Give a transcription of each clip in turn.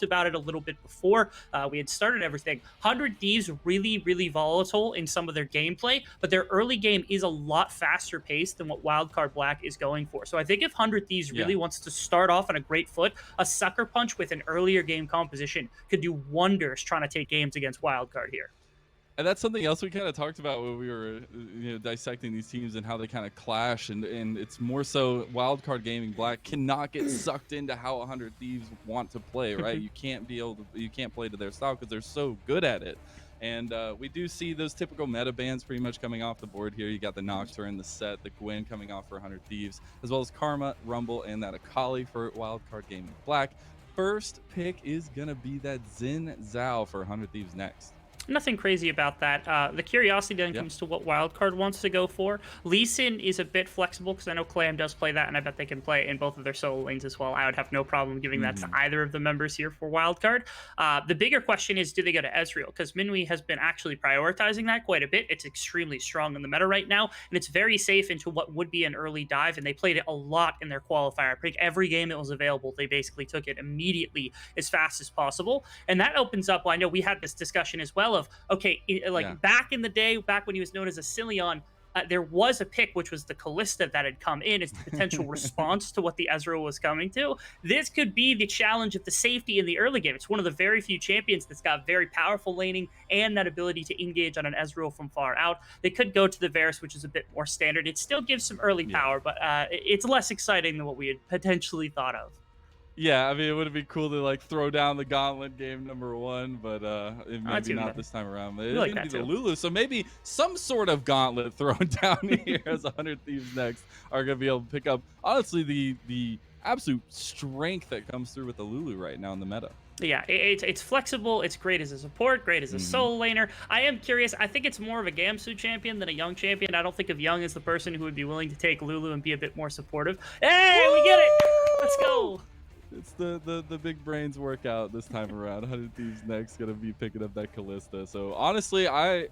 about it a little bit before we had started everything. 100 Thieves really, really volatile in some of their gameplay, but their early game is a lot faster paced than what Wildcard Black is going for. So I think if 100 Thieves Yeah. really wants to start off on a great foot, a sucker punch with an earlier game composition could do wonders trying to take games against Wildcard here. And that's something else we kind of talked about when we were, dissecting these teams and how they kind of clash. And it's more so Wildcard Gaming Black cannot get sucked into how 100 Thieves want to play, right? You can't you can't play to their style because they're so good at it. And we do see those typical meta bans pretty much coming off the board here. You got the Nocturne, the Set, the Gwen coming off for 100 Thieves, as well as Karma, Rumble, and that Akali for Wildcard Gaming Black. First pick is going to be that Xin Zhao for 100 Thieves next. Nothing crazy about that. The curiosity then comes to what Wildcard wants to go for. Lee Sin is a bit flexible because I know Clam does play that, and I bet they can play in both of their solo lanes as well. I would have no problem giving that to either of the members here for Wildcard. The bigger question is, do they go to Ezreal? Because Minwi has been actually prioritizing that quite a bit. It's extremely strong in the meta right now, and it's very safe into what would be an early dive, and they played it a lot in their qualifier. I think every game it was available, they basically took it immediately as fast as possible, and that opens up, well, I know we had this discussion as well of, okay, back in the day, back when he was known as a Cillion, there was a pick, which was the Callista that had come in as the potential response to what the Ezreal was coming to. This could be the challenge of the safety in the early game. It's one of the very few champions that's got very powerful laning and that ability to engage on an Ezreal from far out. They could go to the Varus, which is a bit more standard. It still gives some early power, but it's less exciting than what we had potentially thought of. Yeah, I mean, it would be cool to like throw down the gauntlet game #1, but maybe not this time around. It's like gonna be that the too. Lulu, so maybe some sort of gauntlet thrown down here as 100 Thieves next are gonna be able to pick up. Honestly, the absolute strength that comes through with the Lulu right now in the meta. Yeah, it's flexible. It's great as a support, great as a solo laner. I am curious. I think it's more of a Gamsu champion than a Young champion. I don't think of Young as the person who would be willing to take Lulu and be a bit more supportive. Hey, we get it. Let's go. It's the big brains workout this time around. 100 Thieves next gonna be picking up that Callista. So honestly, I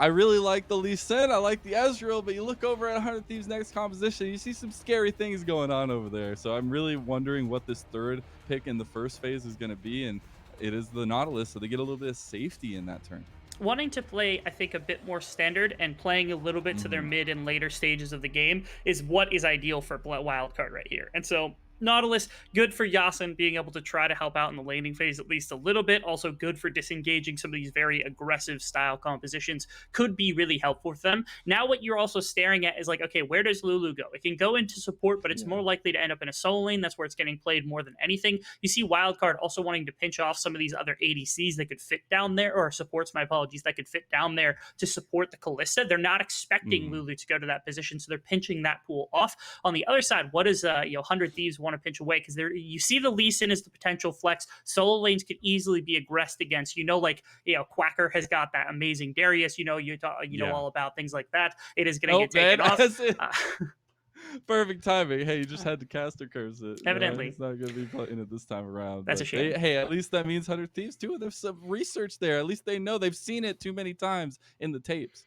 really like the Lee Sin. I like the Ezreal, but you look over at 100 Thieves next composition, you see some scary things going on over there. So I'm really wondering what this third pick in the first phase is gonna be, and it is the Nautilus, so they get a little bit of safety in that turn. Wanting to play, I think, a bit more standard and playing a little bit to their mid and later stages of the game is what is ideal for Wildcard right here. And so Nautilus, good for Yasin being able to try to help out in the laning phase at least a little bit. Also good for disengaging some of these very aggressive style compositions. Could be really helpful for them. Now what you're also staring at is like, okay, where does Lulu go? It can go into support, but it's more likely to end up in a solo lane. That's where it's getting played more than anything. You see Wildcard also wanting to pinch off some of these other ADCs that could fit down there, or supports, my apologies, that could fit down there to support the Callista. They're not expecting Lulu to go to that position, so they're pinching that pool off. On the other side, what does 100 Thieves want to pinch away? Because there you see the Lee Sin as the potential flex. Solo lanes could easily be aggressed against. Quacker has got that amazing Darius. You know all about things like that. It is going to get taken off. Perfect timing. Hey, you just had to caster curse it. Evidently. He's not going to be playing it this time around. That's a shame. Hey, at least that means 100 Thieves too. There's some research there. At least they know. They've seen it too many times in the tapes.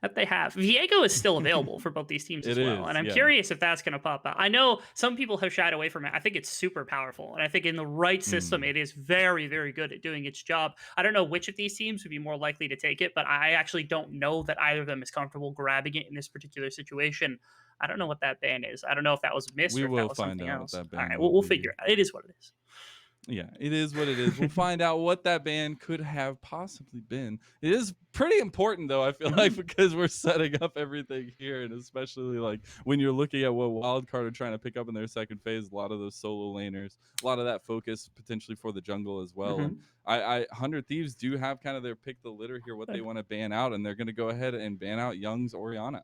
That they have. Viego is still available for both these teams as well. And I'm curious if that's going to pop out. I know some people have shied away from it. I think it's super powerful. And I think in the right system, it is very, very good at doing its job. I don't know which of these teams would be more likely to take it, but I actually don't know that either of them is comfortable grabbing it in this particular situation. I don't know what that ban is. I don't know if that was a miss or if that was something else. All right, we'll figure it out. It is what it is. Yeah, it is what it is. We'll find out what that ban could have possibly been. It is pretty important, though, I feel like, because we're setting up everything here, and especially like when you're looking at what Wildcard are trying to pick up in their second phase, a lot of those solo laners, a lot of that focus potentially for the jungle as well. And 100 Thieves do have kind of their pick the litter here, what they want to ban out, and they're going to go ahead and ban out Young's Orianna.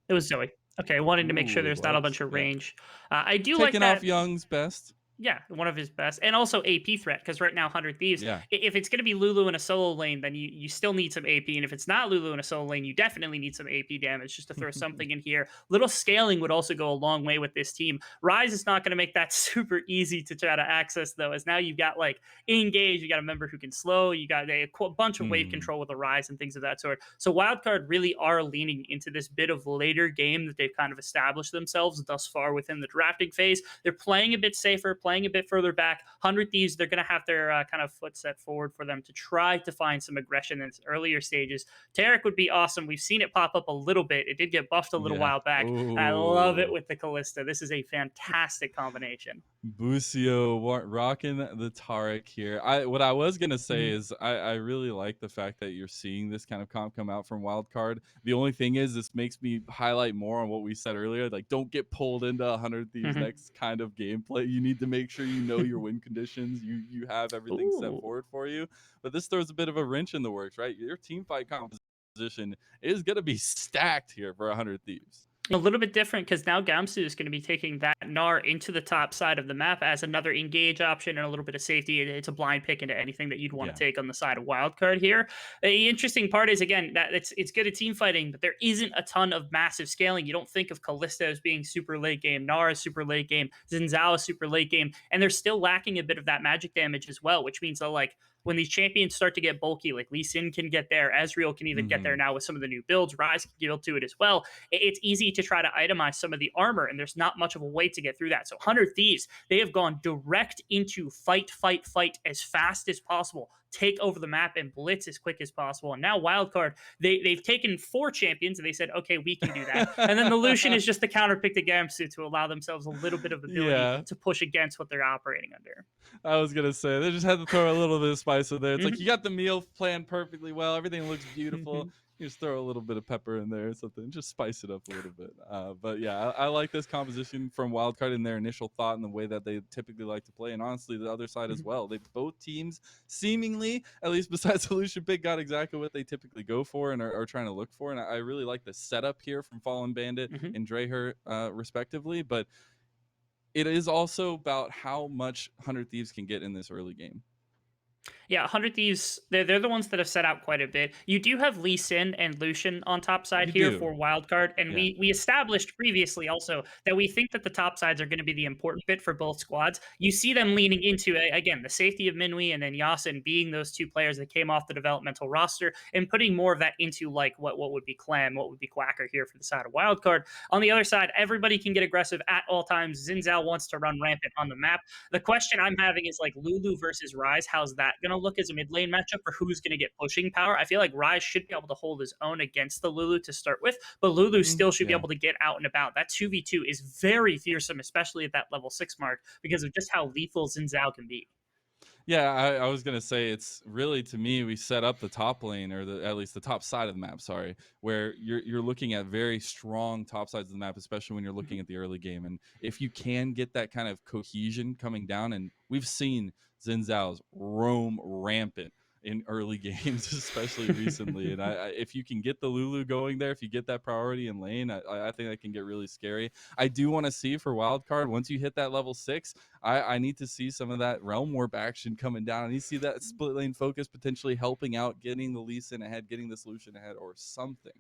It was Zoe. Okay, wanting to make sure there's not a bunch of range. I do taking like that. off Young's best. Yeah, one of his best. And also AP threat, because right now 100 Thieves, if it's going to be Lulu in a solo lane, then you still need some AP. And if it's not Lulu in a solo lane, you definitely need some AP damage just to throw something in here. Little scaling would also go a long way with this team. Ryze is not going to make that super easy to try to access, though, as now you've got like engage, you got a member who can slow, you got a bunch of wave control with a Ryze and things of that sort. So Wildcard really are leaning into this bit of later game that they've kind of established themselves thus far within the drafting phase. They're playing a bit safer, playing a bit further back. 100 Thieves, they're going to have their kind of foot set forward for them to try to find some aggression in its earlier stages. Taric would be awesome. We've seen it pop up a little bit. It did get buffed a little Yeah. while back. I love it Oh. with the Callista. This is a fantastic combination. Busio rocking the Tarek here. What I was gonna say Mhm. is I really like the fact that you're seeing this kind of comp come out from Wildcard. The only thing is this makes me highlight more on what we said earlier. Like, don't get pulled into 100 Thieves Mhm. next kind of gameplay. You need to make sure you know your win conditions. You have everything set Ooh. forward for you. But this throws a bit of a wrench in the works, right? Your team fight composition is gonna be stacked here for 100 Thieves. A little bit different because now Gamsu is going to be taking that Gnar into the top side of the map as another engage option and a little bit of safety. It's a blind pick into anything that you'd want Yeah. to take on the side of Wildcard here. The interesting part is again that it's good at team fighting, but there isn't a ton of massive scaling. You don't think of Kalista as being super late game, Gnar is super late game, Xin Zhao is super late game, and they're still lacking a bit of that magic damage as well, which means that like when these champions start to get bulky, like Lee Sin can get there, Ezreal can even get there Hmm. now with some of the new builds, Ryze can get able to it as well. It's easy to try to itemize some of the armor, and there's not much of a way to get through that. So 100 Thieves, they have gone direct into fight, fight, fight as fast as possible, take over the map and blitz as quick as possible. And now Wildcard, they've taken 4 champions and they said, okay, we can do that. And then the Lucian is just the counterpick to Gamsu to allow themselves a little bit of ability Yeah. to push against what they're operating under. I was gonna say they just had to throw a little bit of spice in there. It's like you Mhm. got the meal planned perfectly well, everything looks beautiful. Mhm. You just throw a little bit of pepper in there or something, just spice it up a little bit. But yeah, I like this composition from Wildcard in their initial thought and the way that they typically like to play, and honestly, the other side as Mhm. well. They both teams seemingly, at least besides Solution Pick, got exactly what they typically go for and are trying to look for. And I really like the setup here from Fallen Bandit Mhm. and Dreher, respectively. But it is also about how much 100 Thieves can get in this early game. Yeah, 100 Thieves, they're the ones that have set out quite a bit. You do have Lee Sin and Lucian on top side You here do. for Wildcard, and Yeah. we established previously also that we think that the top sides are going to be the important bit for both squads. You see them leaning into, again, the safety of Minwi and then Yasin being those 2 players that came off the developmental roster and putting more of that into like what would be Clam, what would be Quacker here for the side of Wildcard. On the other side, everybody can get aggressive at all times. Xin Zhao wants to run rampant on the map. The question I'm having is like Lulu versus Ryze. How's that going to look as a mid lane matchup for who's going to get pushing power? I feel like Ryze should be able to hold his own against the Lulu to start with, but Lulu still should be Yeah. able to get out and about. That 2v2 is very fearsome, especially at that level 6 mark, because of just how lethal Xin Zhao can be. Yeah, I was gonna say it's really to me we set up the top lane or at least the top side of the map, sorry, where you're looking at very strong top sides of the map, especially when you're looking Mhm. at the early game. And if you can get that kind of cohesion coming down, and we've seen Xin Zhao's roam rampant in early games, especially recently. And if you can get the Lulu going there, if you get that priority in lane, I think that can get really scary. I do want to see for Wildcard once you hit that level 6. I need to see some of that realm warp action coming down. I need to see that split lane focus potentially helping out, getting the Lee Sin ahead, getting the solution ahead, or something.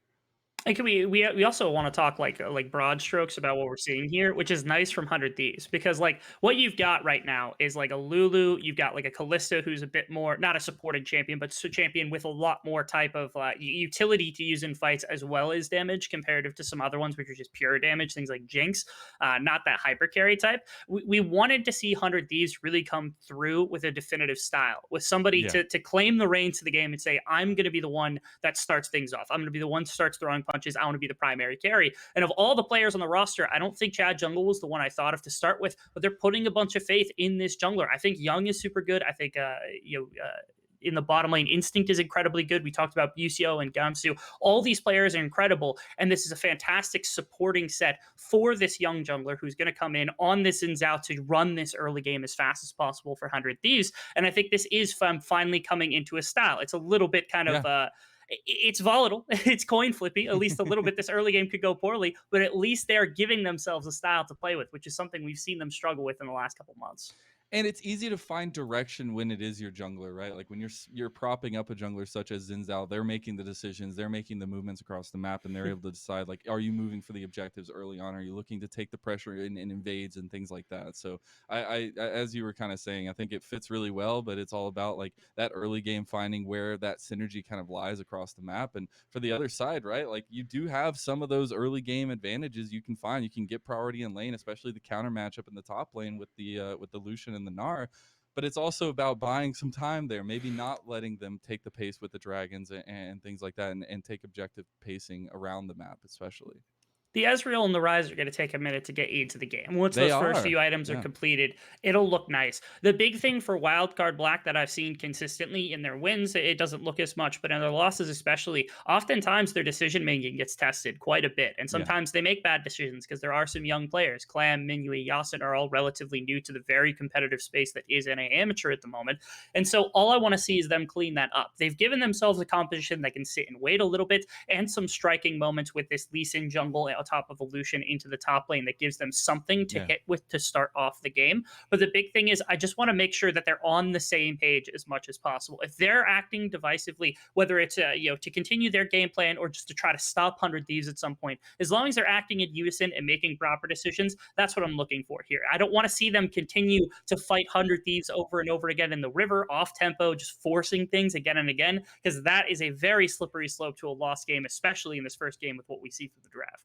And can we also want to talk like broad strokes about what we're seeing here, which is nice from 100 Thieves because like what you've got right now is like a Lulu, you've got like a Callista who's a bit more not a supported champion, but a champion with a lot more type of utility to use in fights as well as damage comparative to some other ones which are just pure damage, things like Jinx, not that hyper carry type. We wanted to see 100 Thieves really come through with a definitive style, with somebody Yeah. to claim the reins to the game and say, I'm going to be the one that starts things off. I'm going to be the one that starts throwing punches. I want to be the primary carry. And of all the players on the roster, I don't think Chad Jungle was the one I thought of to start with, but they're putting a bunch of faith in this jungler. I think Young is super good. I think, in the bottom lane, Instinct is incredibly good. We talked about Busio and Gamsu. All these players are incredible, and this is a fantastic supporting set for this young jungler who's going to come in on this Xin Zhao to run this early game as fast as possible for 100 Thieves. And I think this is finally coming into a style. It's a little bit kind Yeah. of it's volatile. It's coin flippy. At least a little bit. This early game could go poorly, but at least they're giving themselves a style to play with, which is something we've seen them struggle with in the last couple months. And it's easy to find direction when it is your jungler, right? Like when you're propping up a jungler such as Zinzao, they're making the decisions, they're making the movements across the map, and they're able to decide like, are you moving for the objectives early on? Are you looking to take the pressure and invades and things like that? So as you were kind of saying, I think it fits really well, but it's all about like that early game finding where that synergy kind of lies across the map. And for the other side, right? Like you do have some of those early game advantages you can find. You can get priority in lane, especially the counter matchup in the top lane with the Lucian and the Gnar. But it's also about buying some time there, maybe not letting them take the pace with the dragons and things like that, and take objective pacing around the map, especially. The Ezreal and the Ryze are going to take a minute to get into the game. Once They those first are. few items are Yeah. completed, it'll look nice. The big thing for Wildcard Black that I've seen consistently in their wins, it doesn't look as much, but in their losses especially, oftentimes their decision making gets tested quite a bit. And Yeah. sometimes they make bad decisions because there are some young players. Clam, Minui, Yasin are all relatively new to the very competitive space that is NA Amateur at the moment. And so all I want to see is them clean that up. They've given themselves a composition that can sit and wait a little bit and some striking moments with this Lee Sin jungle on top of Evolution into the top lane that gives them something to hit with to start off the game. But the big thing is I just want to make sure that they're on the same page as much as possible. If they're acting divisively, whether it's to continue their game plan or just to try to stop 100 Thieves at some point, as long as they're acting in unison and making proper decisions, that's what I'm looking for here. I don't want to see them continue to fight 100 Thieves over and over again in the river, off tempo, just forcing things again and again, because that is a very slippery slope to a lost game, especially in this first game with what we see for the draft.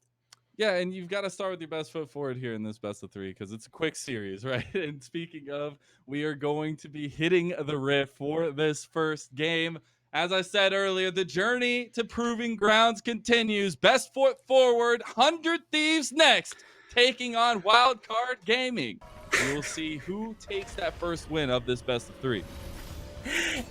Yeah, and you've got to start with your best foot forward here in this best of three because it's a quick series, right? And speaking of, we are going to be hitting the rift for this first game. As I said earlier, the journey to proving grounds continues. Best foot forward, 100 Thieves next, taking on Wildcard Gaming. We will see who takes that first win of this best of three.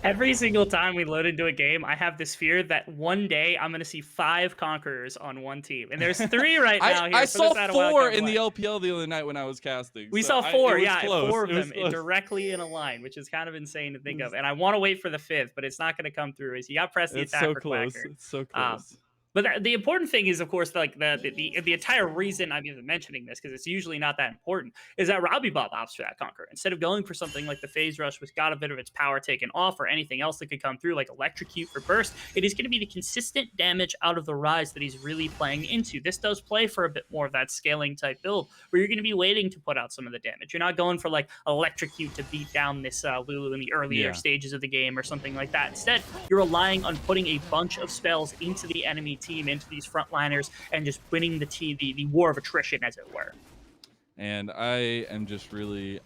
Every single time we load into a game, I have this fear that one day I'm going to see 5 Conquerors on one team. And there's 3 right now here. I saw 4 in the the LPL the other night when I was casting. We saw 4, yeah, close. 4 of them directly in a line, which is kind of insane to think of. And I want to wait for the 5th, but it's not going to come through. Is you got to press the attack so for close. Quacker. It's so close. But the important thing is, of course, like the entire reason I'm even mentioning this, because it's usually not that important, is that Robbie Bob opts for that Conqueror. Instead of going for something like the Phase Rush, which got a bit of its power taken off, or anything else that could come through, like Electrocute for Burst, it is going to be the consistent damage out of the Ryze that he's really playing into. This does play for a bit more of that scaling type build, where you're going to be waiting to put out some of the damage. You're not going for like Electrocute to beat down this Lulu in the earlier stages of the game or something like that. Instead, you're relying on putting a bunch of spells into the enemy team, into these frontliners, and just winning the war of attrition, as it were. And I am just really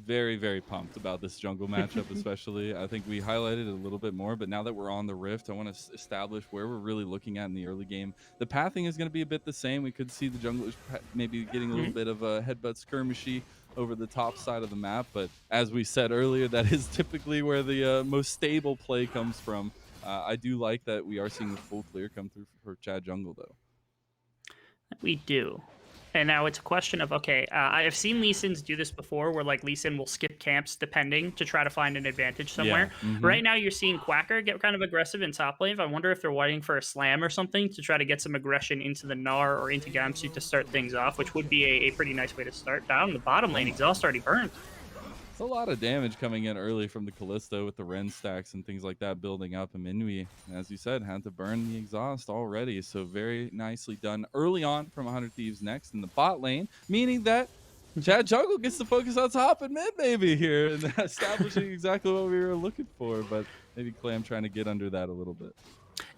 very, very pumped about this jungle matchup, especially. I think we highlighted it a little bit more, but now that we're on the Rift, I want to establish where we're really looking at in the early game. The pathing is going to be a bit the same. We could see the junglers maybe getting a little bit of a headbutt skirmishy over the top side of the map, but as we said earlier, that is typically where the most stable play comes from. I do like that we are seeing the full clear come through for Chad Jungle, though. We do. And now it's a question of, okay, I have seen Lee Sins do this before, where like Lee Sin will skip camps depending to try to find an advantage somewhere. Yeah. Right now you're seeing Quacker get kind of aggressive in top lane. I wonder if they're waiting for a slam or something to try to get some aggression into the Gnar or into Gamsu to start things off, which would be a pretty nice way to start. Down the bottom lane, Exhaust already burned. It's a lot of damage coming in early from the Kallisto with the Ren stacks and things like that building up. And Minui, as you said, had to burn the exhaust already. So very nicely done early on from 100 Thieves next in the bot lane, meaning that Chad Jungle gets to focus on top and mid maybe here and establishing exactly what we were looking for. But maybe Clam trying to get under that a little bit.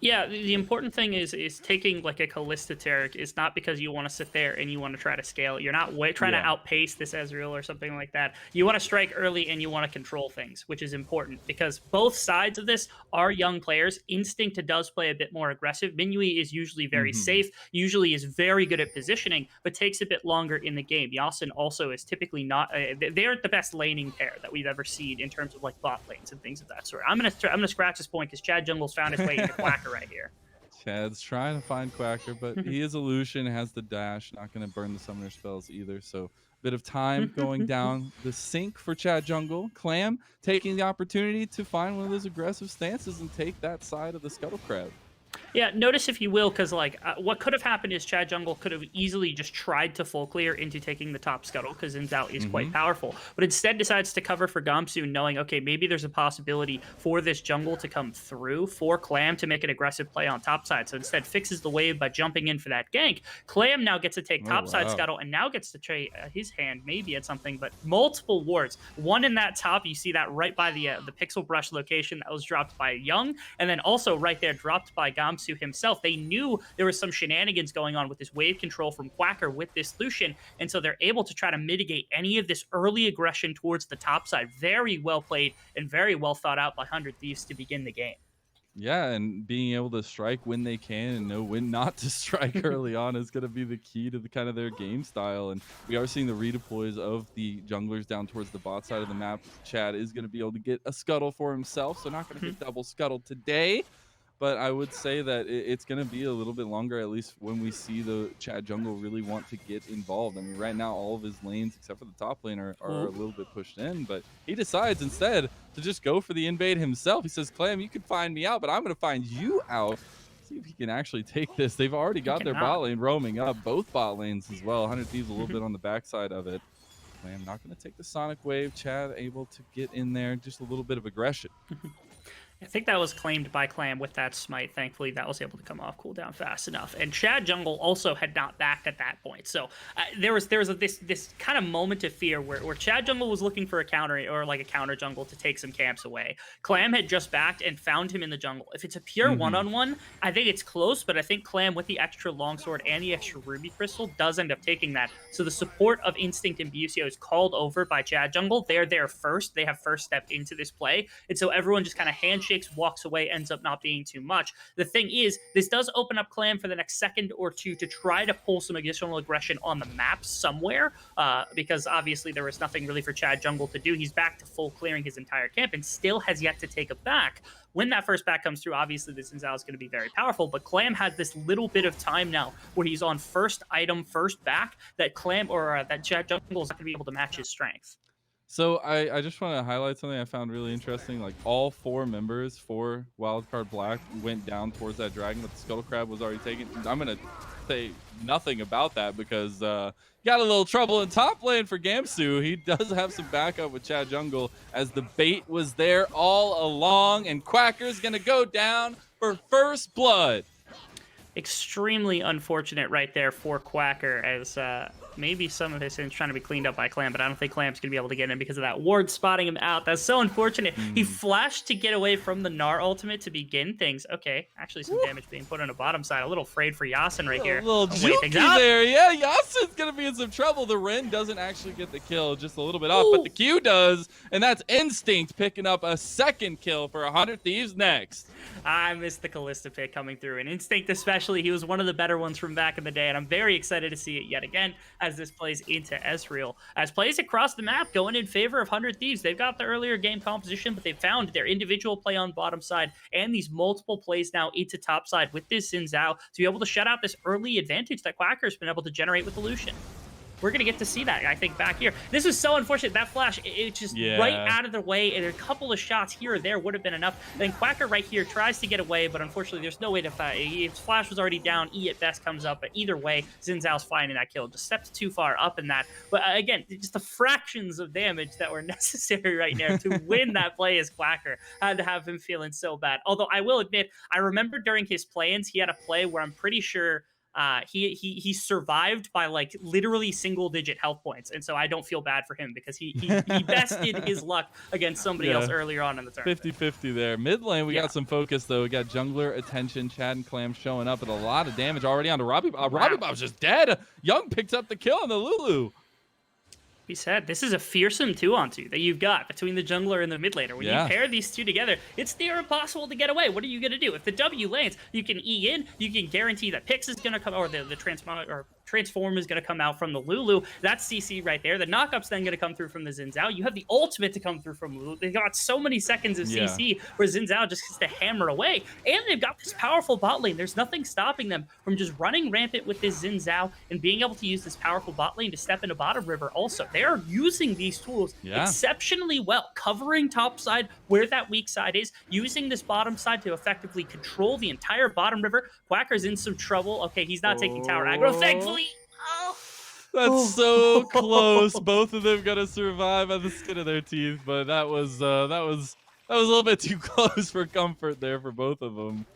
Yeah, the important thing is taking like a Callista Taric is not because you want to sit there and you want to try to scale. You're not trying to outpace this Ezreal or something like that. You want to strike early and you want to control things, which is important because both sides of this are young players. Instinct does play a bit more aggressive. Minui is usually very safe, usually is very good at positioning, but takes a bit longer in the game. Yasin also is typically not. They aren't the best laning pair that we've ever seen in terms of like bot lanes and things of that sort. I'm gonna scratch this point because Chad Jungle's found his way into Quacker right here. Chad's trying to find Quacker, but he is a Lucian, has the dash, not going to burn the summoner spells either. So a bit of time going down the sink for Chad Jungle. Clam taking the opportunity to find one of those aggressive stances and take that side of the Scuttle Crab. Yeah, notice if you will, because like what could have happened is Chad Jungle could have easily just tried to full clear into taking the top scuttle because Xin Zhao is quite powerful, but instead decides to cover for Gamsu, knowing okay maybe there's a possibility for this jungle to come through for Clam to make an aggressive play on top side. So instead fixes the wave by jumping in for that gank. Clam now gets to take top side scuttle and now gets to trade his hand maybe at something, but multiple wards. One in that top, you see that right by the pixel brush location that was dropped by Young, and then also right there dropped by Gamsu himself. They knew there was some shenanigans going on with this wave control from Quacker with this Lucian, and so they're able to try to mitigate any of this early aggression towards the top side. Very well played and very well thought out by 100 Thieves to begin the game. Yeah, and being able to strike when they can and know when not to strike early on is going to be the key to the kind of their game style. And we are seeing the redeploys of the junglers down towards the bot side of the map. Chad is going to be able to get a scuttle for himself, so not going to get double scuttle today. But I would say that it's going to be a little bit longer, at least when we see the Chad jungle really want to get involved. I mean, right now, all of his lanes, except for the top lane, are a little bit pushed in. But he decides instead to just go for the invade himself. He says, Clam, you can find me out, but I'm going to find you out. See if he can actually take this. They've already got their bot lane roaming up, both bot lanes as well. 100 Thieves a little bit on the backside of it. Clam not going to take the Sonic Wave. Chad able to get in there, just a little bit of aggression. I think that was claimed by Clam with that smite. Thankfully, that was able to come off cooldown fast enough. And Chad Jungle also had not backed at that point. So there was this kind of moment of fear where Chad Jungle was looking for a counter or like a counter jungle to take some camps away. Clam had just backed and found him in the jungle. If it's a pure one-on-one, I think it's close, but I think Clam with the extra longsword and the extra ruby crystal does end up taking that. So the support of Instinct and Busio is called over by Chad Jungle. They're there first. They have first stepped into this play. And so everyone just kind of handshakes, walks away, ends up not being too much. The thing is, this does open up Clam for the next second or two to try to pull some additional aggression on the map somewhere, because obviously there was nothing really for Chad Jungle to do. He's back to full clearing his entire camp and still has yet to take a back. When that first back comes through, obviously this Xin Zhao is going to be very powerful, but Clam has this little bit of time now where he's on first item, first back, that Clam or that Chad Jungle is not going to be able to match his strength. So I just want to highlight something I found really interesting. Like all 4 members for Wildcard Black went down towards that dragon, but the Scuttle Crab was already taken. I'm going to say nothing about that because got a little trouble in top lane for Gamsu. He does have some backup with Chad Jungle as the bait was there all along, and Quacker's going to go down for first blood. Extremely unfortunate right there for Quacker, as maybe some of his sins trying to be cleaned up by Clam, but I don't think Clam's going to be able to get in because of that ward spotting him out. That's so unfortunate. He flashed to get away from the Gnar ultimate to begin things. Okay, actually some damage being put on the bottom side. A little afraid for Yasin right here. A little jukey there. Yeah, Yasin's going to be in some trouble. The Ren doesn't actually get the kill, just a little bit off, but the Q does, and that's Instinct picking up a second kill for 100 Thieves next. I missed the Callista pick coming through, and Instinct especially, he was one of the better ones from back in the day, and I'm very excited to see it yet again as this plays into Ezreal. As plays across the map going in favor of 100 Thieves. They've got the earlier game composition, but they found their individual play on bottom side and these multiple plays now into top side with this Xin Zhao to be able to shut out this early advantage that Quacker's been able to generate with the Lucian. We're going to get to see that, I think, back here. This was so unfortunate. That flash, it's just right out of the way, and a couple of shots here or there would have been enough. Then Quacker right here tries to get away, but unfortunately, there's no way to fight. His flash was already down. E at best comes up, but either way, Xin Zhao's finding that kill. Just steps too far up in that. But again, just the fractions of damage that were necessary right there to win that play as Quacker had to have him feeling so bad. Although I will admit, I remember during his play-ins, he had a play where I'm pretty sure he survived by like literally single-digit health points, and so I don't feel bad for him because he bested his luck against somebody else earlier on in the tournament. 50-50 there. Mid lane, we got some focus though. We got jungler attention. Chad and Clam showing up with a lot of damage already onto Robbie. Robbie Bob's just dead. Young picked up the kill on the Lulu. We said this is a fearsome 2-on-2 that you've got between the jungler and the mid laner. When you pair these two together, it's near impossible to get away. What are you going to do? If the W lands, you can E in, you can guarantee that Pix is going to come, or the transform is going to come out from the Lulu. That's CC right there. The knockup's then going to come through from the Xin Zhao. You have the ultimate to come through from Lulu. They've got so many seconds of CC where Xin Zhao just gets to hammer away. And they've got this powerful bot lane. There's nothing stopping them from just running rampant with this Xin Zhao and being able to use this powerful bot lane to step into bottom river also. They are using these tools exceptionally well, covering top side, where that weak side is, using this bottom side to effectively control the entire bottom river. Quacker's in some trouble. Okay, he's not taking tower aggro, thankfully. Oh. That's so close. Both of them gonna survive by the skin of their teeth, but that was a little bit too close for comfort there for both of them.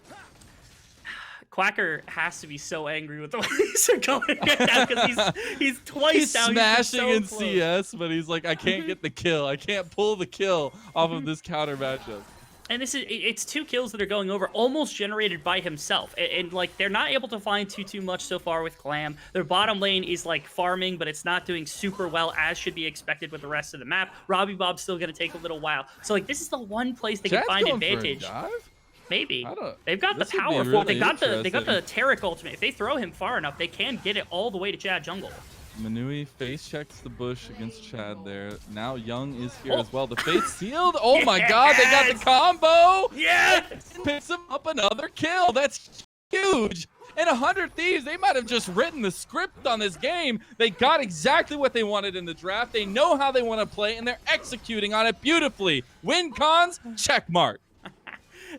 Quacker has to be so angry with the way these are going right now because he's twice He's down. smashing so in close. CS, but he's like, I can't get the kill. I can't pull the kill off of this counter matchup. And it's 2 kills that are going over, almost generated by himself. And like, they're not able to find too much so far with Clam. Their bottom lane is like farming, but it's not doing super well, as should be expected with the rest of the map. Robbie Bob's still going to take a little while. So like, this is the one place they can find advantage. Maybe. They've got the power for it. They got the Taric ultimate. If they throw him far enough, they can get it all the way to Chad jungle. Manui face checks the bush against Chad there. Now Young is here as well. The fate's sealed. Oh my god, they got the combo! Yes! Picks him up another kill. That's huge. And 100 Thieves, they might have just written the script on this game. They got exactly what they wanted in the draft. They know how they want to play, and they're executing on it beautifully. Win cons, check mark.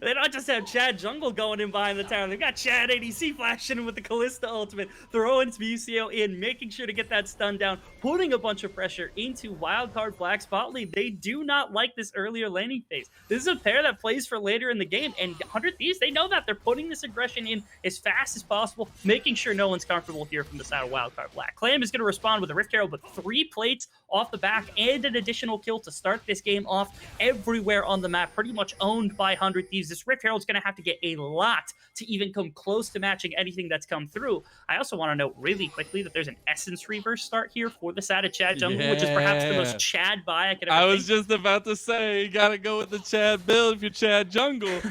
They don't just have Chad jungle going in behind the tower. They've got Chad ADC flashing in with the Kalista ultimate, throwing Smucio in, making sure to get that stun down, putting a bunch of pressure into Wildcard Black's bot lane. They do not like this earlier laning phase. This is a pair that plays for later in the game, and 100 Thieves, they know that. They're putting this aggression in as fast as possible, making sure no one's comfortable here from the side of Wildcard Black. Clam is going to respond with a Rift Herald, but 3 plates off the back and an additional kill to start this game off. Everywhere on the map, pretty much owned by 100 Thieves. This Rift Herald's going to have to get a lot to even come close to matching anything that's come through. I also want to note really quickly that there's an Essence reverse start here for the side of Chad jungle, which is perhaps the most Chad buy I could ever I was just about to say, you got to go with the Chad build if you're Chad jungle.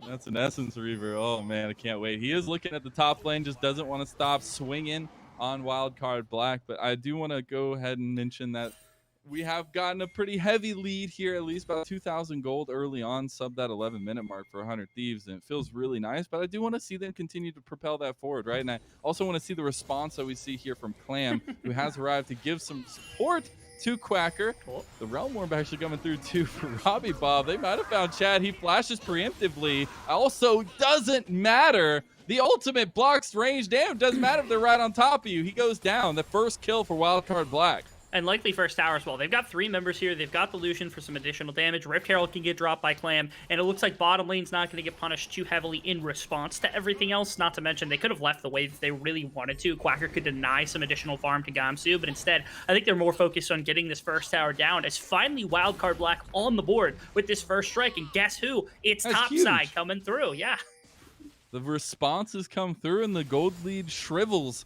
That's an Essence reaver. Oh, man, I can't wait. He is looking at the top lane, just doesn't want to stop swinging on Wildcard Black, but I do want to go ahead and mention that we have gotten a pretty heavy lead here, at least about 2,000 gold early on, sub that 11-minute mark for 100 Thieves, and it feels really nice, but I do want to see them continue to propel that forward, right? And I also want to see the response that we see here from Clam, who has arrived to give some support to Quacker. The Realm Orb actually coming through too for Robbie Bob. They might have found Chad. He flashes preemptively. Also, doesn't matter. The ultimate blocks range damage. Doesn't matter if they're right on top of you. He goes down. The first kill for Wildcard Black. And likely first tower as well. They've got 3 members here. They've got the Lucian for some additional damage. Rift Herald can get dropped by Clam, and it looks like bottom lane's not going to get punished too heavily in response to everything else. Not to mention, they could have left the wave if they really wanted to. Quacker could deny some additional farm to Gamsu, but instead, I think they're more focused on getting this first tower down, as finally Wildcard Black on the board with this first strike. And guess who? It's topside coming through. Yeah. The responses come through, and the gold lead shrivels.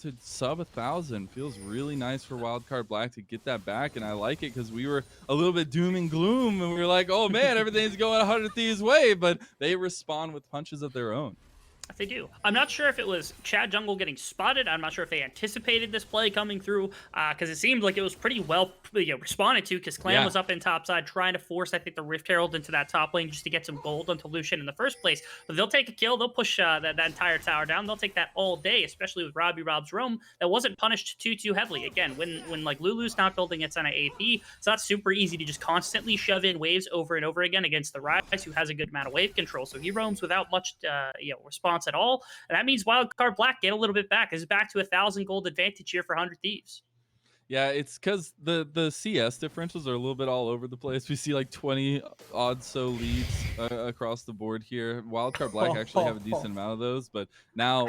To sub 1,000. Feels really nice for Wildcard Black to get that back, and I like it because we were a little bit doom and gloom, and we were like, oh man, everything's going 100 Thieves' way, but they respond with punches of their own. They do. I'm not sure if it was Chad jungle getting spotted. I'm not sure if they anticipated this play coming through, because it seemed like it was pretty well responded to, because Clam was up in topside trying to force, I think, the Rift Herald into that top lane just to get some gold onto Lucian in the first place. But they'll take a kill. They'll push that entire tower down. They'll take that all day, especially with Robbie Rob's roam that wasn't punished too heavily. Again, when like Lulu's not building its on an AP, it's not super easy to just constantly shove in waves over and over again against the Rise, who has a good amount of wave control. So he roams without much response at all, and that means Wildcard Black get a little bit back. This is back to 1,000 gold advantage here for 100 Thieves. Yeah, it's because the CS differentials are a little bit all over the place. We see like 20 odd so leads across the board here. Wildcard Black actually have a decent amount of those, but now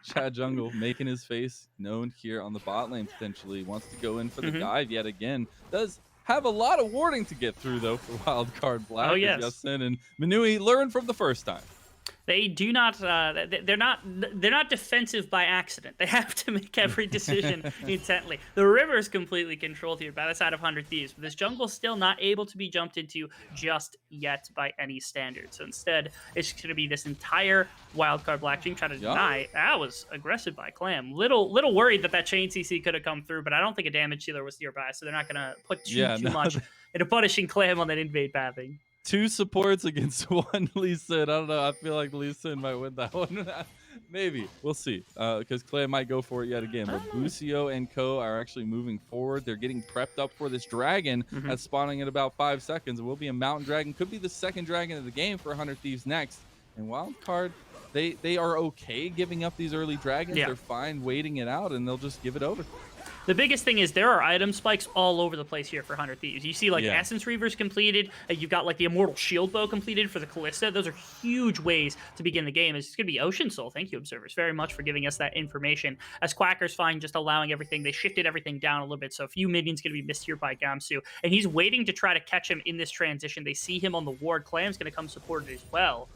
Chad Jungle making his face known here on the bot lane potentially. Wants to go in for the dive yet again. Does have a lot of warding to get through though for Wildcard Black. Oh yes. Justin and Manui learned from the first time. They do not. They're not defensive by accident. They have to make every decision intently. The river is completely controlled here by the side of 100 Thieves, but this jungle's still not able to be jumped into just yet by any standard. So instead, it's going to be this entire Wildcard Black team trying to deny. That was aggressive by Clam. Little worried that chain CC could have come through, but I don't think a damage dealer was nearby, so they're not going to put too much into punishing Clam on that invade pathing. 2 supports against 1 Lee Sin. I don't know. I feel like Lee Sin might win that one. Maybe. We'll see. Because Clay might go for it yet again. But Busio and Co are actually moving forward. They're getting prepped up for this dragon that's spawning in about 5 seconds. It will be a mountain dragon. Could be the second dragon of the game for 100 Thieves next. And Wildcard, they are okay giving up these early dragons. Yeah. They're fine waiting it out, and they'll just give it over. The biggest thing is there are item spikes all over the place here for 100 Thieves. You see, like, Essence Reavers completed. You've got, like, the Immortal Shield Bow completed for the Callista. Those are huge ways to begin the game. It's going to be Ocean Soul. Thank you, Observers, very much for giving us that information. As Quacker's fine, just allowing everything. They shifted everything down a little bit, so a few minions going to be missed here by Gamsu. And he's waiting to try to catch him in this transition. They see him on the ward. Clam's going to come supported as well.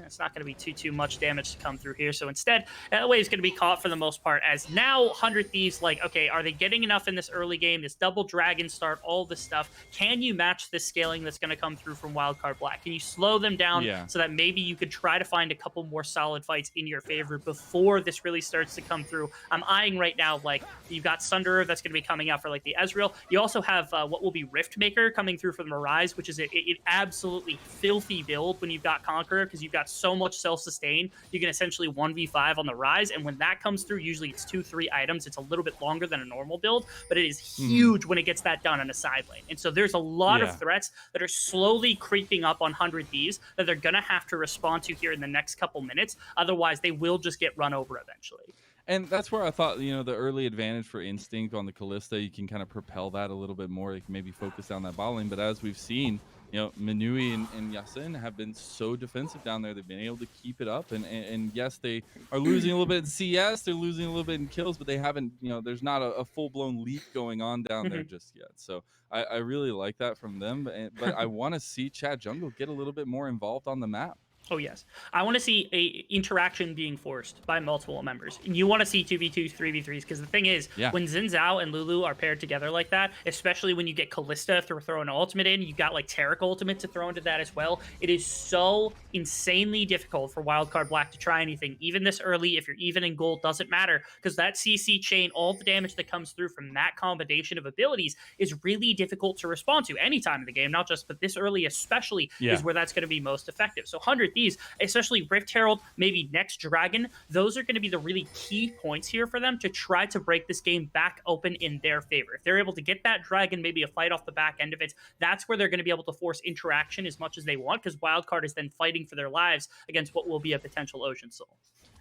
It's not going to be too much damage to come through here. So instead, that wave's going to be caught for the most part. As now 100 Thieves, like, okay, are they getting enough in this early game? This double dragon start, all this stuff. Can you match the scaling that's going to come through from Wildcard Black? Can you slow them down so that maybe you could try to find a couple more solid fights in your favor before this really starts to come through? I'm eyeing right now, like, you've got Sunderer that's going to be coming out for, like, the Ezreal. You also have what will be Riftmaker coming through for the Mirage, which is an absolutely filthy build when you've got Conqueror, because you've got so much self-sustain. You can essentially 1v5 on the Rise, and when that comes through, usually it's 2-3 items. It's a little bit longer than a normal build, but it is huge when it gets that done in a side lane. And so there's a lot of threats that are slowly creeping up on 100 Thieves that they're going to have to respond to here in the next couple minutes. Otherwise, they will just get run over eventually. And that's where I thought, the early advantage for Instinct on the Callista, you can kind of propel that a little bit more. You can maybe focus down that bot lane. But as we've seen, Minui and Yasin have been so defensive down there. They've been able to keep it up. And yes, they are losing a little bit in CS. They're losing a little bit in kills, but they haven't, there's not a full-blown leap going on down there just yet. So I really like that from them. But I want to see Chad Jungle get a little bit more involved on the map. Oh, yes. I want to see a interaction being forced by multiple members. And you want to see 2v2s, 3v3s, because the thing is, when Xin Zhao and Lulu are paired together like that, especially when you get Callista to throw an ultimate in, you got, like, Taric ultimate to throw into that as well, it is so insanely difficult for Wildcard Black to try anything, even this early. If you're even in gold, doesn't matter, because that CC chain, all the damage that comes through from that combination of abilities is really difficult to respond to any time in the game, not just, but this early especially is where that's going to be most effective. So 100 Thieves, especially Rift Herald, maybe next Dragon, those are going to be the really key points here for them to try to break this game back open in their favor. If they're able to get that Dragon, maybe a fight off the back end of it, that's where they're going to be able to force interaction as much as they want, because Wildcard is then fighting for their lives against what will be a potential Ocean Soul.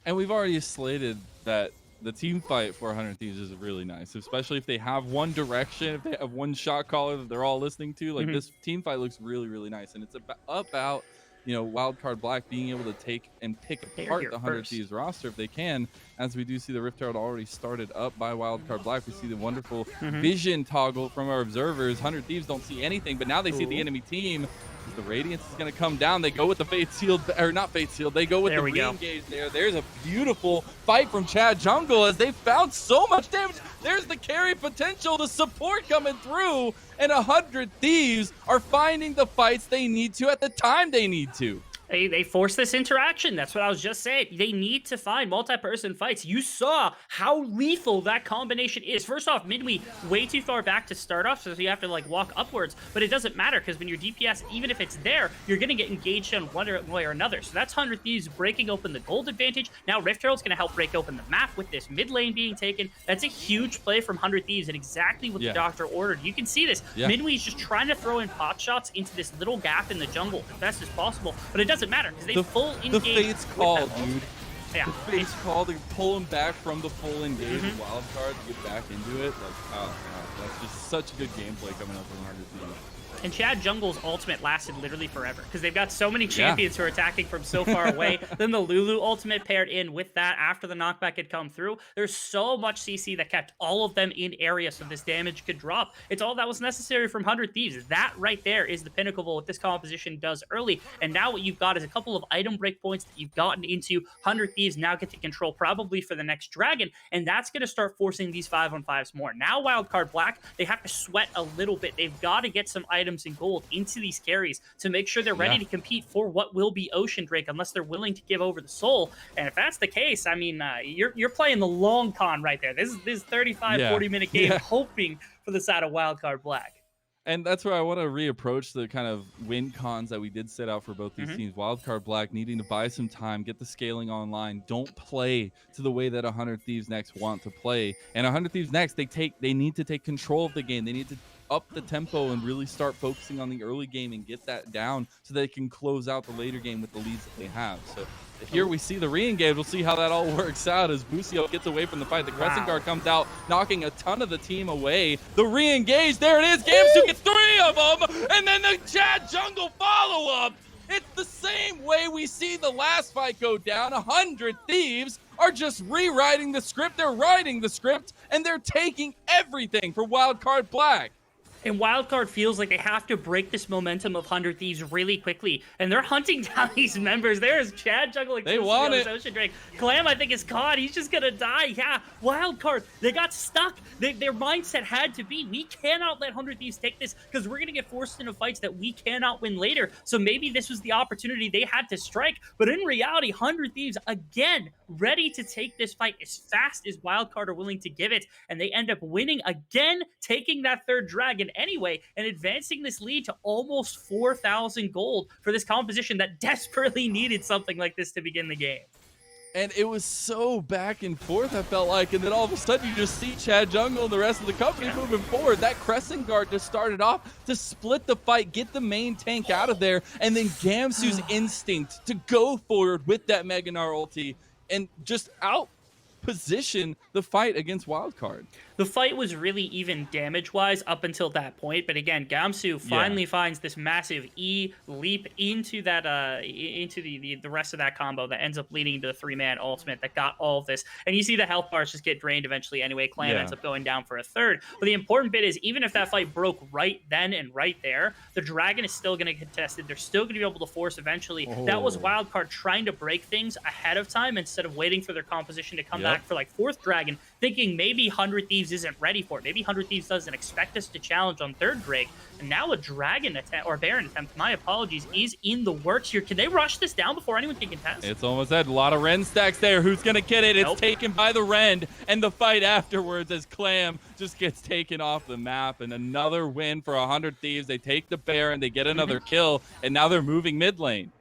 And we've already slated that the team fight for 100 Thieves is really nice, especially if they have one direction, if they have one shot caller that they're all listening to. Like, this team fight looks really, really nice. And it's about Wildcard Black being able to take and pick apart the 100 Thieves roster if they can, as we do see the Rift Herald already started up by Wildcard Black. We see the wonderful vision toggle from our observers. 100 Thieves don't see anything, but now they see the enemy team. The Radiance is going to come down. They go with the Fate Sealed, or not Fate Sealed, they go with the re-engage there. There's a beautiful fight from Chad Jungle as they found so much damage. There's the carry potential, the support coming through, and 100 Thieves are finding the fights they need to at the time they need to. They force this interaction. That's what I was just saying. They need to find multi-person fights. You saw how lethal that combination is. First off, Midway way too far back to start off, so you have to, like, walk upwards. But it doesn't matter, because when your DPS, even if it's there, you're going to get engaged on one way or another. So that's 100 Thieves breaking open the gold advantage. Now Rift Herald's going to help break open the map with this mid lane being taken. That's a huge play from 100 Thieves and exactly what the Doctor ordered. You can see this. Midway's just trying to throw in pot shots into this little gap in the jungle as best as possible, but it doesn't matter, because they full engage. The Fate's called, dude. Yeah. The Fate's called. They pull him back from the full engage Wildcard to get back into it. Like, oh, that's just such good gameplay coming up from 100 Thieves. And Chad Jungle's ultimate lasted literally forever, because they've got so many champions who are attacking from so far away. Then the Lulu ultimate paired in with that after the knockback had come through. There's so much CC that kept all of them in area so this damage could drop. It's all that was necessary from 100 Thieves. That right there is the pinnacle of what this composition does early. And now what you've got is a couple of item breakpoints that you've gotten into. 100 Thieves now get to control probably for the next Dragon, and that's going to start forcing these 5-on-5s more. Now Wildcard Black, they have to sweat a little bit. They've got to get some items in gold into these carries to make sure they're ready to compete for what will be Ocean Drake, unless they're willing to give over the soul. And if that's the case, I mean, you're playing the long con right there. This is 35, 40-minute game, hoping for the side of Wildcard Black. And that's where I want to reapproach the kind of win cons that we did set out for both these teams. Wildcard Black needing to buy some time, get the scaling online. Don't play to the way that 100 Thieves Next want to play. And 100 Thieves Next, they need to take control of the game. They need to up the tempo and really start focusing on the early game and get that down so they can close out the later game with the leads that they have. So here we see the re-engage. We'll see how that all works out as Busio gets away from the fight. The Crescent Guard comes out, knocking a ton of the team away. The re-engage, there it is. Gamsu gets 3 of them, and then the Chad Jungle follow-up. It's the same way we see the last fight go down. 100 Thieves are just rewriting the script. They're writing the script, and they're taking everything for Wildcard Black. And Wildcard feels like they have to break this momentum of 100 Thieves really quickly. And they're hunting down these members. There's Chad juggling. They want it. Ocean Drake. Clam, I think, is caught. He's just going to die. Yeah, Wildcard, they got stuck. Their mindset had to be, we cannot let 100 Thieves take this because we're going to get forced into fights that we cannot win later. So maybe this was the opportunity they had to strike. But in reality, 100 Thieves, again, ready to take this fight as fast as Wildcard are willing to give it. And they end up winning again, taking that third dragon anyway, and advancing this lead to almost 4,000 gold for this composition that desperately needed something like this to begin the game. And it was so back and forth, I felt like, and then all of a sudden you just see Chad Jungle and the rest of the company moving forward. That Crescent Guard just started off to split the fight, get the main tank out of there, and then Gamsu's instinct to go forward with that Mega Gnar ulti and just out-position the fight against Wildcard. The fight was really even damage-wise up until that point, but again, Gamsu finally finds this massive E leap into that into the rest of that combo that ends up leading to the 3-man ultimate that got all of this. And you see the health bars just get drained eventually anyway. Clam ends up going down for a third. But the important bit is, even if that fight broke right then and right there, the Dragon is still going to get contested. They're still going to be able to force eventually. That was Wildcard trying to break things ahead of time instead of waiting for their composition to come back for like 4th Dragon, thinking maybe 100 Thieves isn't ready for it. Maybe 100 Thieves doesn't expect us to challenge on 3rd Drake. And now a Dragon attempt, or Baron attempt, my apologies, is in the works here. Can they rush this down before anyone can contest? It's almost dead. A lot of Ren stacks there. Who's going to get it? It's taken by the Ren. And the fight afterwards as Clam just gets taken off the map. And another win for 100 Thieves. They take the Baron. They get another kill. And now they're moving mid lane.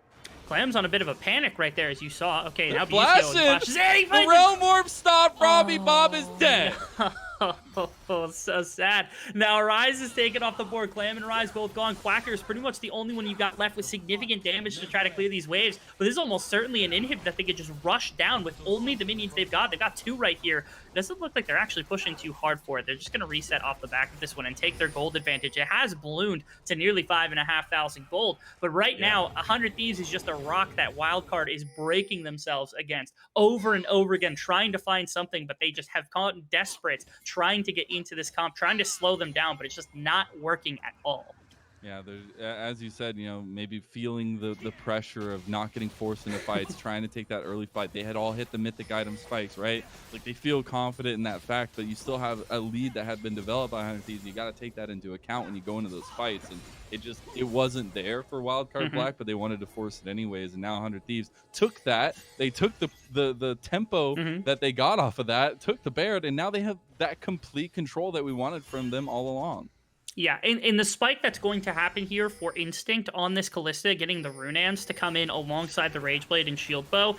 Clam's on a bit of a panic right there, as you saw. Okay, now flashes. The Realm Warp stopped. Robbie Bob is dead. Oh, so sad. Now Rise is taken off the board. Clam and Rise both gone. Quacker is pretty much the only one you've got left with significant damage to try to clear these waves. But this is almost certainly an inhib that they could just rush down with only the minions they've got. They've got 2 right here. It doesn't look like they're actually pushing too hard for it. They're just going to reset off the back of this one and take their gold advantage. It has ballooned to nearly 5,500 gold. But right now, 100 Thieves is just a rock that Wildcard is breaking themselves against over and over again, trying to find something, but they just have gotten desperate, trying to get into this comp, trying to slow them down, but it's just not working at all. Yeah, as you said, you know, maybe feeling the pressure of not getting forced into fights, trying to take that early fight. They had all hit the mythic item spikes, right? Like, they feel confident in that fact, but you still have a lead that had been developed by 100 Thieves. You got to take that into account when you go into those fights. And it wasn't there for Wildcard Black, but they wanted to force it anyways. And now 100 Thieves took that. They took the tempo that they got off of that, took the Baron, and now they have that complete control that we wanted from them all along. Yeah, in the spike that's going to happen here for Instinct on this Kalista, getting the Runeans to come in alongside the Rageblade and Shield Bow,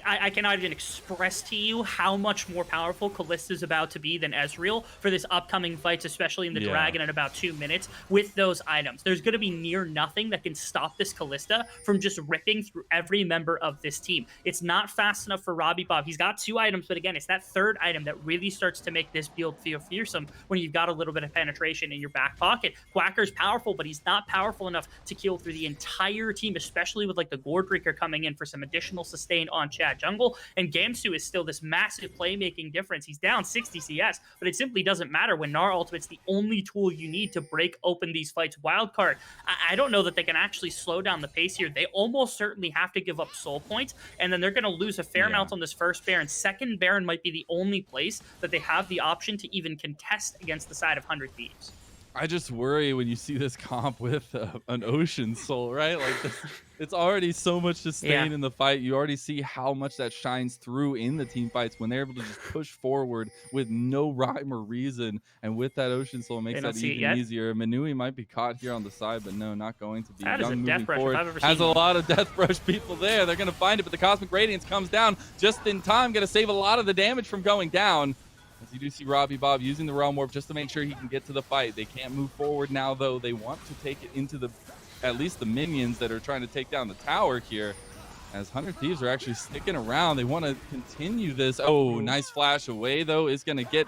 I cannot even express to you how much more powerful Kalista is about to be than Ezreal for this upcoming fights, especially in the Dragon in about 2 minutes with those items. There's going to be near nothing that can stop this Kalista from just ripping through every member of this team. It's not fast enough for Robbie Bob. He's got 2 items, but again, it's that 3rd item that really starts to make this build feel fearsome when you've got a little bit of penetration in your back pocket. Quacker's powerful, but he's not powerful enough to kill through the entire team, especially with like the Goredrinker coming in for some additional sustain on Chad Jungle. And Gamsu is still this massive playmaking difference. He's down 60 CS, but it simply doesn't matter when Gnar Ultimate's the only tool you need to break open these fights. Wildcard, I don't know that they can actually slow down the pace here. They almost certainly have to give up soul points, and then they're going to lose a fair amount on this first Baron. 2nd Baron might be the only place that they have the option to even contest against the side of 100 Thieves. I just worry when you see this comp with an Ocean Soul, right? Like this, it's already so much Yeah. disdain in the fight. You already see how much that shines through in the team fights when they're able to just push forward with no rhyme or reason. And with that Ocean Soul, it They makes don't that see it even yet. easier. Manui might be caught here on the side, but no, not going to be. That is a Young death moving brush if forward I've ever has seen a one. lot of death brush people there. They're going to find it, but the Cosmic Radiance comes down just in time, going to save a lot of the damage from going down. As you do see Robbie Bob using the Realm Warp just to make sure he can get to the fight. They can't move forward now, though. They want to take it into at least the minions that are trying to take down the tower here. As 100 Thieves are actually sticking around. They want to continue this. Oh, nice flash away, though. Is going to get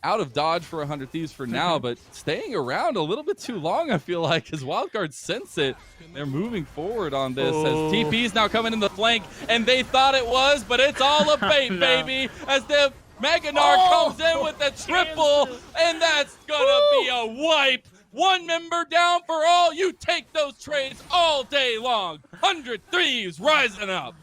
out of dodge for 100 Thieves for now, but staying around a little bit too long, I feel like, as Wildcard sense it. They're moving forward on this as TP's now coming in the flank, and they thought it was, but it's all a bait, No. baby, as the Maganar comes in with a triple, and that's gonna be a wipe. One member down for all. You take those trades all day long. 100 Thieves rising up.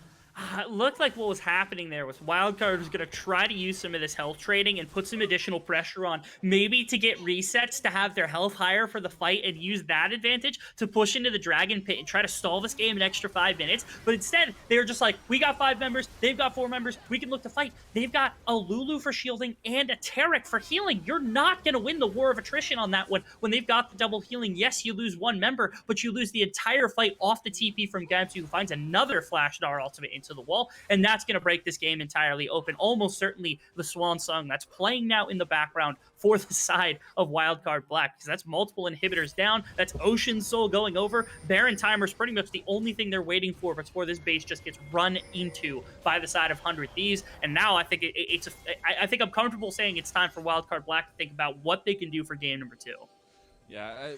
It looked like what was happening there was Wildcard was going to try to use some of this health trading and put some additional pressure on, maybe to get resets to have their health higher for the fight and use that advantage to push into the Dragon Pit and try to stall this game an extra 5 minutes. But instead, they were just like, we got 5 members, they've got 4 members, we can look to fight. They've got a Lulu for shielding and a Taric for healing. You're not going to win the war of attrition on that one when they've got the double healing. Yes, you lose 1 member, but you lose the entire fight off the TP from Gamsu, who finds another Flash Star ultimate into the wall, and that's going to break this game entirely open. Almost certainly the swan song that's playing now in the background for the side of Wildcard Black, because that's multiple inhibitors down. That's Ocean Soul going over. Baron Timer's pretty much the only thing they're waiting for before this base just gets run into by the side of 100 Thieves. And now I think I think I'm comfortable saying it's time for Wildcard Black to think about what they can do for game number 2. Yeah,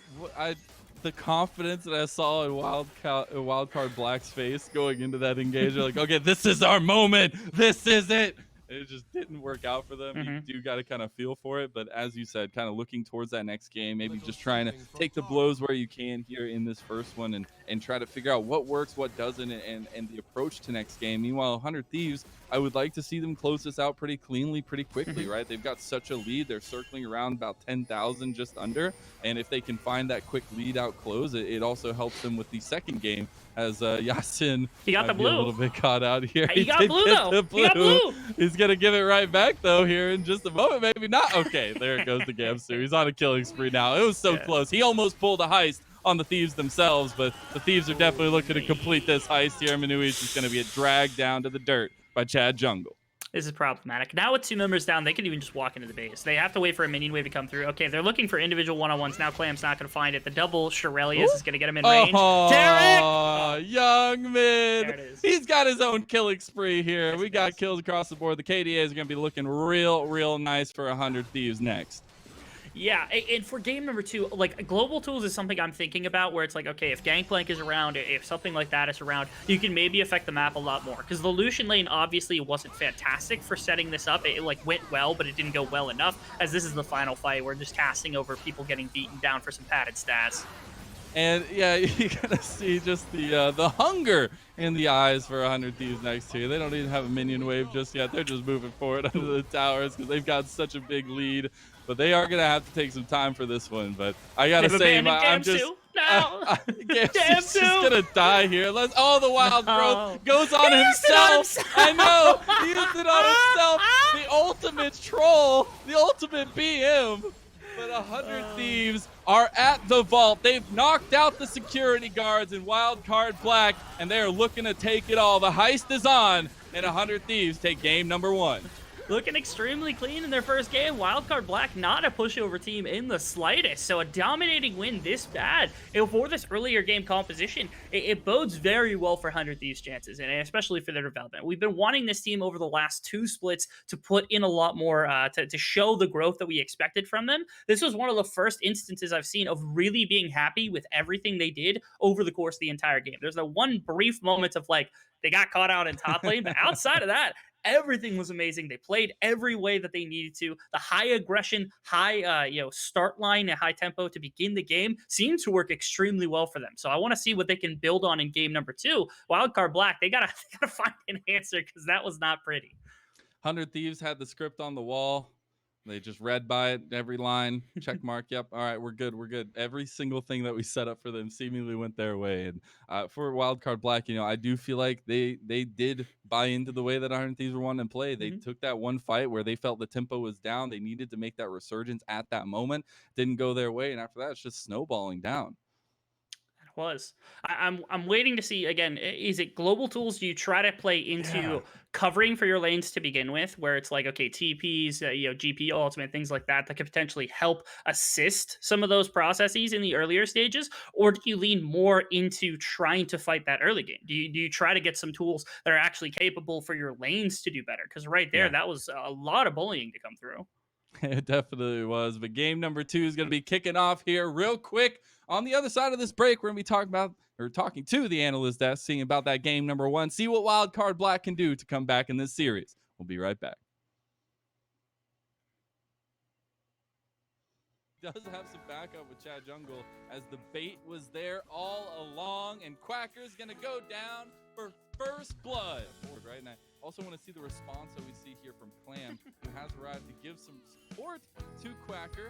the confidence that I saw in Wildcard Black's face going into that engagement, like, okay, this is our moment. This is it. It just didn't work out for them. You do got to kind of feel for it. But as you said, kind of looking towards that next game, maybe just trying to take the blows where you can here in this first one and try to figure out what works, what doesn't, and the approach to next game. Meanwhile, 100 Thieves, I would like to see them close this out pretty cleanly, pretty quickly, right? They've got such a lead. They're circling around about 10,000 just under. And if they can find that quick lead out close, it also helps them with the second game. As Yasin, he got the blue. A little bit caught out here. He got blue though. He got blue. He's gonna give it right back though here in just a moment. Maybe not. Okay, there it goes to Gamsu. He's on a killing spree now. It was so close. He almost pulled a heist on the Thieves themselves, but the Thieves are definitely looking to complete this heist here. Manui's just gonna be dragged down to the dirt by Chad Jungle. This is problematic. Now with 2 members down, they can even just walk into the base. They have to wait for a minion wave to come through. Okay, they're looking for individual one-on-ones. Now Clam's not going to find it. The double Shirelius is going to get him in range. Taric! Young mid. There it is. He's got his own killing spree here. We got kills across the board. The KDAs are going to be looking real nice for 100 Thieves next. Yeah, and for game number 2, like, global tools is something I'm thinking about where it's like, okay, if Gangplank is around, if something like that is around, you can maybe affect the map a lot more. Because the Lucian lane obviously wasn't fantastic for setting this up. It like, went well, but it didn't go well enough, as this is the final fight. We're just casting over people getting beaten down for some padded stats. And yeah, you're gonna see just the hunger in the eyes for 100 Thieves next here. They don't even have a minion wave just yet. They're just moving forward under the towers because they've got such a big lead. But they are gonna have to take some time for this one. But I gotta say, I'm just Gamsu's just gonna die here. Let's the wild growth goes on himself. I know, he used it on himself. The ultimate troll, the ultimate BM. But 100 Thieves are at the vault. They've knocked out the security guards in Wildcard Black, and they are looking to take it all. The heist is on, and 100 Thieves take game number 1. Looking extremely clean in their first game. Wildcard Black, not a pushover team in the slightest. So a dominating win this bad for this earlier game composition, it bodes very well for 100 Thieves' chances, and especially for their development. We've been wanting this team over the last 2 splits to put in a lot more, to show the growth that we expected from them. This was one of the first instances I've seen of really being happy with everything they did over the course of the entire game. There's the one brief moment of like, they got caught out in top lane, but outside of that, everything was amazing. They played every way that they needed to. The high aggression, high start line and high tempo to begin the game seemed to work extremely well for them. So I want to see what they can build on in game number 2. Wildcard Black, they gotta find an answer because that was not pretty. 100 Thieves had the script on the wall. They just read by it, every line, check mark. Yep. All right, we're good. We're good. Every single thing that we set up for them seemingly went their way. And for Wildcard Black, I do feel like they did buy into the way that Iron Thieves were wanting to play. They took that one fight where they felt the tempo was down. They needed to make that resurgence at that moment. Didn't go their way, and after that, it's just snowballing down. Was. I'm waiting to see again. Is it global tools? Do you try to play into covering for your lanes to begin with, where it's like okay, TPs, GP ultimate things like that that could potentially help assist some of those processes in the earlier stages, or do you lean more into trying to fight that early game? Do you try to get some tools that are actually capable for your lanes to do better? Because right there, that was a lot of bullying to come through. It definitely was. But game number 2 is going to be kicking off here real quick. On the other side of this break, we're going to be talking to the analyst desk, seeing about that game number 1, see what Wildcard Black can do to come back in this series. We'll be right back. Does have some backup with Chad Jungle, as the bait was there all along, and Quacker's going to go down for first blood. Right now, also want to see the response that we see here from Clam, who has arrived to give some support to Quacker.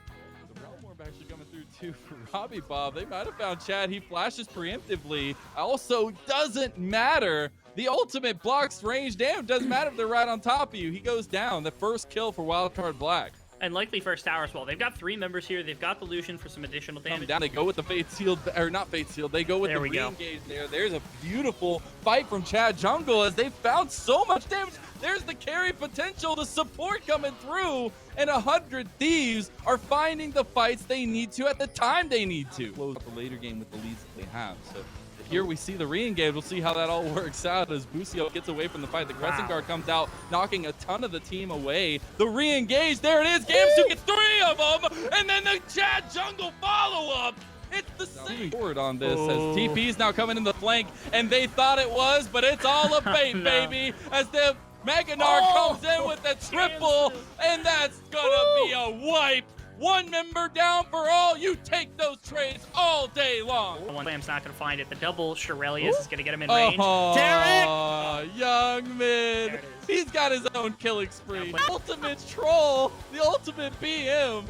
The Realm Orb actually coming through too for Robbie Bob. They might have found Chad. He flashes preemptively. Also, doesn't matter. The ultimate blocks range damage. Doesn't matter if they're right on top of you. He goes down. The first kill for Wildcard Black. And likely first tower as well. They've got 3 members here. They've got the Lucian for some additional damage. Down. They go with the Fate Sealed, or not Fate Sealed. They go with the re-engage there. There's a beautiful fight from Chad Jungle as they found so much damage. There's the carry potential, the support coming through, and 100 Thieves are finding the fights they need to at the time they need to. Close out the later game with the leads that they have. So here we see the re-engage. We'll see how that all works out as Busio gets away from the fight. The Crescent Guard comes out, knocking a ton of the team away. The re-engage, there it is. Gamsu gets 3 of them, and then the Chad Jungle follow-up. It's the same forward on this as TP's now coming in the flank, and they thought it was, but it's all a bait, baby, as the Maganar comes in with a triple, and that's gonna be a wipe. 1 member down for all. You take those trades all day long. One Lamb's not going to find it. The double Shirelius is going to get him in range. Derek! Young mid. He's got his own killing spree. The ultimate troll. The ultimate BM.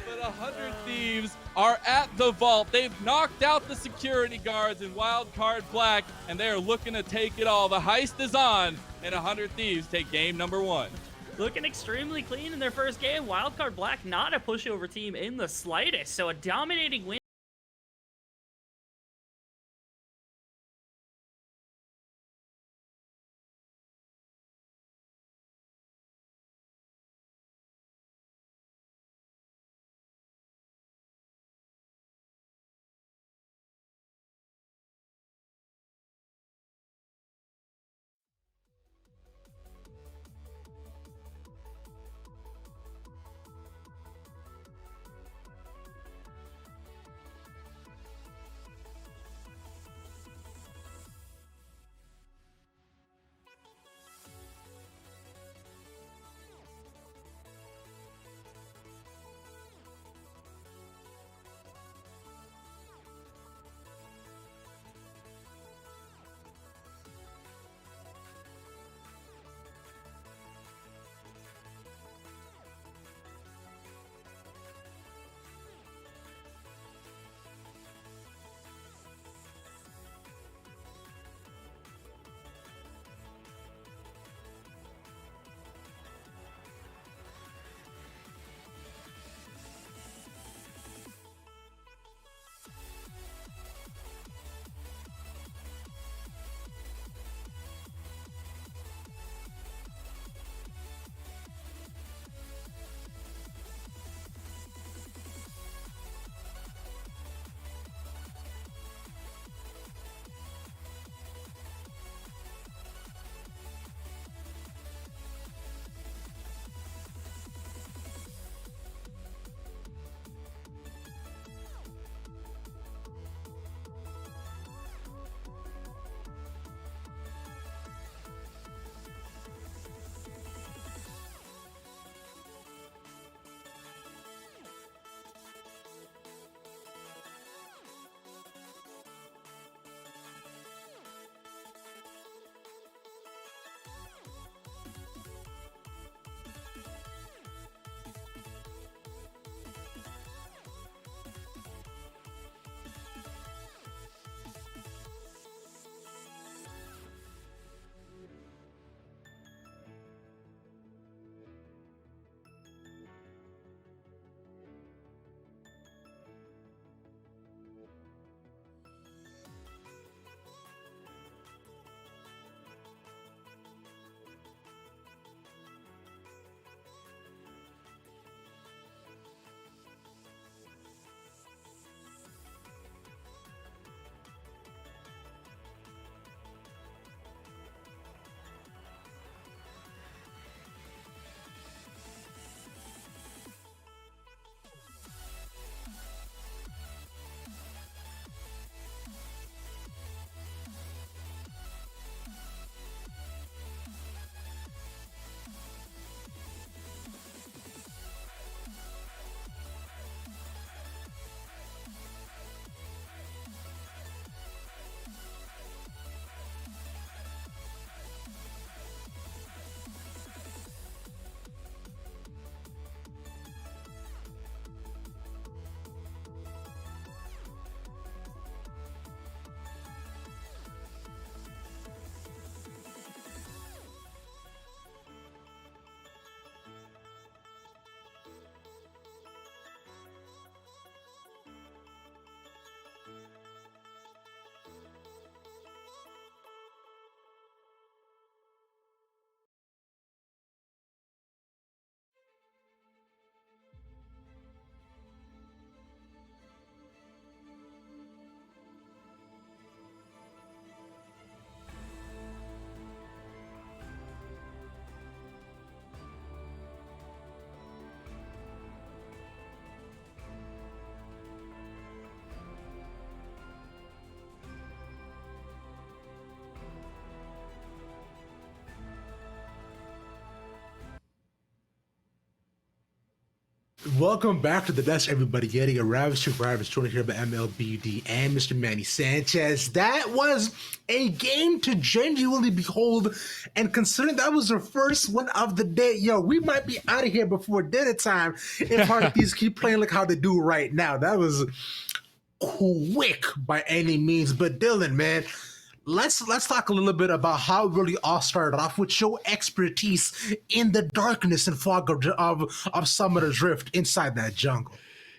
But 100 Thieves are at the vault. They've knocked out the security guards in Wildcard Black, and they're looking to take it all. The heist is on, and 100 Thieves take game number 1. Looking extremely clean in their first game. Wildcard Black not a pushover team in the slightest. So a dominating win. Welcome back to the desk, everybody. Getting a ravishing joined here by MLBD and Mr. Manny Sanchez. That was a game to genuinely behold, and considering that was the first one of the day, yo, we might be out of here before dinner time if Heartbeats keep playing like how they do right now. That was quick by any means. But Dylan, man, let's talk a little bit about how it really all started off with your expertise in the darkness and fog of Summoner's Rift inside that jungle.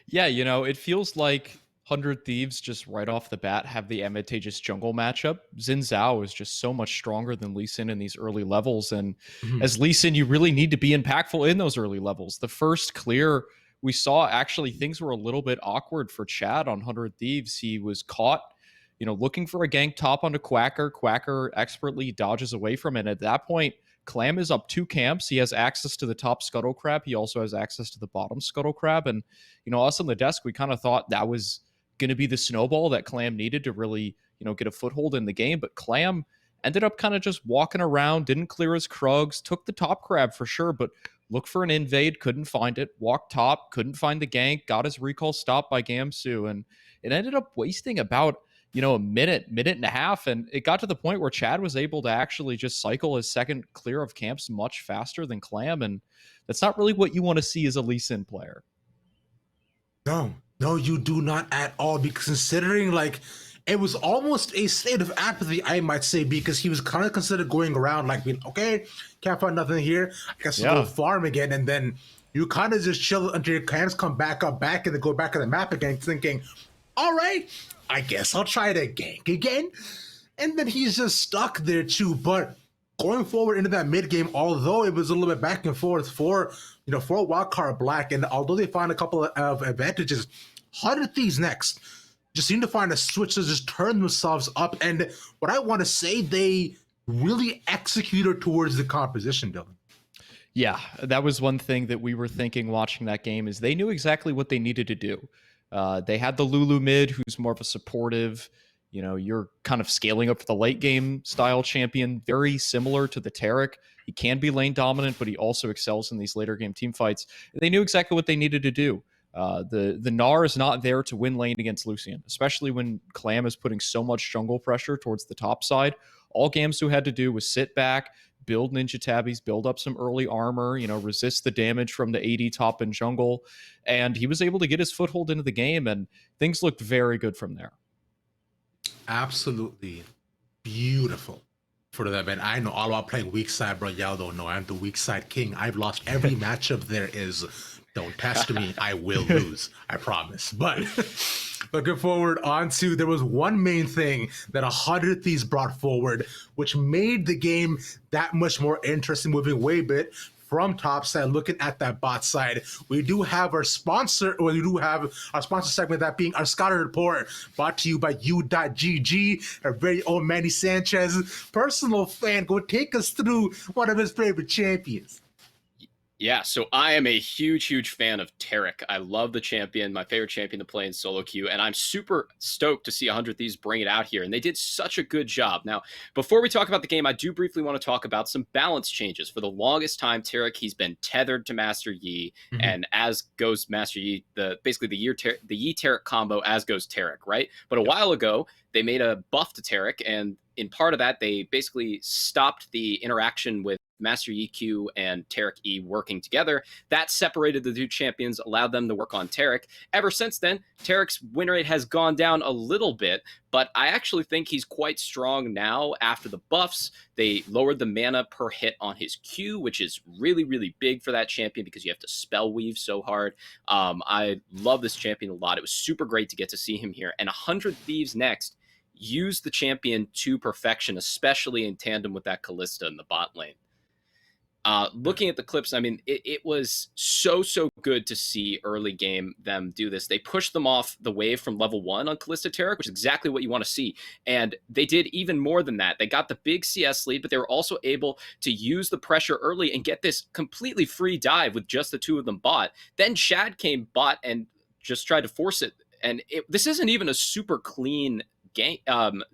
Yeah, it feels like 100 Thieves just right off the bat have the advantageous jungle matchup. Xin Zhao is just so much stronger than Lee Sin in these early levels. And as Lee Sin, you really need to be impactful in those early levels. The first clear we saw, actually, things were a little bit awkward for Chad on 100 Thieves. He was caught looking for a gank top onto Quacker. Quacker expertly dodges away from it. At that point, Clam is up 2 camps. He has access to the top Scuttle Crab. He also has access to the bottom Scuttle Crab. And, us on the desk, we kind of thought that was going to be the snowball that Clam needed to really, get a foothold in the game. But Clam ended up kind of just walking around, didn't clear his Krugs, took the top crab for sure, but looked for an invade, couldn't find it, walked top, couldn't find the gank, got his recall stopped by Gamsu. And it ended up wasting about a minute and a half. And it got to the point where Chad was able to actually just cycle his second clear of camps much faster than Clam. And that's not really what you want to see as a Lee Sin player. No, you do not at all. Because considering it was almost a state of apathy, I might say, because he was kind of considered going around being, okay, can't find nothing here, I guess we'll go farm again. And then you kind of just chill until your camps come back and then go back to the map again, thinking, all right, I guess I'll try to gank again. And then he's just stuck there too. But going forward into that mid game, although it was a little bit back and forth for Wildcard Black, and although they find a couple of advantages, 100 Thieves next just seem to find a switch to just turn themselves up. And what I want to say, they really executed towards the composition, Dylan. Yeah, that was one thing that we were thinking watching that game, is they knew exactly what they needed to do. They had the Lulu mid, who's more of a supportive, you're kind of scaling up for the late game style champion, very similar to the Tarek. He can be lane dominant, but he also excels in these later game team fights. They knew exactly what they needed to do. The Gnar is not there to win lane against Lucian, especially when Clam is putting so much jungle pressure towards the top side. All Gamsu had to do was sit back, build ninja tabbies, build up some early armor, resist the damage from the AD top and jungle. And he was able to get his foothold into the game, and things looked very good from there. Absolutely beautiful for that, man. I know all about playing weak side, bro. Y'all don't know. I'm the weak side king. I've lost every matchup there is. Don't test me. I will lose. I promise. But looking forward onto, there was one main thing that 100 Thieves brought forward, which made the game that much more interesting, moving way bit from top side, looking at that bot side. We do have our sponsor, segment, that being our Scouting Report, brought to you by U.GG, our very own Manny Sanchez, personal fan. Go take us through one of his favorite champions. Yeah, so I am a huge fan of Tarek. I love the champion, my favorite champion to play in solo queue, and I'm super stoked to see 100 Thieves bring it out here, and they did such a good job. Now, before we talk about the game, I do briefly want to talk about some balance changes. For the longest time, Tarek, he's been tethered to Master Yi, and as goes Master Yi, basically the Yi Tarek combo, as goes Tarek, right? But a while ago, they made a buff to Tarek, and in part of that, they basically stopped the interaction with Master EQ and Tarek E working together. That separated the two champions, allowed them to work on Tarek. Ever since then, Tarek's win rate has gone down a little bit, but I actually think he's quite strong now after the buffs. They lowered the mana per hit on his Q, which is really big for that champion because you have to spell weave so hard. I love this champion a lot. It was super great to get to see him here. And 100 Thieves next use the champion to perfection, especially in tandem with that Kalista in the bot lane. Looking at the clips, I mean, it was so good to see early game them do this. They pushed them off the wave from level 1 on Kalista Tarek, which is exactly what you want to see. And they did even more than that. They got the big CS lead, but they were also able to use the pressure early and get this completely free dive with just the two of them bot. Then Shad came bot and just tried to force it. And this isn't even a super clean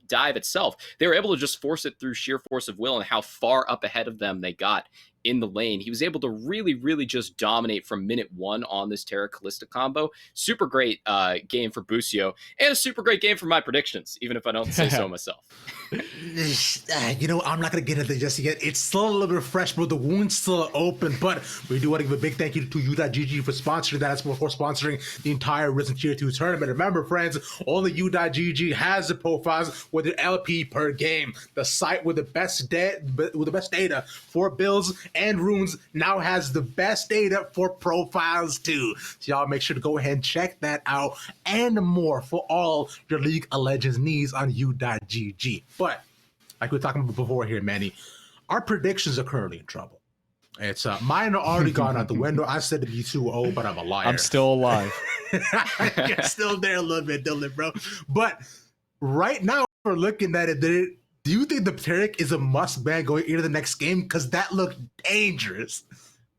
dive itself. They were able to just force it through sheer force of will and how far up ahead of them they got in the lane. He was able to really, really just dominate from minute 1 on this Terra Callista combo. Super great game for Busio, and a super great game for my predictions, even if I don't say so myself. I'm not going to get into it just yet. It's still a little bit fresh, but the wound's still open. But we do want to give a big thank you to U.GG for sponsoring that, for sponsoring the entire Risen Tier 2 tournament. Remember, friends, only U.GG has the profiles with their LP per game. The site with the best data for builds and runes now has the best data for profiles too. So y'all make sure to go ahead and check that out and more for all your League of Legends needs on U.GG. But like we were talking about before here, Manny, our predictions are currently in trouble. It's mine are already gone out the window. I said to be 2-0, but I'm a liar. I'm still alive. You're still there a little bit, Dylan, bro. But right now, we're looking at it. Do you think the Taric is a must-ban going into the next game? Because that looked dangerous.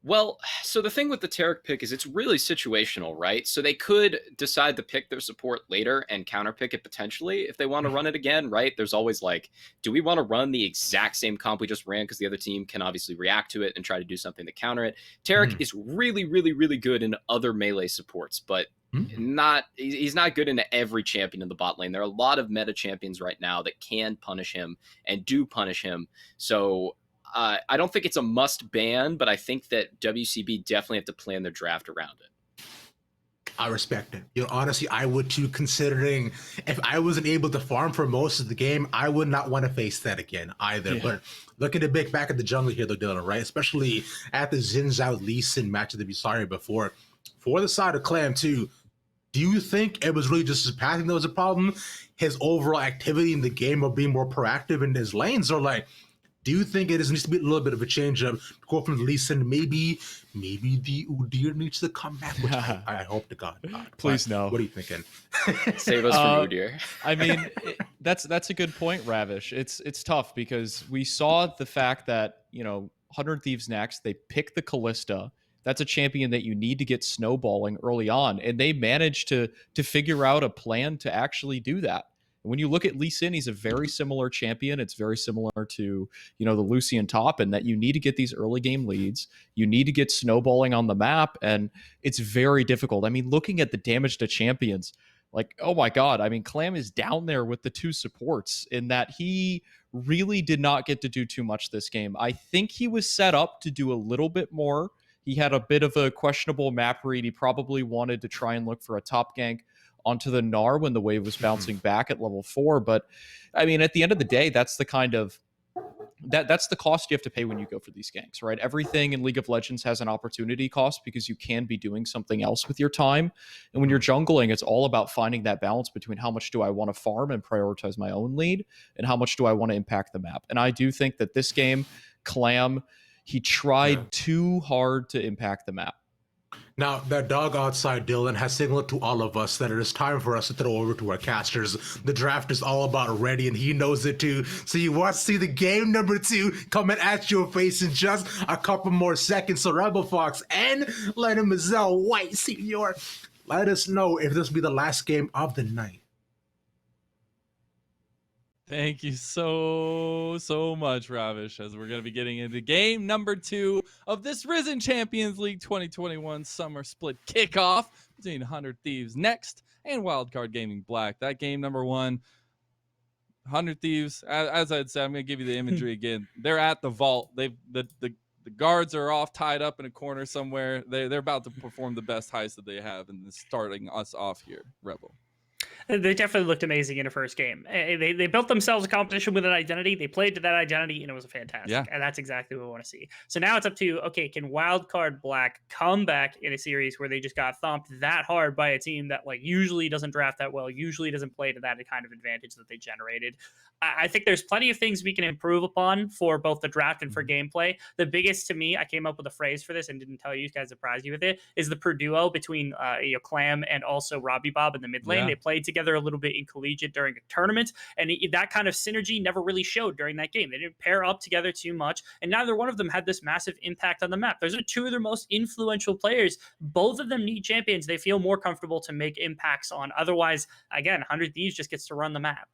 Well, so the thing with the Taric pick is it's really situational, right? So they could decide to pick their support later and counterpick it potentially if they want to run it again, right? There's always like, do we want to run the exact same comp we just ran because the other team can obviously react to it and try to do something to counter it? Taric is really, really, really good in other melee supports, but he's not good into every champion in the bot lane. There are a lot of meta champions right now that can punish him and do punish him. So I don't think it's a must ban, but I think that WCB definitely have to plan their draft around it. I respect it. Honestly, I would too, considering if I wasn't able to farm for most of the game, I would not want to face that again either. Yeah. But looking to pick back at the jungle here, though, Dylan, right? Especially at the Xin Zhao Lee Sin match that we saw here before. For the side of Clam, too, do you think it was really just his passing that was a problem? His overall activity in the game of being more proactive in his lanes? Or like, do you think it needs to be a little bit of a change up to go from the Lee Sin? Maybe the Udyr needs to come back, which I hope to God. Please no. What are you thinking? Save us from Udyr. I mean, that's a good point, Ravish. It's tough because we saw the fact that 100 Thieves next, they pick the Callista. That's a champion that you need to get snowballing early on, and they managed to figure out a plan to actually do that. When you look at Lee Sin, he's a very similar champion. It's very similar to, the Lucian top, and that you need to get these early game leads. You need to get snowballing on the map, and it's very difficult. I mean, looking at the damage to champions, like, oh my God. I mean, Clam is down there with the 2 supports in that he really did not get to do too much this game. I think he was set up to do a little bit more. He had a bit of a questionable map read. He probably wanted to try and look for a top gank onto the Gnar when the wave was bouncing back at level 4. But I mean, at the end of the day, that's the kind of that's the cost you have to pay when you go for these ganks, right? Everything in League of Legends has an opportunity cost because you can be doing something else with your time. And when you're jungling, it's all about finding that balance between how much do I want to farm and prioritize my own lead and how much do I want to impact the map. And I do think that this game, Clam, he tried too hard to impact the map. Now, that dog outside, Dylan, has signaled to all of us that it is time for us to throw over to our casters. The draft is all about ready, and he knows it too. So you want to see the game number 2 coming at your face in just a couple more seconds. So Rebel Fox and Lennon Mazel White Senior, let us know if this will be the last game of the night. Thank you so much, Ravish, as we're going to be getting into game number 2 of this Risen Champions League 2021 Summer Split Kickoff between 100 Thieves Next and Wildcard Gaming Black. That game number 1, 100 Thieves, as I'd said, I'm going to give you the imagery again. They're at the vault. The guards are off, tied up in a corner somewhere. They're about to perform the best heist that they have, and starting us off here, Rebel. They definitely looked amazing in the first game. They built themselves a competition with an identity. They played to that identity, and it was fantastic. Yeah. And that's exactly what we want to see. So now it's up to, okay, can Wildcard Black come back in a series where they just got thumped that hard by a team that usually doesn't draft that well, usually doesn't play to that kind of advantage that they generated? I think there's plenty of things we can improve upon for both the draft and for gameplay. The biggest to me, I came up with a phrase for this and didn't tell you guys, surprise you with it, is the duo between Clam and also Robbie Bob in the mid lane. Yeah. They played together a little bit in collegiate during a tournament, and that kind of synergy never really showed during that game. They didn't pair up together too much, and neither one of them had this massive impact on the map. Those are 2 of their most influential players. Both of them need champions they feel more comfortable to make impacts on. Otherwise, again, 100 Thieves just gets to run the map.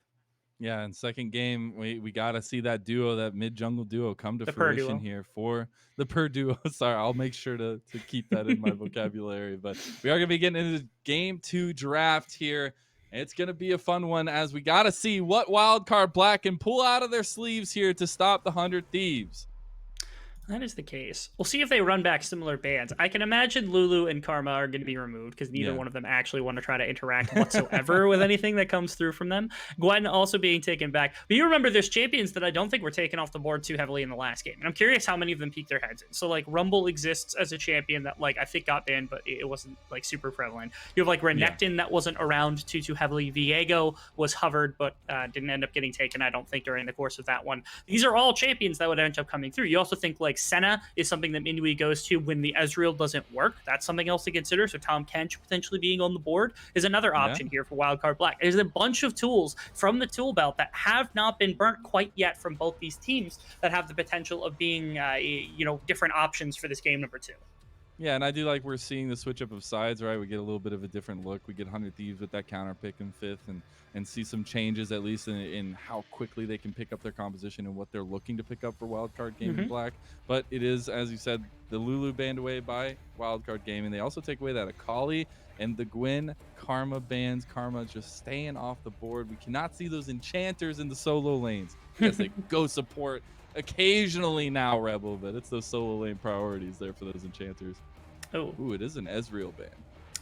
Yeah, and second game, we got to see that duo, that mid jungle duo, come to The Purr fruition duo. here for the Purr duo. Sorry, I'll make sure to keep that in my vocabulary. But we are going to be getting into game 2 draft here. It's going to be a fun one as we got to see what Wildcard Black can pull out of their sleeves here to stop the 100 Thieves. That is the case. We'll see if they run back similar bans. I can imagine Lulu and Karma are going to be removed because neither one of them actually want to try to interact whatsoever with anything that comes through from them. Gwen also being taken back. But you remember there's champions that I don't think were taken off the board too heavily in the last game. And I'm curious how many of them peeked their heads in. So like Rumble exists as a champion that like I think got banned, but it wasn't like super prevalent. You have like Renekton that wasn't around too heavily. Viego was hovered, but didn't end up getting taken, I don't think, during the course of that one. These are all champions that would end up coming through. You also think like Senna is something that Minui goes to when the Ezreal doesn't work. That's something else to consider. So Tom Kench potentially being on the board is another option here for Wildcard Black. There's a bunch of tools from the tool belt that have not been burnt quite yet from both these teams that have the potential of being, different options for this game number 2. Yeah, and I do like we're seeing the switch up of sides, right? We get a little bit of a different look. We get 100 Thieves with that counter pick in 5th and see some changes, at least in how quickly they can pick up their composition and what they're looking to pick up for Wildcard Gaming Black. But it is, as you said, the Lulu banned away by Wildcard Gaming. They also take away that Akali and the Gwen Karma bans. Karma just staying off the board. We cannot see those enchanters in the solo lanes. Yes, they go support occasionally now, Rebel, but it's those solo lane priorities there for those enchanters. Oh, Ooh, it is an Ezreal ban.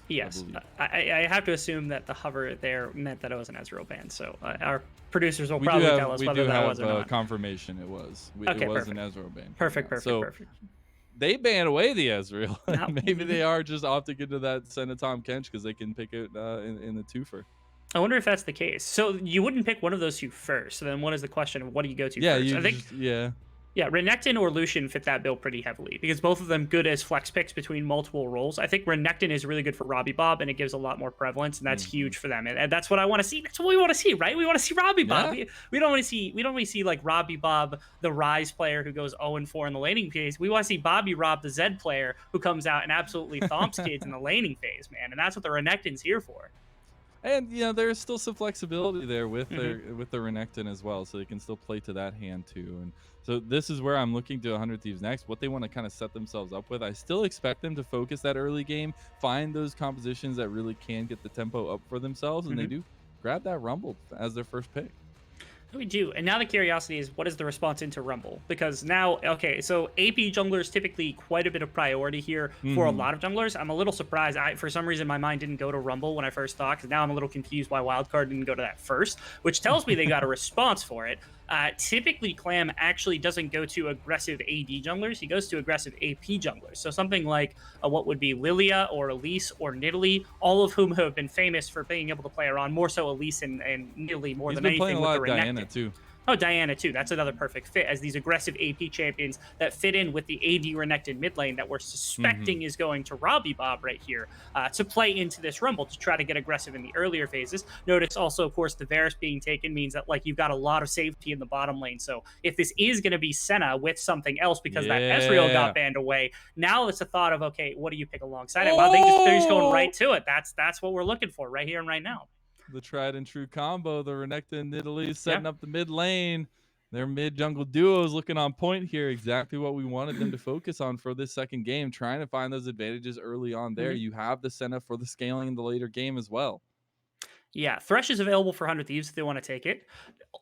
yes. I have to assume that the hover there meant that it was an Ezreal ban. So our producers will probably tell us whether that was or not. Confirmation it was. Okay, it was perfect. an Ezreal ban. Perfect. They ban away the Ezreal. No. Maybe they are just opting into that Senna Tom Kench because they can pick it in the twofer. I wonder if that's the case. So you wouldn't pick one of those two first. So then what is the question of what do you go to first? I think Renekton or Lucian fit that bill pretty heavily because both of them good as flex picks between multiple roles. I think Renekton is really good for Robbie Bob and it gives a lot more prevalence and that's huge for them. And that's what I want to see. That's what we want to see, right? We want to see Robbie Bob. We don't want to see like Robbie Bob, the Rise player who goes 0-4 in the laning phase. We want to see Bobby Rob, the Zed player who comes out and absolutely thumps kids in the laning phase, man. And that's what the Renekton's here for. And there's still some flexibility there with the Renekton as well, so they can still play to that hand too. And so this is where I'm looking to 100 Thieves next. What they want to kind of set themselves up with. I still expect them to focus that early game, find those compositions that really can get the tempo up for themselves, and they do grab that Rumble as their first pick. We do. And now the curiosity is, what is the response into Rumble? Because now, okay, so AP jungler is typically quite a bit of priority here for a lot of junglers. I'm a little surprised. For some reason, my mind didn't go to Rumble when I first thought, because now I'm a little confused why Wildcard didn't go to that first, which tells me they got a response for it. Typically, Clam actually doesn't go to aggressive AD junglers. He goes to aggressive AP junglers. So something like what would be Lilia or Elise or Nidalee, all of whom have been famous for being able to play around, more so Elise and Nidalee more than anything with the Renekton. Diana too. Oh, Diana too. That's another perfect fit as these aggressive AP champions that fit in with the AD Renekton mid lane that we're suspecting is going to Robbie Bob right here to play into this Rumble to try to get aggressive in the earlier phases. Notice also, of course, the Varus being taken means that like you've got a lot of safety in the bottom lane. So if this is going to be Senna with something else because that Ezreal got banned away, now it's a thought of, okay, what do you pick alongside it? Wow, they're just going right to it. That's what we're looking for right here and right now. The tried and true combo, the Renekton and Nidalee setting up the mid lane. Their mid jungle duo is looking on point here. Exactly what we wanted them to focus on for this second game, trying to find those advantages early on there. You have the Senna for the scaling in the later game as well. Yeah, Thresh is available for 100 Thieves if they want to take it.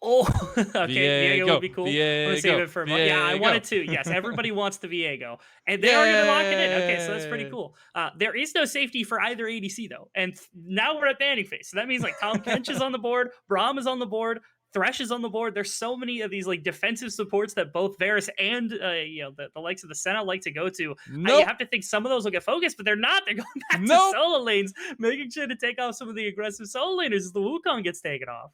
Oh, okay, Viego would be cool. I'm going to save it for a moment. Yeah, I wanted to. Yes, everybody wants the Viego. And they are going to lock it in. Okay, so that's pretty cool. There is no safety for either ADC, though. And now we're at banning phase. So that means like Tom Kench is on the board, Braum is on the board, Thresh is on the board. There's so many of these like defensive supports that both Varus and the likes of the Senna like to go to. You have to think some of those will get focused, but they're not. They're going back to solo lanes, making sure to take off some of the aggressive solo laners as the Wukong gets taken off.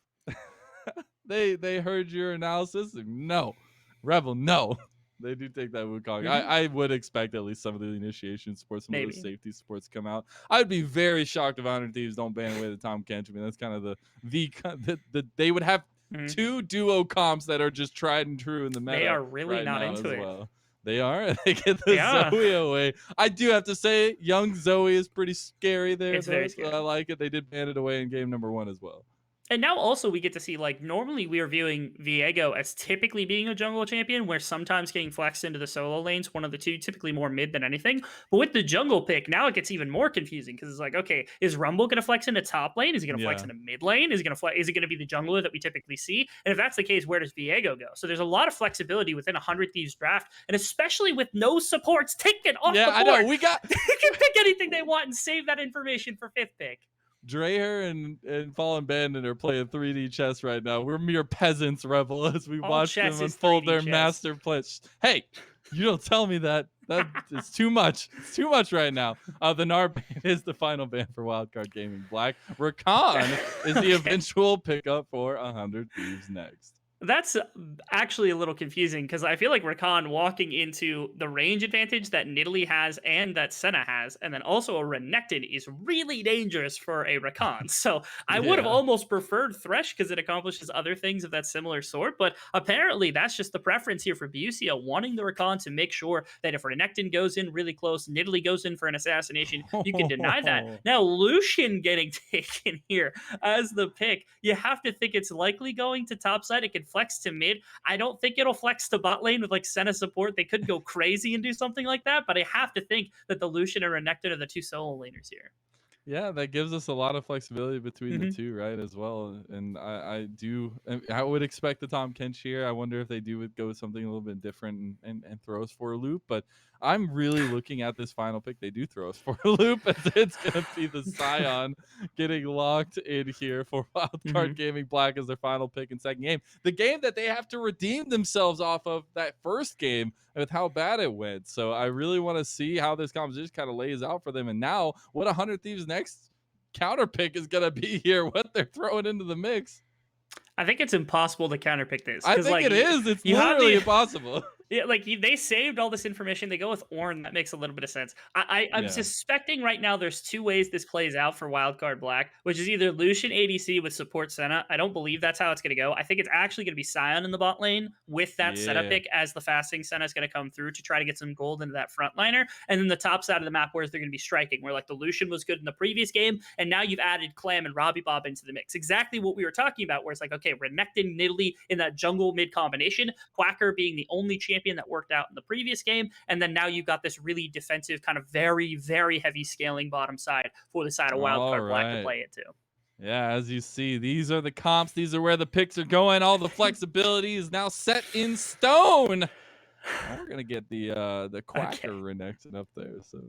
They heard your analysis. No, Rebel, no. They do take that Wukong. I would expect at least some of the initiation supports, some of those safety supports come out. I'd be very shocked if 100 Thieves don't ban away the Tom Kench. I mean, that's kind of they would have two duo comps that are just tried and true in the meta. They are really not into it. Well. They are. They get the Zoe away. I do have to say, young Zoe is pretty scary there. It's very scary. I like it. They did ban it away in game number 1 as well. And now also we get to see, like, normally we are viewing Viego as typically being a jungle champion, where sometimes getting flexed into the solo lanes, one of the two, typically more mid than anything. But with the jungle pick, now it gets even more confusing because it's like, okay, is Rumble going to flex into top lane? Is he going to flex Yeah. into mid lane? Is it going to be the jungler that we typically see? And if that's the case, where does Viego go? So there's a lot of flexibility within a 100 Thieves draft, and especially with no supports taken off Yeah, the I board. know. We got They can pick anything they want and save that information for 5th pick. Dreher and Fallen Bandit are playing 3D chess right now. We're mere peasants, Rebel, as we All watch them chess is unfold 3D their chess. master plans. Hey, you don't tell me that. That is too much. It's too much right now. The Nar ban is the final ban for Wildcard Gaming Black. Rakan is the Okay. eventual pickup for 100 Thieves next. That's actually a little confusing because I feel like Rakan walking into the range advantage that Nidalee has and that Senna has, and then also a Renekton is really dangerous for a Rakan. So I would have Yeah. almost preferred Thresh because it accomplishes other things of that similar sort, but apparently that's just the preference here for Busia, wanting the Rakan to make sure that if Renekton goes in really close, Nidalee goes in for an assassination, you can deny that. Now Lucian getting taken here as the pick, you have to think it's likely going to top side. It can flex to mid. I don't think it'll flex to bot lane with like Senna support. They could go crazy and do something like that, but I have to think that the Lucian and Renekton are the two solo laners here. Yeah, that gives us a lot of flexibility between the Mhm. two, right, as well. And I would expect the Tom Kench here. I wonder if they go with something a little bit different and throw us for a loop. But I'm really looking at this final pick. They do throw us for a loop, as it's going to be the Scion getting locked in here for Wildcard Gaming Black as their final pick in second game. The game that they have to redeem themselves off of that first game with how bad it went. So I really want to see how this competition kind of lays out for them. And now what 100 Thieves next counter pick is going to be here, what they're throwing into the mix. I think it's impossible to counterpick this. I think like, it is. It's you have literally the- impossible. Yeah, like they saved all this information. They go with Ornn. That makes a little bit of sense. I'm Yeah. suspecting right now there's two ways this plays out for Wildcard Black, which is either Lucian ADC with support Senna. I don't believe that's how it's going to go. I think it's actually going to be Scion in the bot lane with that setup Yeah. pick as the fasting Senna is going to come through to try to get some gold into that frontliner. And then the top side of the map where they're going to be striking, where like the Lucian was good in the previous game, and now you've added Clam and Robbie Bob into the mix. Exactly what we were talking about, where it's like, okay, Renekton, Nidalee in that jungle mid combination, Quacker being the only champion that worked out in the previous game, and then now you've got this really defensive kind of very, very heavy scaling bottom side for the side of Wildcard Black to play into. Yeah, as you see, these are the comps. These are where the picks are going. All the flexibility is now set in stone. Now we're gonna get the Quacker Renekton up there. So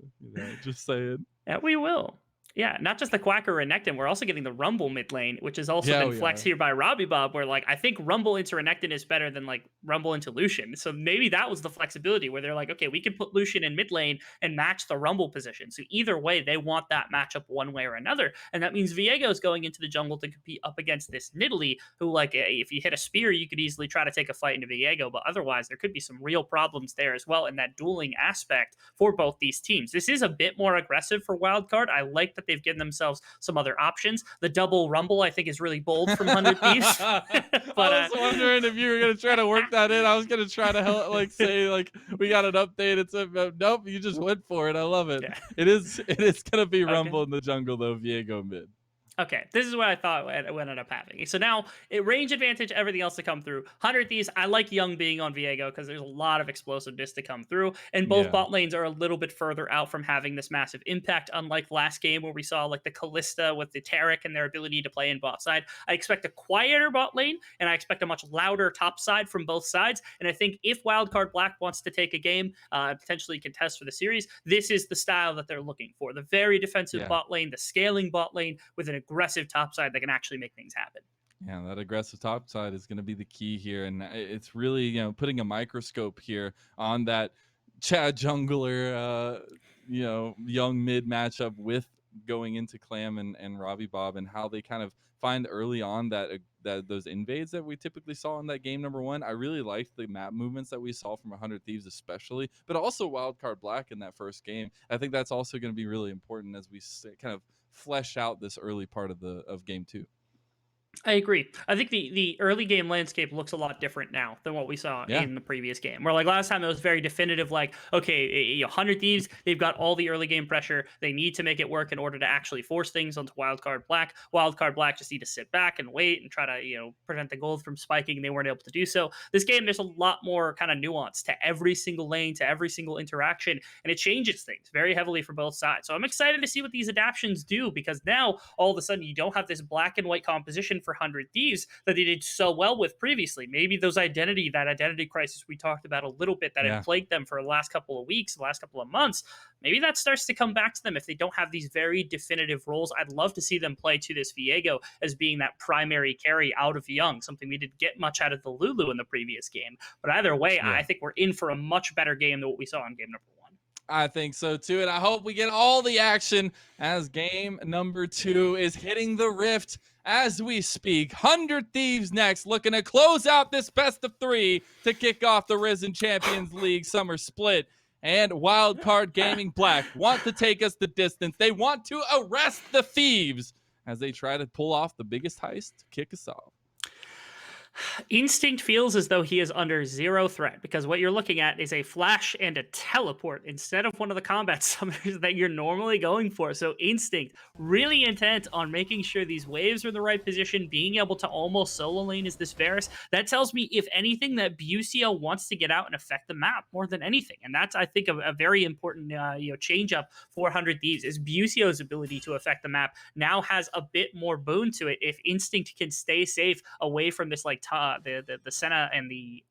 just saying. Yeah, we will. Yeah, not just the Quacker Renekton, we're also getting the Rumble mid lane, which has also been flexed here by Robbie Bob, where like I think Rumble into Renekton is better than like Rumble into Lucian. So maybe that was the flexibility where they're like, okay, we can put Lucian in mid lane and match the Rumble position. So either way, they want that matchup one way or another. And that means Viego's going into the jungle to compete up against this Nidalee, who like if you hit a spear, you could easily try to take a fight into Viego, but otherwise there could be some real problems there as well in that dueling aspect for both these teams. This is a bit more aggressive for Wildcard. I like that they've given themselves some other options. The double Rumble, I think, is really bold from 100 Thieves. But I was wondering if you were gonna try to work that in. I was gonna try to help, like say like we got an update. It's nope, you just went for it. I love it. Yeah. It is gonna be Rumble in the jungle though. Viego mid. Okay, this is what I thought it ended up having. So now, range advantage, everything else to come through. 100 Thieves, I like Young being on Viego because there's a lot of explosiveness to come through. And both bot lanes are a little bit further out from having this massive impact, unlike last game where we saw like the Callista with the Taric and their ability to play in bot side. I expect a quieter bot lane, and I expect a much louder top side from both sides. And I think if Wildcard Black wants to take a game, potentially contest for the series, this is the style that they're looking for. The very defensive bot lane, the scaling bot lane with an aggressive top side that can actually make things happen. Yeah, that aggressive top side is going to be the key here, and it's really putting a microscope here on that Chad jungler young mid matchup with going into Clam and Robbie Bob, and how they kind of find early on that those invades that we typically saw in that game number one. I really liked the map movements that we saw from 100 Thieves especially, but also Wildcard Black in that first game. I think that's also going to be really important as we kind of flesh out this early part of game two. I agree. I think the early game landscape looks a lot different now than what we saw Yeah. in the previous game. Where like last time it was very definitive, like okay, 100 Thieves, they've got all the early game pressure. They need to make it work in order to actually force things onto Wildcard Black. Wildcard Black just need to sit back and wait and try to prevent the gold from spiking. They weren't able to do so. This game, there's a lot more kind of nuance to every single lane, to every single interaction, and it changes things very heavily for both sides. So I'm excited to see what these adaptations do because now all of a sudden you don't have this black and white composition for 100 Thieves that they did so well with previously. Maybe that identity crisis we talked about a little bit that Yeah. had plagued them for the last couple of weeks, the last couple of months, maybe that starts to come back to them if they don't have these very definitive roles. I'd love to see them play to this Viego as being that primary carry out of Young, something we didn't get much out of the Lulu in the previous game. But either way, Yeah. I think we're in for a much better game than what we saw in game number 1. I think so too, and I hope we get all the action as game number 2 is hitting the rift as we speak. 100 Thieves next, looking to close out this best of 3 to kick off the Risen Champions League Summer Split. And Wildcard Gaming Black want to take us the distance. They want to arrest the Thieves as they try to pull off the biggest heist to kick us off. Instinct feels as though he is under zero threat because what you're looking at is a flash and a teleport instead of one of the combat summoners that you're normally going for. So Instinct really intent on making sure these waves are in the right position, being able to almost solo lane as this Varus. That tells me, if anything, that Busio wants to get out and affect the map more than anything. And that's, I think, a very important change up for 100 Thieves is Busio's ability to affect the map now has a bit more boon to it if Instinct can stay safe away from this like the Senna and the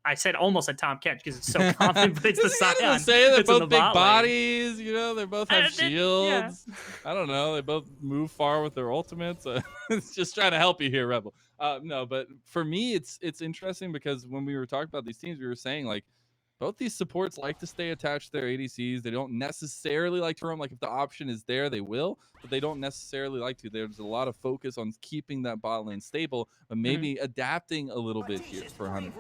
I said almost a Tom Kent because it's so common, but it's the Scion. Say they're that's in both the big bot lane. bodies, they both have Yeah. shields. I don't know. They both move far with their ultimates. It's just trying to help you here, Rebel. No, but for me, it's interesting because when we were talking about these teams, we were saying like both these supports like to stay attached to their ADCs. They don't necessarily like to roam. Like if the option is there, they will, but they don't necessarily like to. There's a lot of focus on keeping that bot lane stable, but maybe adapting a little bit here for 100.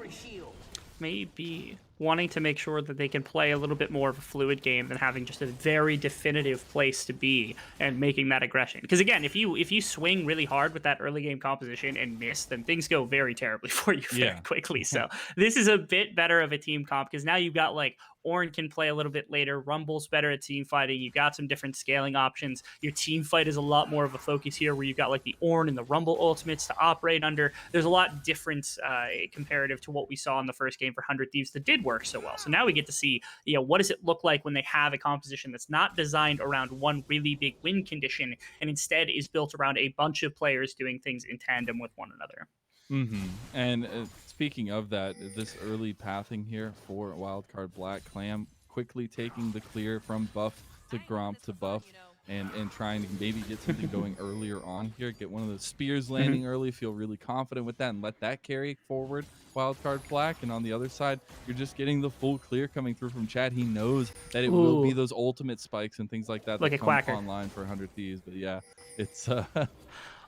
Maybe wanting to make sure that they can play a little bit more of a fluid game than having just a very definitive place to be and making that aggression. Because again, if you swing really hard with that early game composition and miss, then things go very terribly for you very quickly. So this is a bit better of a team comp because now you've got like Ornn can play a little bit later. Rumble's better at team fighting. You've got some different scaling options. Your team fight is a lot more of a focus here where you've got like the Ornn and the Rumble ultimates to operate under. There's a lot different comparative to what we saw in the first game for 100 Thieves that did work so well. So now we get to see, what does it look like when they have a composition that's not designed around one really big win condition and instead is built around a bunch of players doing things in tandem with one another. And speaking of that, this early pathing here for Wildcard Black, Clam quickly taking the clear from buff to Gromp to buff and trying to maybe get something going earlier on here, get one of those spears landing early, feel really confident with that and let that carry forward Wildcard Black. And on the other side, you're just getting the full clear coming through from Chad. He knows that it will be those ultimate spikes and things like that Like that a come Quacker online for 100 Thieves. But yeah, it's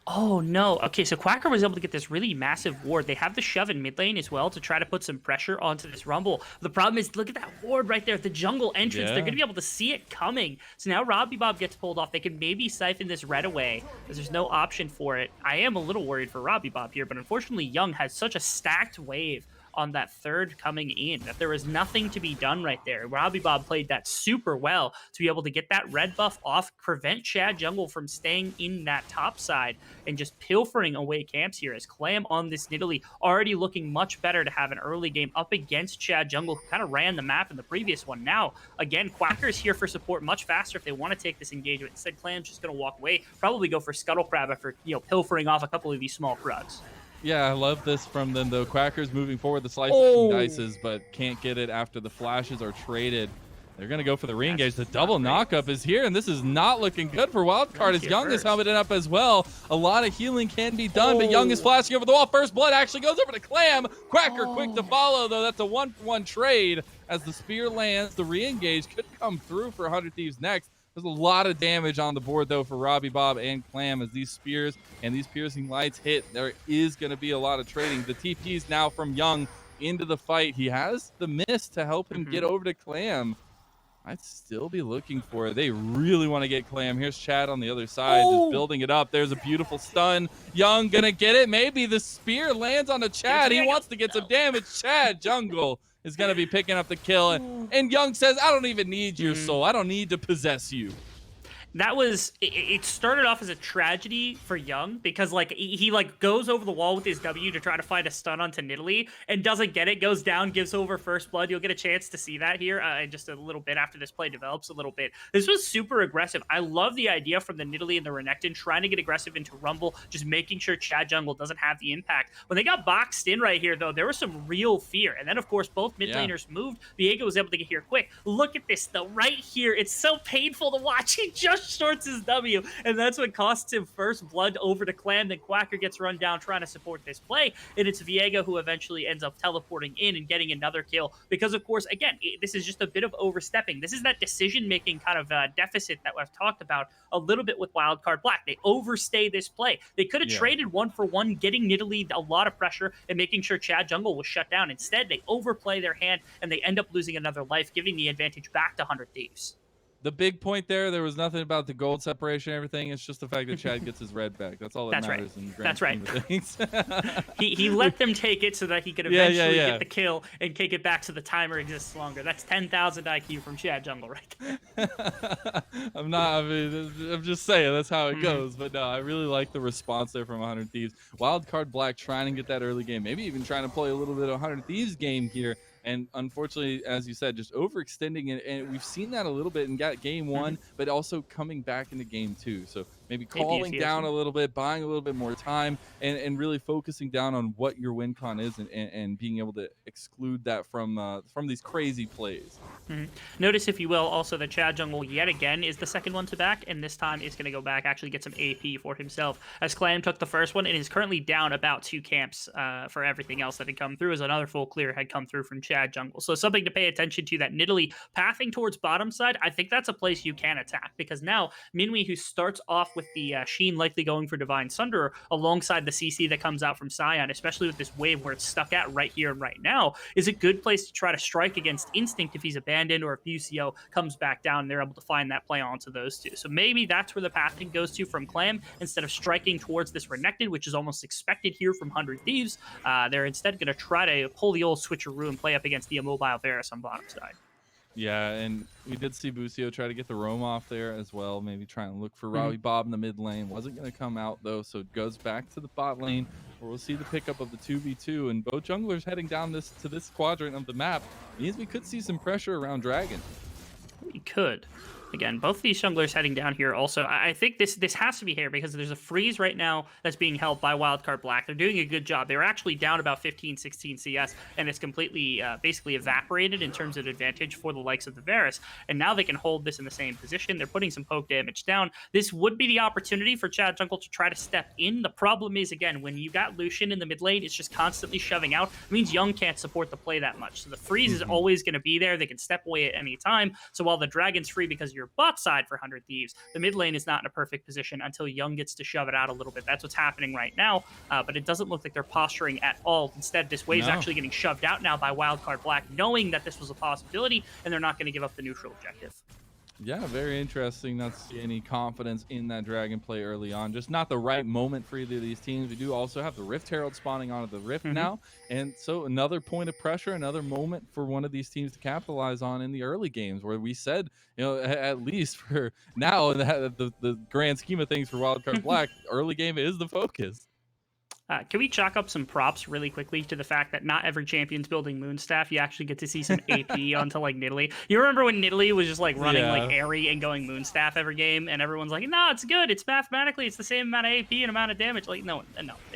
Oh, no. Okay, so Quacker was able to get this really massive ward. They have the shove in mid lane as well to try to put some pressure onto this Rumble. The problem is, look at that ward right there at the jungle entrance. They're going to be able to see it coming. So now Robbie Bob gets pulled off. They can maybe siphon this red away because there's no option for it. I am a little worried for Robbie Bob here, but unfortunately, Young has such a stacked wave on that third coming in that there was nothing to be done right there. Robbie Bob played that super well to be able to get that red buff off, prevent Chad Jungle from staying in that top side and just pilfering away camps here as Clam on this Nidalee already looking much better to have an early game up against Chad Jungle, who kind of ran the map in the previous one. Now, again, Quacker's here for support much faster if they want to take this engagement. Instead, Clam's just going to walk away, probably go for Scuttle Crab after, pilfering off a couple of these small crugs. Yeah, I love this from them, though. Quacker's moving forward, the slices and dices, but can't get it after the flashes are traded. They're going to go for the re-engage. The double knockup is here, and this is not looking good for Wildcard as Young is helmeted up as well. A lot of healing can be done, but Young is flashing over the wall. First blood actually goes over to Clam. Quacker quick to follow, though. That's a 1-for-1 trade as the spear lands. The re-engage could come through for 100 Thieves next. There's a lot of damage on the board, though, for Robbie Bob and Clam as these spears and these piercing lights hit. There is going to be a lot of trading. The TP's now from Young into the fight. He has the miss to help him get over to Clam. I'd still be looking for it. They really want to get Clam. Here's Chad on the other side, just building it up. There's a beautiful stun. Young gonna get it. Maybe the spear lands on a Chad. He wants to get some damage. Chad Jungle is gonna be picking up the kill. And Young says, I don't even need your soul. I don't need to possess you. That was, it started off as a tragedy for Young because like he like goes over the wall with his W to try to find a stun onto Nidalee and doesn't get it, goes down, gives over first blood. You'll get a chance to see that here just a little bit after this play develops a little bit. This was super aggressive. I love the idea from the Nidalee and the Renekton trying to get aggressive into Rumble, just making sure Chad Jungle doesn't have the impact. When they got boxed in right here though, there was some real fear. And then of course both mid laners moved. Viego was able to get here quick. Look at this though, right here. It's so painful to watch. He just shorts his W, and that's what costs him first blood over to Clam. Then Quacker gets run down trying to support this play, and it's Viego who eventually ends up teleporting in and getting another kill because, of course, again, this is just a bit of overstepping. This is that decision-making kind of deficit that I've talked about a little bit with Wildcard Black. They overstay this play. They could have traded 1-for-1, getting Nidalee a lot of pressure and making sure Chad Jungle was shut down. Instead, they overplay their hand, and they end up losing another life, giving the advantage back to 100 Thieves. The big point there was nothing about the gold separation and everything. It's just the fact that Chad gets his red back. That's all that matters in the grand scheme of things. he let them take it so that he could eventually get the kill and kick it back so the timer exists longer. That's 10,000 IQ from Chad Jungle right there. I'm just saying that's how it goes. But no, I really like the response there from 100 Thieves. Wildcard Black trying to get that early game. Maybe even trying to play a little bit of 100 Thieves game here. And unfortunately, as you said, just overextending it. And we've seen that a little bit in game one, but also coming back into game two. So maybe calling down a little bit, buying a little bit more time, and really focusing down on what your win con is and being able to exclude that from these crazy plays. Notice, if you will, also that Chad Jungle yet again is the second one to back, and this time is going to go back, actually get some AP for himself, as Clam took the first one and is currently down about 2 camps for everything else that had come through, as another full clear had come through from Chad Jungle. So something to pay attention to, that Nidalee pathing towards bottom side. I think that's a place you can attack, because now Minwi, who starts off with the Sheen likely going for Divine Sunderer alongside the CC that comes out from Sion, especially with this wave where it's stuck at right here and right now, is a good place to try to strike against Instinct if he's abandoned, or if UCO comes back down and they're able to find that play onto those two. So maybe that's where the pathing goes to from Clam. Instead of striking towards this Renekton, which is almost expected here from 100 Thieves, they're instead going to try to pull the old switcheroo and play up against the immobile Varus on bottom side. Yeah, and we did see Busio try to get the roam off there as well, maybe trying to look for Robbie Bob in the mid lane. Wasn't going to come out, though, so it goes back to the bot lane, where we'll see the pickup of the 2v2, and both junglers heading down to this quadrant of the map. Means we could see some pressure around Dragon. We could. Again, both these junglers heading down here also. I think this has to be here because there's a freeze right now that's being held by Wildcard Black. They're doing a good job. They were actually down about 15, 16 CS, and it's completely basically evaporated in terms of advantage for the likes of the Varus. And now they can hold this in the same position. They're putting some poke damage down. This would be the opportunity for Chad Jungle to try to step in. The problem is, again, when you got Lucian in the mid lane, it's just constantly shoving out. It means Young can't support the play that much. So the freeze is always going to be there. They can step away at any time. So while the Dragon's free because your bot side for 100 Thieves, the mid lane is not in a perfect position until Young gets to shove it out a little bit. That's what's happening right now, but it doesn't look like they're posturing at all. Instead, this wave's actually getting shoved out now by Wildcard Black, knowing that this was a possibility, and they're not going to give up the neutral objective. Yeah, very interesting not to see any confidence in that Dragon play early on. Just not the right moment for either of these teams. We do also have the Rift Herald spawning onto the Rift now. And so another point of pressure, another moment for one of these teams to capitalize on in the early games, where we said, you know, at least for now, the grand scheme of things for Wildcard Black, early game is the focus. Can we chalk up some props really quickly to the fact that not every champion's building Moonstaff? You actually get to see some AP onto like Nidalee. You remember when Nidalee was just like running like Airy and going Moonstaff every game, and everyone's like, "No, it's good. It's mathematically, it's the same amount of AP and amount of damage." Like, no,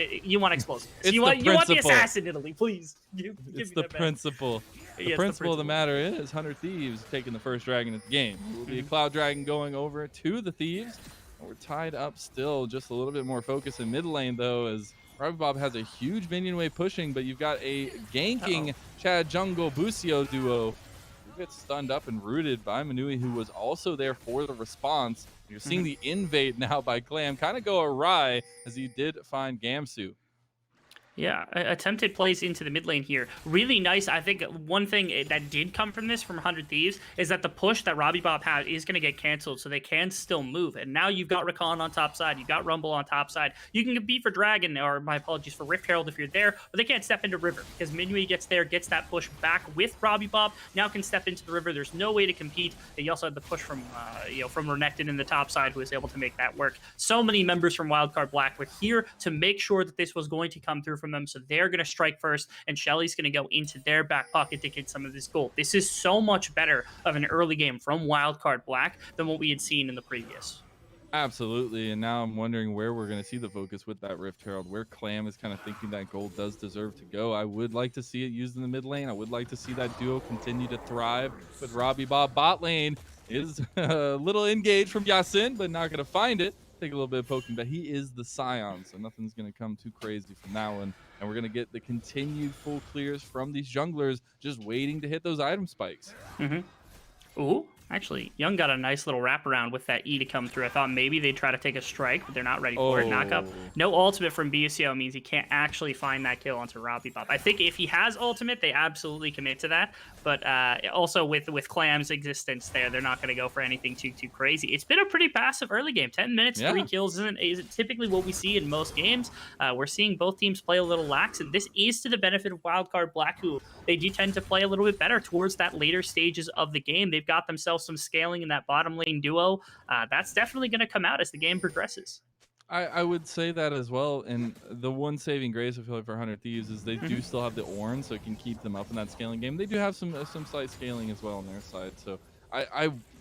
you want explosive. You want the assassin Nidalee, please. It's the principle. The principle of the matter is 100 Thieves taking the first dragon at the game. It will be a Cloud Dragon going over to the Thieves. We're tied up still. Just a little bit more focus in mid lane though, as Robbie Bob has a huge minion wave pushing, but you've got a ganking Chad Jungle Busio duo who gets stunned up and rooted by Manui, who was also there for the response. You're seeing the invade now by Clam kind of go awry, as he did find Gamsu. Yeah, attempted plays into the mid lane here. Really nice. I think one thing that did come from this, from 100 Thieves, is that the push that Robbie Bob had is going to get canceled, so they can still move. And now you've got Rakan on top side. You've got Rumble on top side. You can compete for Dragon, or my apologies, for Rift Herald if you're there, but they can't step into River because Minui gets there, gets that push back with Robbie Bob, now can step into the River. There's no way to compete. You also had the push from, from Renekton in the top side, who was able to make that work. So many members from Wildcard Black were here to make sure that this was going to come through from them, so they're going to strike first, and Shelly's going to go into their back pocket to get some of this gold. This is so much better of an early game from Wildcard Black than what we had seen in the previous. Absolutely, and now I'm wondering where we're going to see the focus with that Rift Herald, where Clam is kind of thinking that gold does deserve to go. I would like to see it used in the mid lane. I would like to see that duo continue to thrive, but Robbie Bob bot lane is a little engaged from Yasin, but not going to find it. Take a little bit of poking, but he is the Scion, so nothing's going to come too crazy from that one. And we're going to get the continued full clears from these junglers just waiting to hit those item spikes. Ooh, actually, Young got a nice little wraparound with that E to come through. I thought maybe they'd try to take a strike, but they're not ready for it. Knock up. No ultimate from BCO means he can't actually find that kill onto Robbie Bob. I think if he has ultimate, they absolutely commit to that. But also with Clam's existence there, they're not going to go for anything too crazy. It's been a pretty passive early game. 10 minutes, 3 kills isn't typically what we see in most games. We're seeing both teams play a little lax, and this is to the benefit of Wildcard Black, who they do tend to play a little bit better towards that later stages of the game. They've got themselves some scaling in that bottom lane duo. That's definitely going to come out as the game progresses. I would say that as well, and the one saving grace I feel like for 100 Thieves is they do still have the Ornn, so it can keep them up in that scaling game. They do have some slight scaling as well on their side, so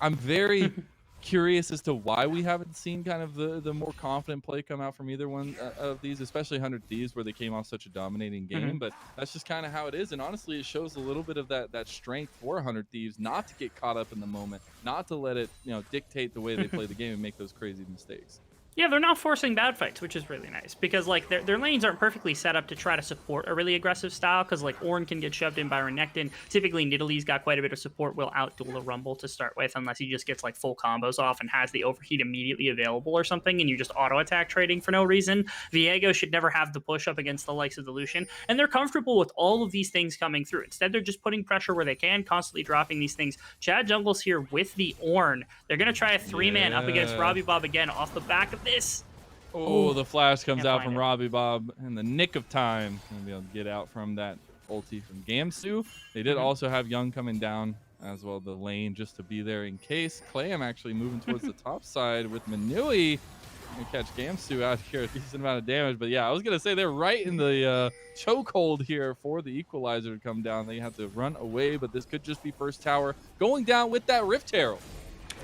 I'm very curious as to why we haven't seen kind of the more confident play come out from either one of these, especially 100 Thieves, where they came off such a dominating game. But that's just kind of how it is, and honestly, it shows a little bit of that strength for 100 Thieves not to get caught up in the moment, not to let it dictate the way they play the game and make those crazy mistakes. Yeah, they're not forcing bad fights, which is really nice, because like their lanes aren't perfectly set up to try to support a really aggressive style, because like Ornn can get shoved in by Renekton. Typically Nidalee's got quite a bit of support, will outduel a Rumble to start with, unless he just gets like full combos off and has the overheat immediately available or something, and you just auto attack trading for no reason. Viego should never have the push up against the likes of the Lucian, and they're comfortable with all of these things coming through. Instead, they're just putting pressure where they can, constantly dropping these things. Chad Jungle's here with the Ornn. They're gonna try a 3-man up against Robbie Bob again off the back of this. Oh, the flash comes out from Robbie Bob in the nick of time. Gonna be able to get out from that ulti from Gamsu. They did also have Young coming down as well, the lane, just to be there in case. Clam actually moving towards the top side with Minui. Gonna catch Gamsu out here, a decent amount of damage. But yeah, I was gonna say they're right in the chokehold here for the equalizer to come down. They have to run away, but this could just be first tower going down with that Rift Herald.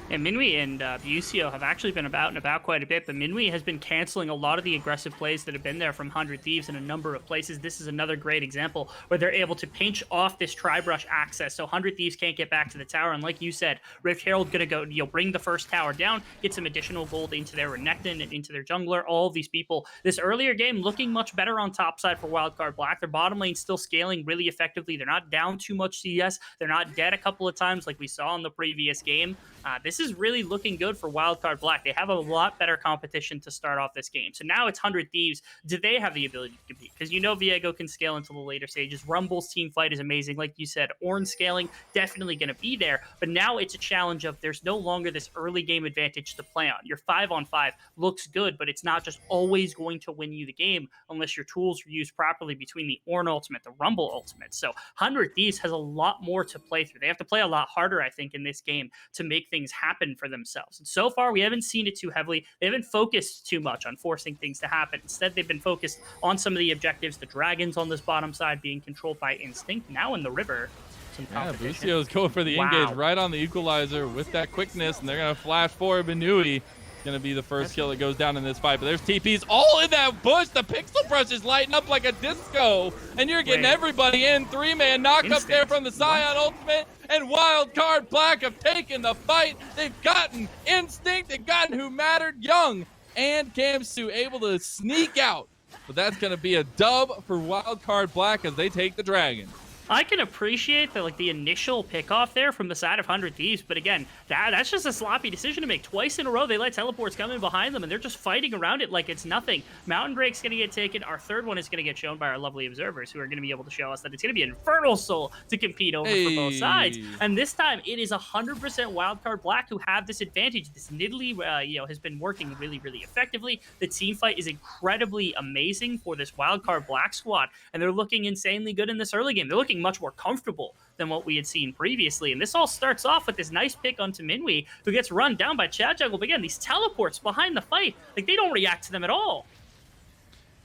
And Minui and Bucio have actually been about and about quite a bit, but Minui has been canceling a lot of the aggressive plays that have been there from 100 Thieves in a number of places. This is another great example where they're able to pinch off this Tri-Brush access, so 100 Thieves can't get back to the tower. And like you said, Rift Herald gonna go, bring the first tower down, get some additional gold into their Renekton and into their jungler. All of these people, this earlier game looking much better on top side for Wildcard Black. Their bottom lane still scaling really effectively. They're not down too much CS. They're not dead a couple of times like we saw in the previous game. This is really looking good for Wildcard Black. They have a lot better competition to start off this game. So now it's 100 Thieves. Do they have the ability to compete? Because Viego can scale into the later stages. Rumble's team fight is amazing. Like you said, Ornn scaling definitely going to be there. But now it's a challenge of there's no longer this early game advantage to play on. Your 5-on-5 looks good, but it's not just always going to win you the game unless your tools are used properly between the Ornn ultimate, the Rumble ultimate. So 100 Thieves has a lot more to play through. They have to play a lot harder, I think, in this game to make things happen for themselves. And so far, we haven't seen it too heavily. They haven't focused too much on forcing things to happen. Instead, they've been focused on some of the objectives. The dragons on this bottom side being controlled by instinct. Now in the river, some competition. Bucio's going for the engage right on the equalizer with that quickness, and they're going to flash forward. Minui going to be the first kill that goes down in this fight. But there's TPs all in that bush. The pixel brush is lighting up like a disco, and you're getting everybody in. 3-man knock up there from the Scion ultimate, and Wildcard Black have taken the fight. They've gotten instinct. They've gotten who mattered. Young and Gamsu able to sneak out. But that's going to be a dub for Wildcard Black as they take the dragon. I can appreciate the the initial pickoff there from the side of 100 Thieves, but again, that's just a sloppy decision to make. Twice in a row, they let teleports come in behind them, and they're just fighting around it like it's nothing. Mountain Break's going to get taken. Our third one is going to get shown by our lovely observers, who are going to be able to show us that it's going to be Infernal Soul to compete over for both sides. And this time, it is 100% Wildcard Black who have this advantage. This Nidalee, has been working really, really effectively. The team fight is incredibly amazing for this Wildcard Black squad, and they're looking insanely good in this early game. They're looking much more comfortable than what we had seen previously. And this all starts off with this nice pick onto Minwi, who gets run down by Chad Jungle. But again, these teleports behind the fight, they don't react to them at all.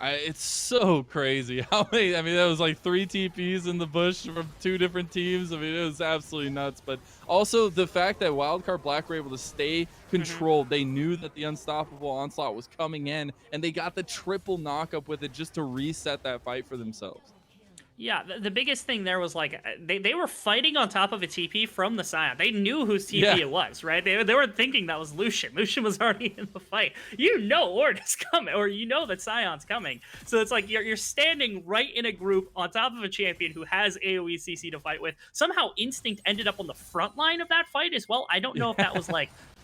It's so crazy how many. I mean, that was like 3 TPs in the bush from 2 different teams. I mean, it was absolutely nuts. But also the fact that Wildcard Black were able to stay controlled. They knew that the unstoppable onslaught was coming in, and they got the triple knockup with it just to reset that fight for themselves. Yeah, the biggest thing there was they were fighting on top of a TP from the Scion. They knew whose TP it was, right? They were thinking that was Lucian. Lucian was already in the fight. You know Orn's coming, or you know that Scion's coming. So it's like you're standing right in a group on top of a champion who has AoE CC to fight with. Somehow Instinct ended up on the front line of that fight as well. I don't know if that was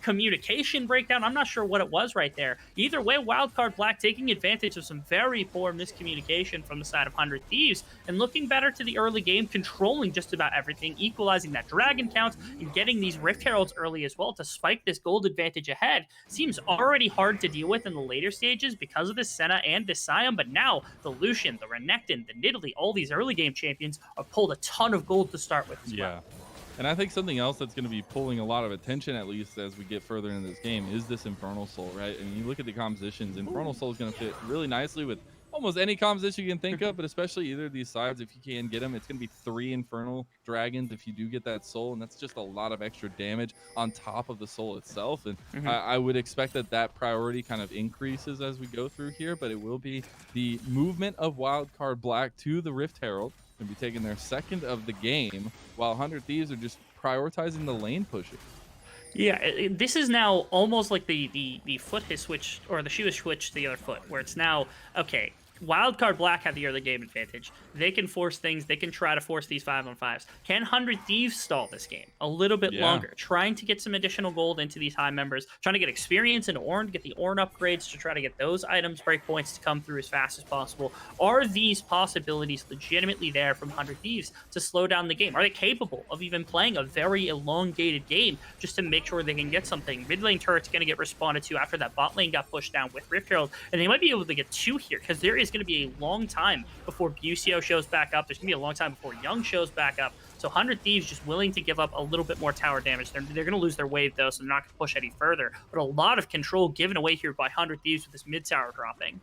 communication breakdown. I'm not sure what it was right there. Either way, Wildcard Black taking advantage of some very poor miscommunication from the side of 100 Thieves and looking better to the early game, controlling just about everything, equalizing that dragon count, and getting these Rift Heralds early as well to spike this gold advantage ahead. Seems already hard to deal with in the later stages because of the Senna and the Scion, but now the Lucian, the Renekton, the Nidalee, all these early game champions have pulled a ton of gold to start with as well. And I think something else that's going to be pulling a lot of attention, at least as we get further into this game, is this Infernal Soul, right? And you look at the compositions, Infernal Soul is going to fit really nicely with almost any composition you can think of, but especially either of these sides, if you can get them. It's going to be 3 Infernal Dragons if you do get that soul, and that's just a lot of extra damage on top of the soul itself. And I would expect that priority kind of increases as we go through here, but it will be the movement of Wildcard Black to the Rift Herald. Going to be taking their second of the game, while 100 Thieves are just prioritizing the lane pushes. Yeah, this is now almost like the foot has switched, or the shoe has switched to the other foot, where it's now, okay, Wildcard Black have the early game advantage. They can force things. They can try to force these 5-on-5s. Can 100 Thieves stall this game a little bit longer, trying to get some additional gold into these high members, trying to get experience into Ornn, get the Ornn upgrades to try to get those items, breakpoints to come through as fast as possible? Are these possibilities legitimately there from 100 Thieves to slow down the game? Are they capable of even playing a very elongated game just to make sure they can get something? Mid lane turret's going to get responded to after that bot lane got pushed down with Rift Herald, and they might be able to get 2 here because there is going to be a long time before Busio shows back up. There's going to be a long time before Young shows back up. So 100 Thieves just willing to give up a little bit more tower damage. They're going to lose their wave, though, so they're not going to push any further. But a lot of control given away here by 100 Thieves with this mid tower dropping.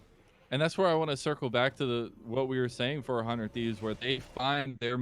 And that's where I want to circle back to what we were saying for 100 Thieves, where they find their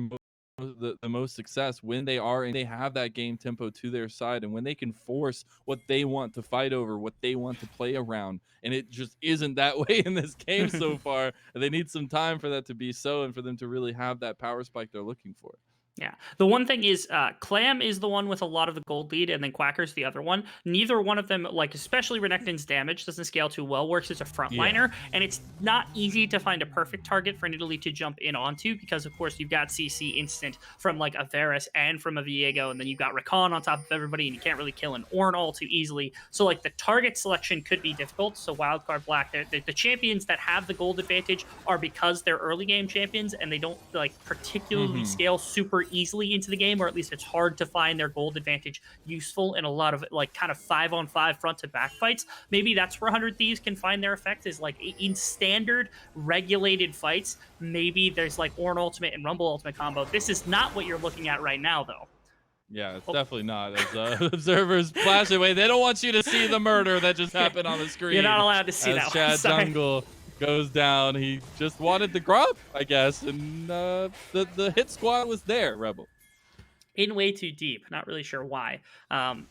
the most success when they are and they have that game tempo to their side, and when they can force what they want to fight over, what they want to play around. And it just isn't that way in this game so far. They need some time for that to be so, and for them to really have that power spike they're looking for. Yeah. The one thing is, Clam is the one with a lot of the gold lead, and then Quacker's the other one. Neither one of them, especially Renekton's damage doesn't scale too well, works as a frontliner, and it's not easy to find a perfect target for Nidalee to jump in onto, because, of course, you've got CC instant from, a Varus and from a Viego, and then you've got Rakan on top of everybody, and you can't really kill an Ornn all too easily. So, the target selection could be difficult. So, Wildcard Black, the champions that have the gold advantage are because they're early game champions, and they don't, particularly scale super easily into the game, or at least it's hard to find their gold advantage useful in a lot of kind of 5-on-5 front to back fights. Maybe that's where 100 Thieves can find their effect, is in standard regulated fights. Maybe there's Ornn ultimate and Rumble ultimate combo. This is not what you're looking at right now, though. Yeah, it's definitely not. As observers flash away, they don't want you to see the murder that just happened on the screen. You're not allowed to see that. Chad Jungle goes down. He just wanted the grub, I guess, and the hit squad was there, Rebel. in way too deep. Not really sure why.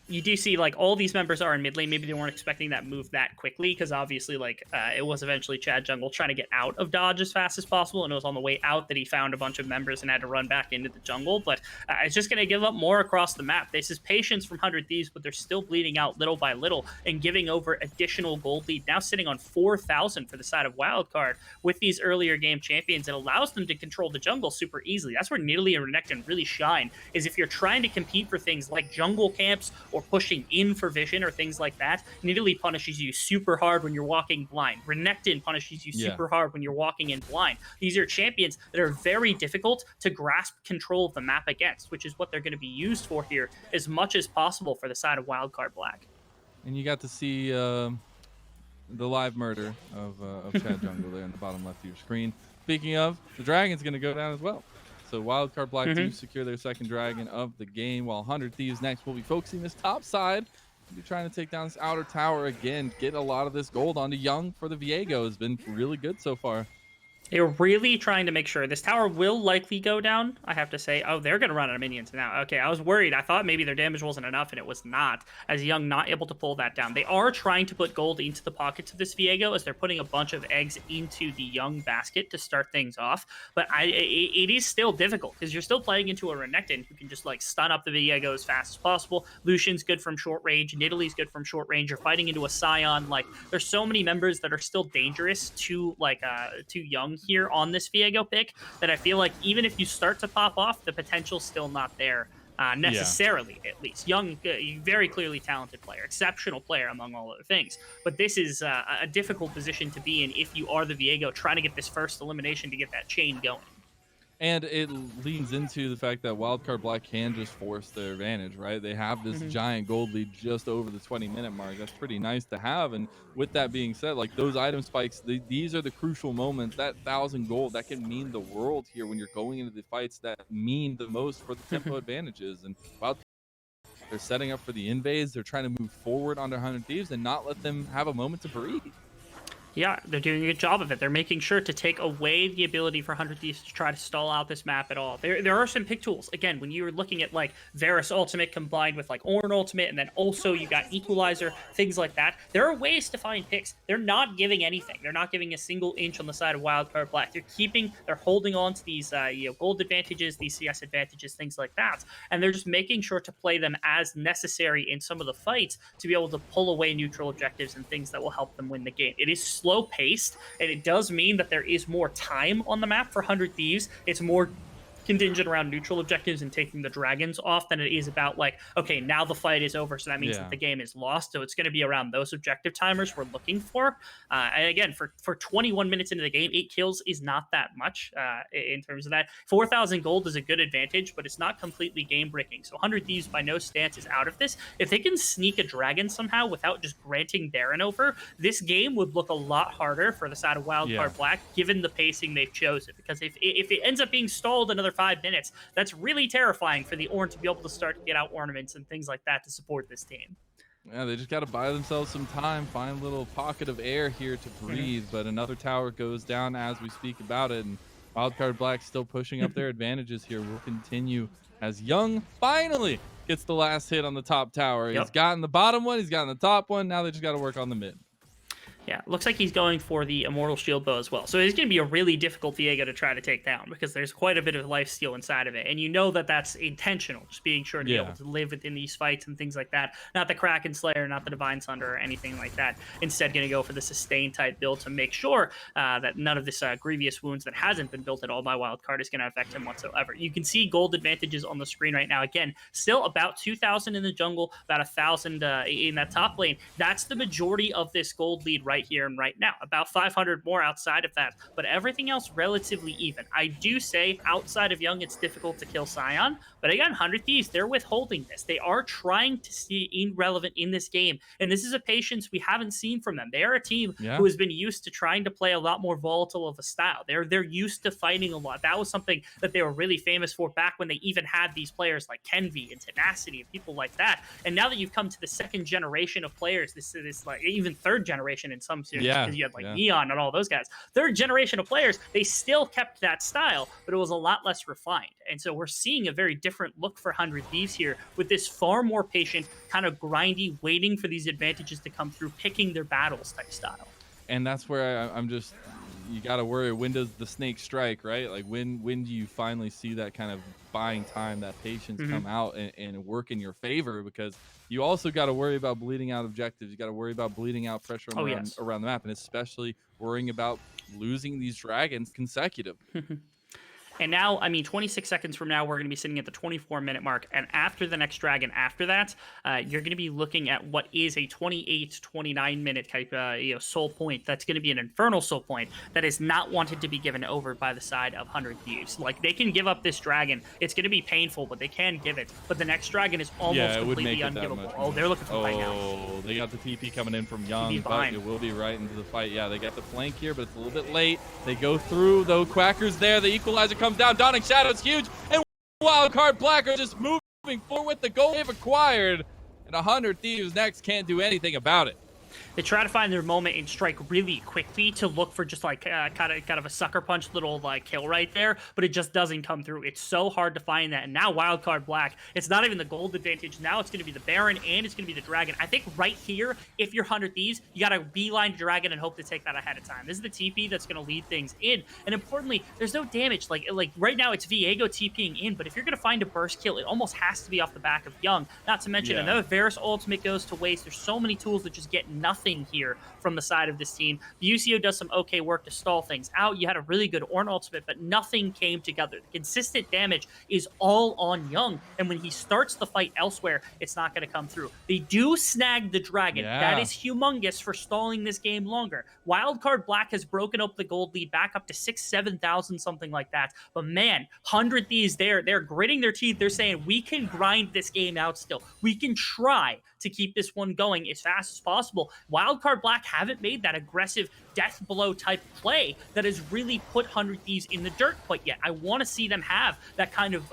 You do see like all these members are in mid lane. Maybe they weren't expecting that move that quickly because obviously like it was eventually Chad Jungle trying to get out of dodge as fast as possible, and it was on the way out that he found a bunch of members and had to run back into the jungle. But it's just going to give up more across the map. This is patience from 100 Thieves, but they're still bleeding out little by little and giving over additional gold lead. Now sitting on 4,000 for the side of Wildcard with these earlier game champions. It allows them to control the jungle super easily. That's where Nidalee and Renekton really shine, is if you're trying to compete for things like jungle camps or pushing in for vision or things like that. Nidalee punishes you super hard when you're walking blind. Renekton punishes you super hard when you're walking in blind. These are champions that are very difficult to grasp control of the map against, which is what they're going to be used for here as much as possible for the side of Wildcard Black. And you got to see the live murder of Chad Jungle there in the bottom left of your screen. Speaking of, the dragon's going to go down as well. So Wildcard Black do secure their second dragon of the game, while 100 Thieves next will be focusing this top side. We'll be trying to take down this outer tower again, get a lot of this gold onto Young for the Viego. Has been really good so far. They're really trying to make sure this tower will likely go down, I have to say. Oh, they're going to run out of minions now. Okay, I was worried. I thought maybe their damage wasn't enough, and it was not, as Young not able to pull that down. They are trying to put gold into the pockets of this Viego, as they're putting a bunch of eggs into the Young basket to start things off. But it is still difficult, because you're still playing into a Renekton who can just like stun up the Viego as fast as possible. Lucian's good from short range. Nidalee's good from short range. You're fighting into a Scion. Like, there's so many members that are still dangerous to Young here on this Viego pick that I feel like even if you start to pop off, the potential's still not there necessarily, at least. Young, very clearly talented player, exceptional player among all other things. But this is a difficult position to be in if you are the Viego trying to get this first elimination to get that chain going. And it leans into the fact that Wildcard Black can just force their advantage, right? They have this giant gold lead just over the 20-minute mark. That's pretty nice to have. And with that being said, like those item spikes, these are the crucial moments. That 1,000 gold, that can mean the world here when you're going into the fights that mean the most for the tempo advantages. And Wildcard, they're setting up for the invades. They're trying to move forward onto 100 Thieves and not let them have a moment to breathe. Yeah, they're doing a good job of it. They're making sure to take away the ability for 100 Thieves to try to stall out this map at all. There are some pick tools. Again, when you're looking at like Varus Ultimate combined with like Ornn Ultimate, and then also you got Equalizer, things like that. There are ways to find picks. They're not giving anything. They're not giving a single inch on the side of Wildcard Black. They're holding on to these gold advantages, these CS advantages, things like that. And they're just making sure to play them as necessary in some of the fights to be able to pull away neutral objectives and things that will help them win the game. It is slow paced, and it does mean that there is more time on the map for 100 Thieves. It's more contingent around neutral objectives and taking the dragons off than it is about like, okay, now the fight is over, so that means that the game is lost. So it's going to be around those objective timers we're looking for. And again, for 21 minutes into the game, 8 kills is not that much in terms of that. 4,000 gold is a good advantage, but it's not completely game breaking. So 100 Thieves by no stance is out of this. If they can sneak a dragon somehow without just granting Baron over, this game would look a lot harder for the side of Wildcard Black, given the pacing they've chosen. Because if it ends up being stalled another 5 minutes, that's really terrifying for the Ornn to be able to start to get out ornaments and things like that to support this team. Yeah, they just got to buy themselves some time, find a little pocket of air here to breathe. But another tower goes down as we speak about it, and Wildcard Black still pushing up their advantages here. Will continue as Young finally gets the last hit on the top tower. He's gotten the bottom one, he's gotten the top one. Now they just got to work on the mid. Yeah, looks like he's going for the Immortal Shield Bow as well. So it's going to be a really difficult Viego to try to take down because there's quite a bit of life steal inside of it. And you know that that's intentional, just being sure to be able to live within these fights and things like that. Not the Kraken Slayer, not the Divine Sunder or anything like that. Instead, going to go for the sustain type build to make sure that none of this Grievous Wounds that hasn't been built at all by Wildcard is going to affect him whatsoever. You can see gold advantages on the screen right now. Again, still about 2,000 in the jungle, about 1,000 in that top lane. That's the majority of this gold lead right here and right now. About 500 more outside of that, but everything else relatively even. I do say outside of Young, it's difficult to kill Scion, but again, 100 Thieves, they're withholding this. They are trying to stay irrelevant in this game, and this is a patience we haven't seen from them. They are a team who has been used to trying to play a lot more volatile of a style. They're used to fighting a lot. That was something that they were really famous for back when they even had these players like Kenvi and Tenacity and people like that. And now that you've come to the second generation of players, this like even third generation in some series Yeah, because you had like yeah. Neon and all those guys. Third generation of players, they still kept that style, but it was a lot less refined. And so we're seeing a very different look for 100 Thieves here with this far more patient, kind of grindy, waiting for these advantages to come through, picking their battles type style. And that's where I'm just, you got to worry, when does the snake strike, right? Like when do you finally see that kind of buying time, that patience come out and work in your favor? Because you also got to worry about bleeding out objectives. You got to worry about bleeding out pressure around the map, and especially worrying about losing these dragons consecutively. And now, I mean, 26 seconds from now, we're going to be sitting at the 24-minute mark. And after the next dragon, after that, you're going to be looking at what is a 28, 29-minute type soul point. That's going to be an infernal soul point that is not wanted to be given over by the side of 100 Thieves. Like, they can give up this dragon. It's going to be painful, but they can give it. But the next dragon is almost completely ungivable. Oh, they're looking for the fight now. Oh, they got the TP coming in from Young, but it will be right into the fight. Yeah, they got the flank here, but it's a little bit late. They go through, though. Quacker's there. The equalizer comes down. Dawning Shadow's huge, and Wildcard Black are just moving forward with the goal they've acquired, and 100 Thieves next can't do anything about it. They try to find their moment and strike really quickly to look for just like kind of a sucker punch little like kill right there, but it just doesn't come through. It's so hard to find that. And now Wildcard Black, it's not even the gold advantage. Now it's going to be the Baron and it's going to be the Dragon. I think right here, if you're 100 Thieves, you got to beeline Dragon and hope to take that ahead of time. This is the TP that's going to lead things in. And importantly, there's no damage. Like right now, it's Viego TPing in, but if you're going to find a burst kill, it almost has to be off the back of Young. Not to mention another Varus ultimate goes to waste. There's so many tools that just get nothing here from the side of this team. The UCO does some okay work to stall things out. You had a really good Ornn ultimate, but nothing came together. The consistent damage is all on Young, and when he starts the fight elsewhere, it's not going to come through. They do snag the dragon. That is humongous for stalling this game longer. Wildcard Black has broken up the gold lead back up to 6,000, 7,000, something like that. But man, 100 Thieves, they're gritting their teeth. They're saying, we can grind this game out still. We can try to keep this one going as fast as possible. Wildcard Black haven't made that aggressive death blow type play that has really put 100 Thieves in the dirt quite yet. I want to see them have that kind of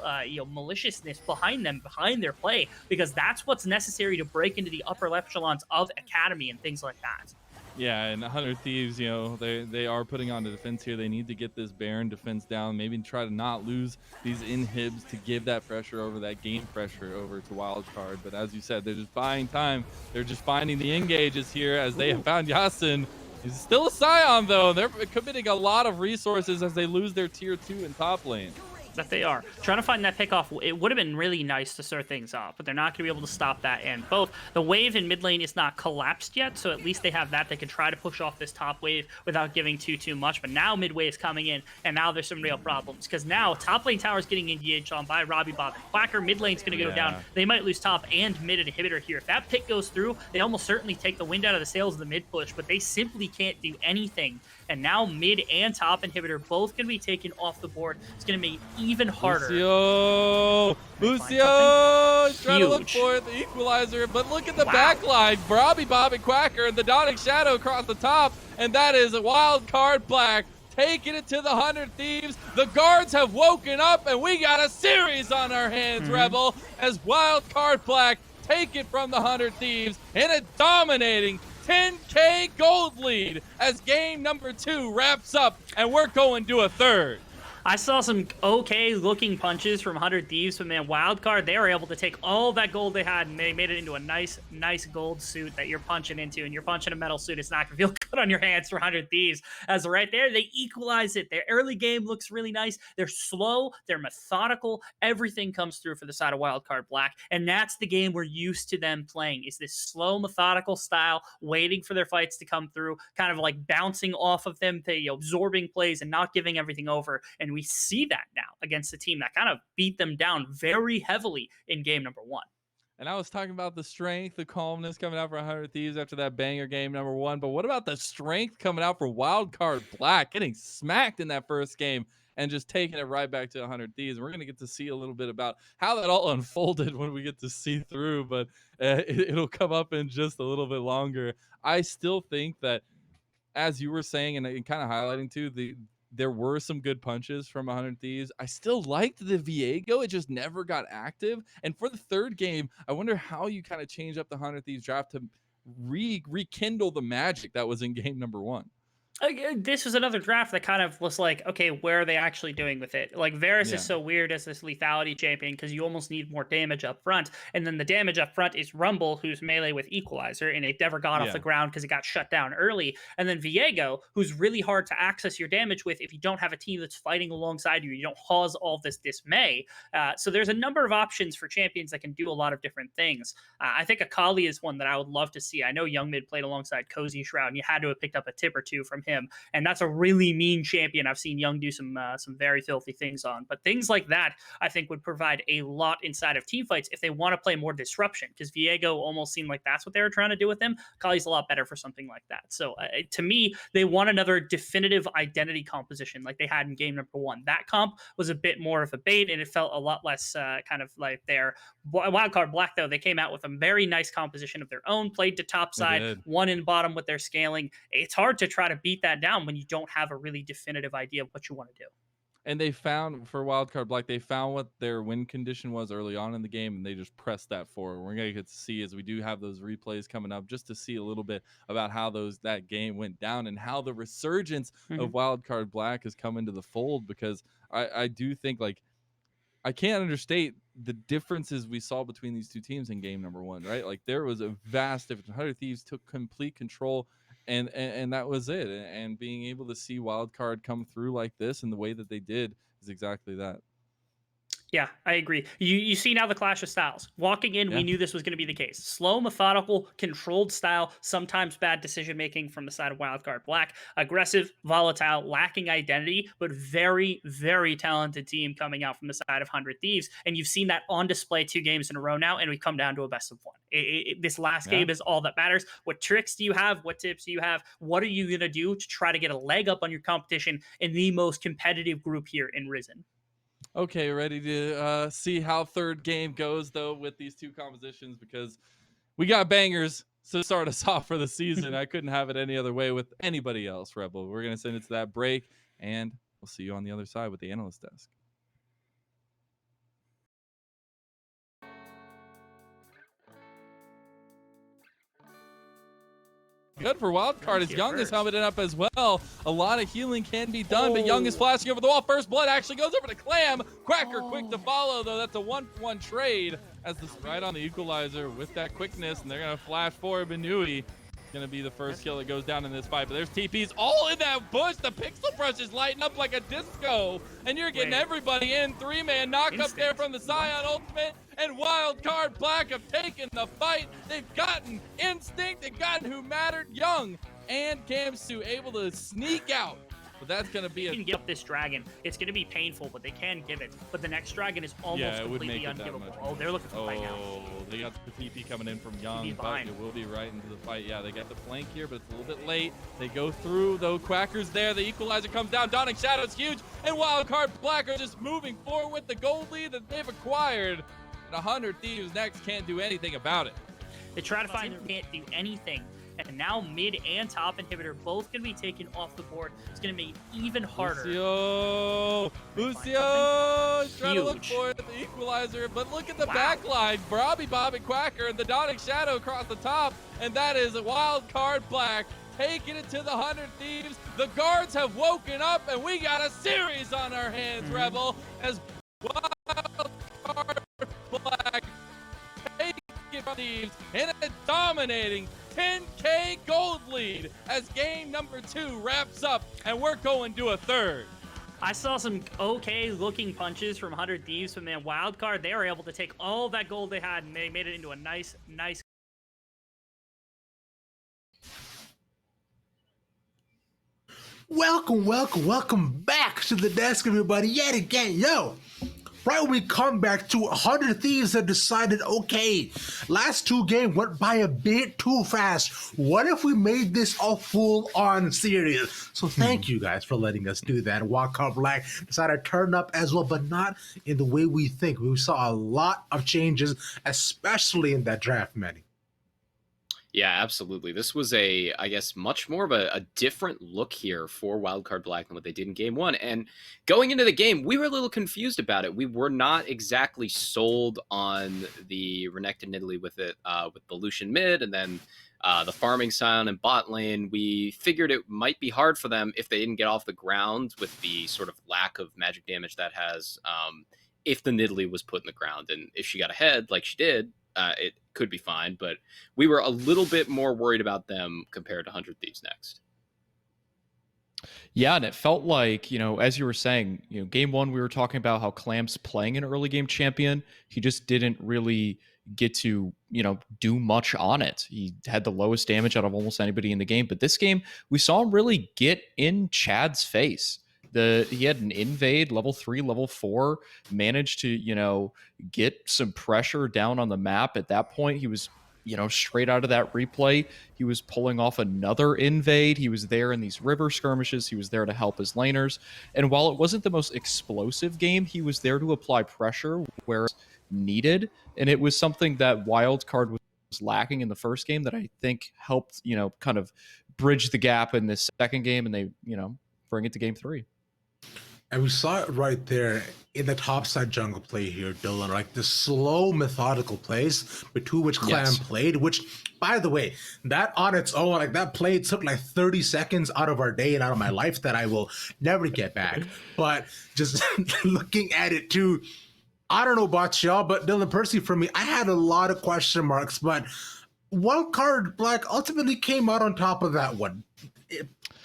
maliciousness behind them, behind their play, because that's what's necessary to break into the upper echelons of Academy and things like that. Yeah, and 100 Thieves, they are putting on the defense here. They need to get this Baron defense down, maybe try to not lose these inhibs to give that pressure over, that game pressure over to Wildcard. But as you said, they're just buying time. They're just finding the engages here as they have found Yasin. He's still a Scion, though. They're committing a lot of resources as they lose their tier 2 in top lane. That they are. Trying to find that pickoff, it would have been really nice to start things off, but they're not going to be able to stop that. And both the wave in mid lane is not collapsed yet, so at least they have that. They can try to push off this top wave without giving too much. But now mid wave is coming in, and now there's some real problems because now top lane tower is getting engaged on by Robbie Bob. Quacker mid lane's going to go down. They might lose top and mid inhibitor here. If that pick goes through, they almost certainly take the wind out of the sails of the mid push, but they simply can't do anything. And now mid and top inhibitor both going to be taken off the board. It's going to make it even harder. Lucio is trying to look for the equalizer, but look at the backline. Robbie Bob and Quacker and the Dawning Shadow across the top, and that is a Wildcard Black taking it to the 100 Thieves. The guards have woken up, and we got a series on our hands, Rebel, as Wildcard Black take it from the 100 Thieves in a dominating 10K gold lead as game number 2 wraps up, and we're going to a third. I saw some okay looking punches from 100 Thieves, but man, Wildcard, they were able to take all that gold they had and they made it into a nice gold suit that you're punching into, and you're punching a metal suit. It's not gonna feel good on your hands for 100 Thieves. As right there, they equalize it. Their early game looks really nice. They're slow, they're methodical. Everything comes through for the side of Wildcard Black, and that's the game we're used to them playing, is this slow, methodical style, waiting for their fights to come through, kind of like bouncing off of them, absorbing plays and not giving everything over. And we see that now against a team that kind of beat them down very heavily in game number 1. And I was talking about the strength, the calmness coming out for 100 Thieves after that banger game number 1. But what about the strength coming out for Wildcard Black, getting smacked in that first game and just taking it right back to 100 Thieves? And we're going to get to see a little bit about how that all unfolded when we get to see through, but it'll come up in just a little bit longer. I still think that, as you were saying and kind of highlighting too, there were some good punches from 100 Thieves. I still liked the Viego. It just never got active. And for the third game, I wonder how you kind of change up the 100 Thieves draft to rekindle the magic that was in game number 1. This was another draft that kind of was like, okay, where are they actually doing with it? Like, Varus is so weird as this lethality champion because you almost need more damage up front. And then the damage up front is Rumble, who's melee with Equalizer, and it never got off the ground because it got shut down early. And then Viego, who's really hard to access your damage with if you don't have a team that's fighting alongside you. You don't cause all this dismay. So there's a number of options for champions that can do a lot of different things. I think Akali is one that I would love to see. I know Young Mid played alongside Cozy Shroud, and you had to have picked up a tip or two from him, and that's a really mean champion I've seen Young do some very filthy things on. But things like that I think would provide a lot inside of team fights if they want to play more disruption, because Viego almost seemed like that's what they were trying to do with him. Kali's a lot better for something like that. So to me, they want another definitive identity composition like they had in game number 1. That comp was a bit more of a bait, and it felt a lot less kind of like their Wildcard Black, though. They came out with a very nice composition of their own, played to top side, one in bottom with their scaling. It's hard to try to beat that down when you don't have a really definitive idea of what you want to do. And they found, for Wildcard Black, they found what their win condition was early on in the game, and they just pressed that forward. We're going to get to see, as we do have those replays coming up, just to see a little bit about how that game went down and how the resurgence of Wildcard Black has come into the fold, because I do think, like, I can't understate the differences we saw between these two teams in game number 1, right? Like, there was a vast difference. 100 Thieves took complete control, and that was it. And being able to see Wildcard come through like this and the way that they did is exactly that. Yeah, I agree. You see now the clash of styles. Walking in, we knew this was going to be the case. Slow, methodical, controlled style, sometimes bad decision-making from the side of Wildcard Black. Aggressive, volatile, lacking identity, but very, very talented team coming out from the side of 100 Thieves. And you've seen that on display 2 games in a row now, and we've come down to a best of 1. This last game is all that matters. What tricks do you have? What tips do you have? What are you going to do to try to get a leg up on your competition in the most competitive group here in Risen? Okay, ready to see how third game goes, though, with these two compositions, because we got bangers to start us off for the season. I couldn't have it any other way with anybody else, Rebel. We're going to send it to that break, and we'll see you on the other side with the analyst desk. Good for Wildcard as Young is helmeted up as well. A lot of healing can be done, but Young is flashing over the wall. First blood actually goes over to Clam. Quacker quick to follow, though. That's a 1-for-1 trade as the right on the equalizer with that quickness, and they're going to flash forward. Benui going to be the first kill that goes down in this fight, but there's TPs all in that bush. The pixel brush is lighting up like a disco, and you're getting everybody in. 3-man knock up there from the Scion Ultimate, and Wildcard Black have taken the fight. They've gotten Instinct, they've gotten who mattered. Young and Gamsu able to sneak out. But that's going to be you can give up this dragon. It's going to be painful, but they can give it. But the next dragon is almost completely ungivable. Oh, they're looking for the fight now. Oh, they got the TP coming in from Young, but it will be right into the fight. Yeah, they got the flank here, but it's a little bit late. They go through, though. Quacker's there. The equalizer comes down. Dawning Shadow's huge. And Wildcard Black are just moving forward with the gold lead that they've acquired. And 100 Thieves next can't do anything about it. They try to find can't do anything. And now mid and top inhibitor both going to be taken off the board. It's going to make it even harder. Lucio is trying to look for the equalizer, but look at the back line. Bob and Quacker and the Dawning Shadow across the top, and that is a Wildcard Black taking it to the 100 Thieves. The guards have woken up, and we got a series on our hands, Rebel, as Wildcard Black taking Thieves in a dominating 10K gold lead as game number 2 wraps up, and we're going to a third. I saw some okay looking punches from 100 Thieves, but man, Wildcard, they were able to take all that gold they had and they made it into a nice. Welcome back to the desk, everybody, yet again. Yo, right when we come back to 100 Thieves have decided, okay, last 2 games went by a bit too fast. What if we made this a full-on series? So thank you guys for letting us do that. Wildcard Black decided to turn up as well, but not in the way we think. We saw a lot of changes, especially in that draft, Manny. Yeah, absolutely. This was I guess, much more of a different look here for Wildcard Black than what they did in game one. And going into the game, we were a little confused about it. We were not exactly sold on the Renekton Nidalee with it, with the Lucian mid and then the farming Scion and bot lane. We figured it might be hard for them if they didn't get off the ground with the sort of lack of magic damage that has if the Nidalee was put in the ground. And if she got ahead, like she did, it could be fine, but we were a little bit more worried about them compared to 100 Thieves Next. Yeah, and it felt like, as you were saying, game one, we were talking about how Clam's playing an early game champion. He just didn't really get to, do much on it. He had the lowest damage out of almost anybody in the game. But this game, we saw him really get in Chad's face. He had an invade, level 3, level 4, managed to, get some pressure down on the map. At that point, he was, straight out of that replay, he was pulling off another invade. He was there in these river skirmishes. He was there to help his laners. And while it wasn't the most explosive game, he was there to apply pressure where needed. And it was something that Wildcard was lacking in the first game that I think helped, kind of bridge the gap in this second game. And they, bring it to game 3. And we saw it right there in the topside jungle play here, Dylan, like the slow, methodical plays between which Clam played, which, by the way, that on its own, like that play took like 30 seconds out of our day and out of my life that I will never get back. But just looking at it too, I don't know about y'all, but Dylan, personally for me, I had a lot of question marks, but Wildcard Black ultimately came out on top of that one.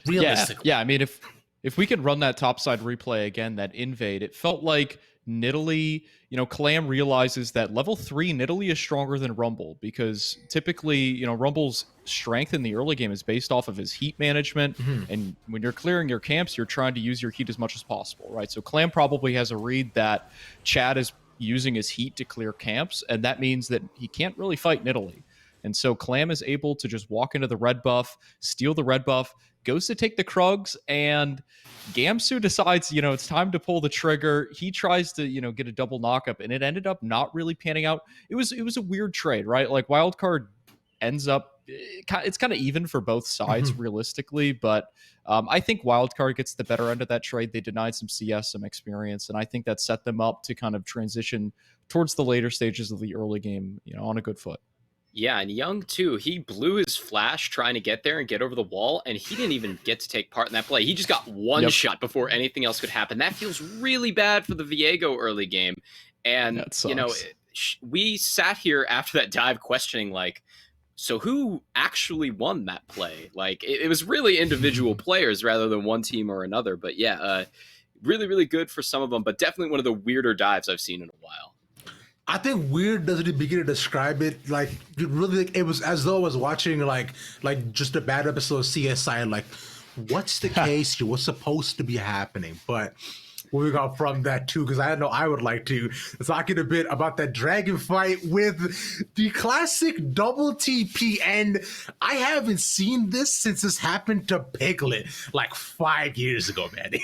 Realistically. Yeah, I mean, if we could run that topside replay again, that invade, it felt like Nidalee, Clam realizes that level 3 Nidalee is stronger than Rumble because typically, Rumble's strength in the early game is based off of his heat management. And when you're clearing your camps, you're trying to use your heat as much as possible, right? So Clam probably has a read that Chad is using his heat to clear camps, and that means that he can't really fight Nidalee. And so Clam is able to just walk into the red buff, steal the red buff, goes to take the Krugs, and Gamsu decides, it's time to pull the trigger. He tries to, get a double knockup, and it ended up not really panning out. It was a weird trade, right? Like Wildcard ends up, it's kind of even for both sides realistically, but I think Wildcard gets the better end of that trade. They denied some CS, some experience, and I think that set them up to kind of transition towards the later stages of the early game, on a good foot. Yeah, and Young, too, he blew his flash trying to get there and get over the wall, and he didn't even get to take part in that play. He just got one shot before anything else could happen. That feels really bad for the Viego early game. And, we sat here after that dive questioning, like, so who actually won that play? Like, it was really individual players rather than one team or another. But, yeah, really, really good for some of them, but definitely one of the weirder dives I've seen in a while. I think weird doesn't even begin to describe it. Like, really, it was as though I was watching like just a bad episode of CSI. Like, what's the case here? What's supposed to be happening? But moving on from that too, because I know I would like to talking a bit about that dragon fight with the classic double TP. And I haven't seen this since this happened to Piglet like 5 years ago, man.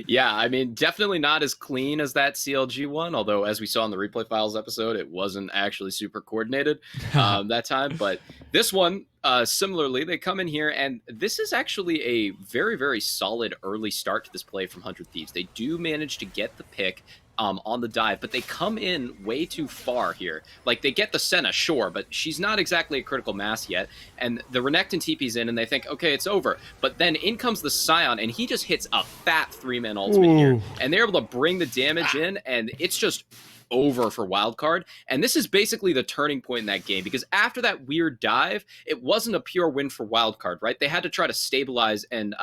Yeah, I mean, definitely not as clean as that CLG one, although as we saw in the Replay Files episode, it wasn't actually super coordinated that time. But this one, similarly, they come in here, and this is actually a very, very solid early start to this play from 100 Thieves. They do manage to get the pick on the dive, but they come in way too far here. Like, they get the Senna, sure, but she's not exactly a critical mass yet. And the Renekton TP's in, and they think, okay, it's over. But then in comes the Scion, and he just hits a fat 3-man ultimate here. And they're able to bring the damage in, and it's just over for Wildcard. And this is basically the turning point in that game, because after that weird dive, it wasn't a pure win for Wildcard, right? They had to try to stabilize, and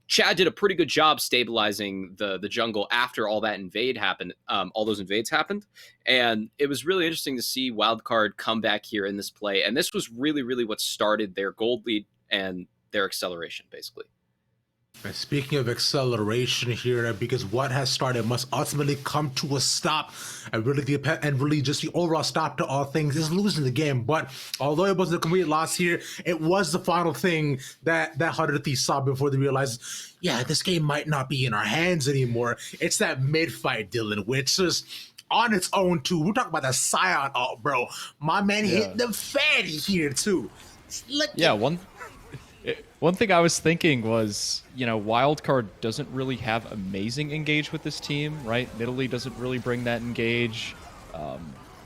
Chad did a pretty good job stabilizing the jungle after all that invade happened, all those invades happened. And it was really interesting to see Wildcard come back here in this play. And this was really, really what started their gold lead and their acceleration, basically. And speaking of acceleration here, because what has started must ultimately come to a stop, and really just the overall stop to all things is losing the game. But although it wasn't a complete loss here, it was the final thing that 100 Thieves saw before they realized, yeah, this game might not be in our hands anymore. It's that mid-fight, Dylan, which is on its own too. We're talking about that Scion ult, bro. My man hit the fatty here too. Yeah, one thing I was thinking was, Wildcard doesn't really have amazing engage with this team, right? Nidalee doesn't really bring that engage.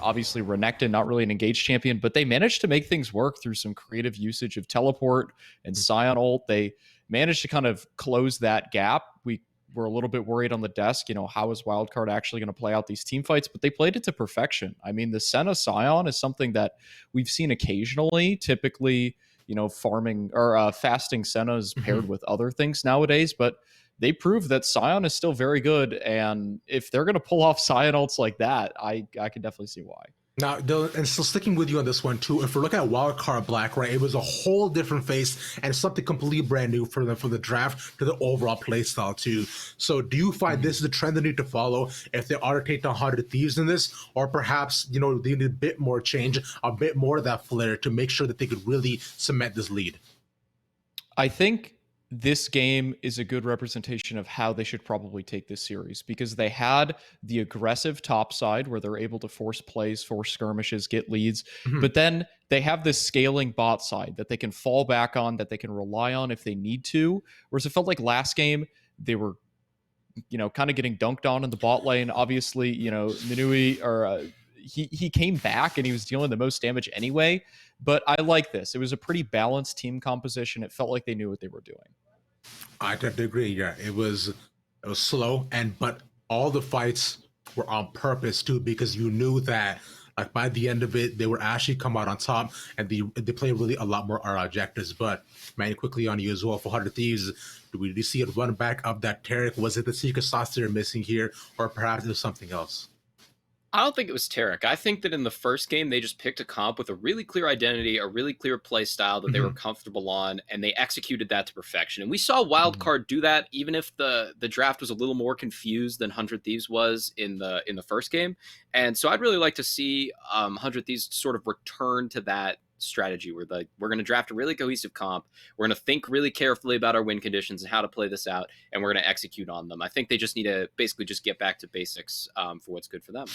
Obviously, Renekton, not really an engaged champion, but they managed to make things work through some creative usage of teleport and Scion ult. They managed to kind of close that gap. We were a little bit worried on the desk, how is Wildcard actually going to play out these team fights? But they played it to perfection. I mean, the Senna Scion is something that we've seen occasionally, typically, farming or fasting Senna's paired with other things nowadays, but they prove that Scion is still very good. And if they're going to pull off Scion ults like that, I can definitely see why. Now, Dylan, and so sticking with you on this one too, if we're looking at Wildcard Black, right, it was a whole different face and something completely brand new for the draft to the overall play style too. So do you find this is the trend they need to follow if they are to take down 100 Thieves in this, or perhaps, they need a bit more change, a bit more of that flair to make sure that they could really cement this lead? I think this game is a good representation of how they should probably take this series, because they had the aggressive top side where they're able to force plays, force skirmishes, get leads, but then they have this scaling bot side that they can fall back on, that they can rely on if they need to. Whereas it felt like last game they were, kind of getting dunked on in the bot lane. Obviously, Minui or he came back and he was dealing the most damage anyway. But I like this. It was a pretty balanced team composition. It felt like they knew what they were doing. I tend to agree. Yeah, it was slow, but all the fights were on purpose too, because you knew that like by the end of it, they would actually come out on top, and they play really a lot more our objectives. But man, quickly on you as well for 100 Thieves. Do you see it run back up that Tarek? Was it the secret sauce they're missing here, or perhaps there's something else? I don't think it was Tarek. I think that in the first game, they just picked a comp with a really clear identity, a really clear play style that they were comfortable on, and they executed that to perfection. And we saw Wildcard do that, even if the draft was a little more confused than 100 Thieves was in the first game. And so I'd really like to see 100 Thieves sort of return to that strategy where we're going to draft a really cohesive comp. We're going to think really carefully about our win conditions and how to play this out, and we're going to execute on them. I think they just need to basically just get back to basics for what's good for them.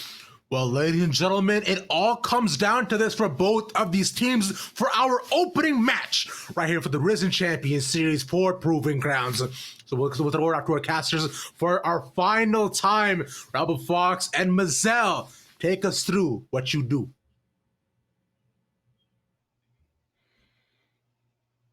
Well, ladies and gentlemen, it all comes down to this for both of these teams for our opening match right here for the Risen Champions Series 4 Proving Grounds. So we'll throw it out to our casters for our final time. Rebel Fox and Mazel, take us through what you do.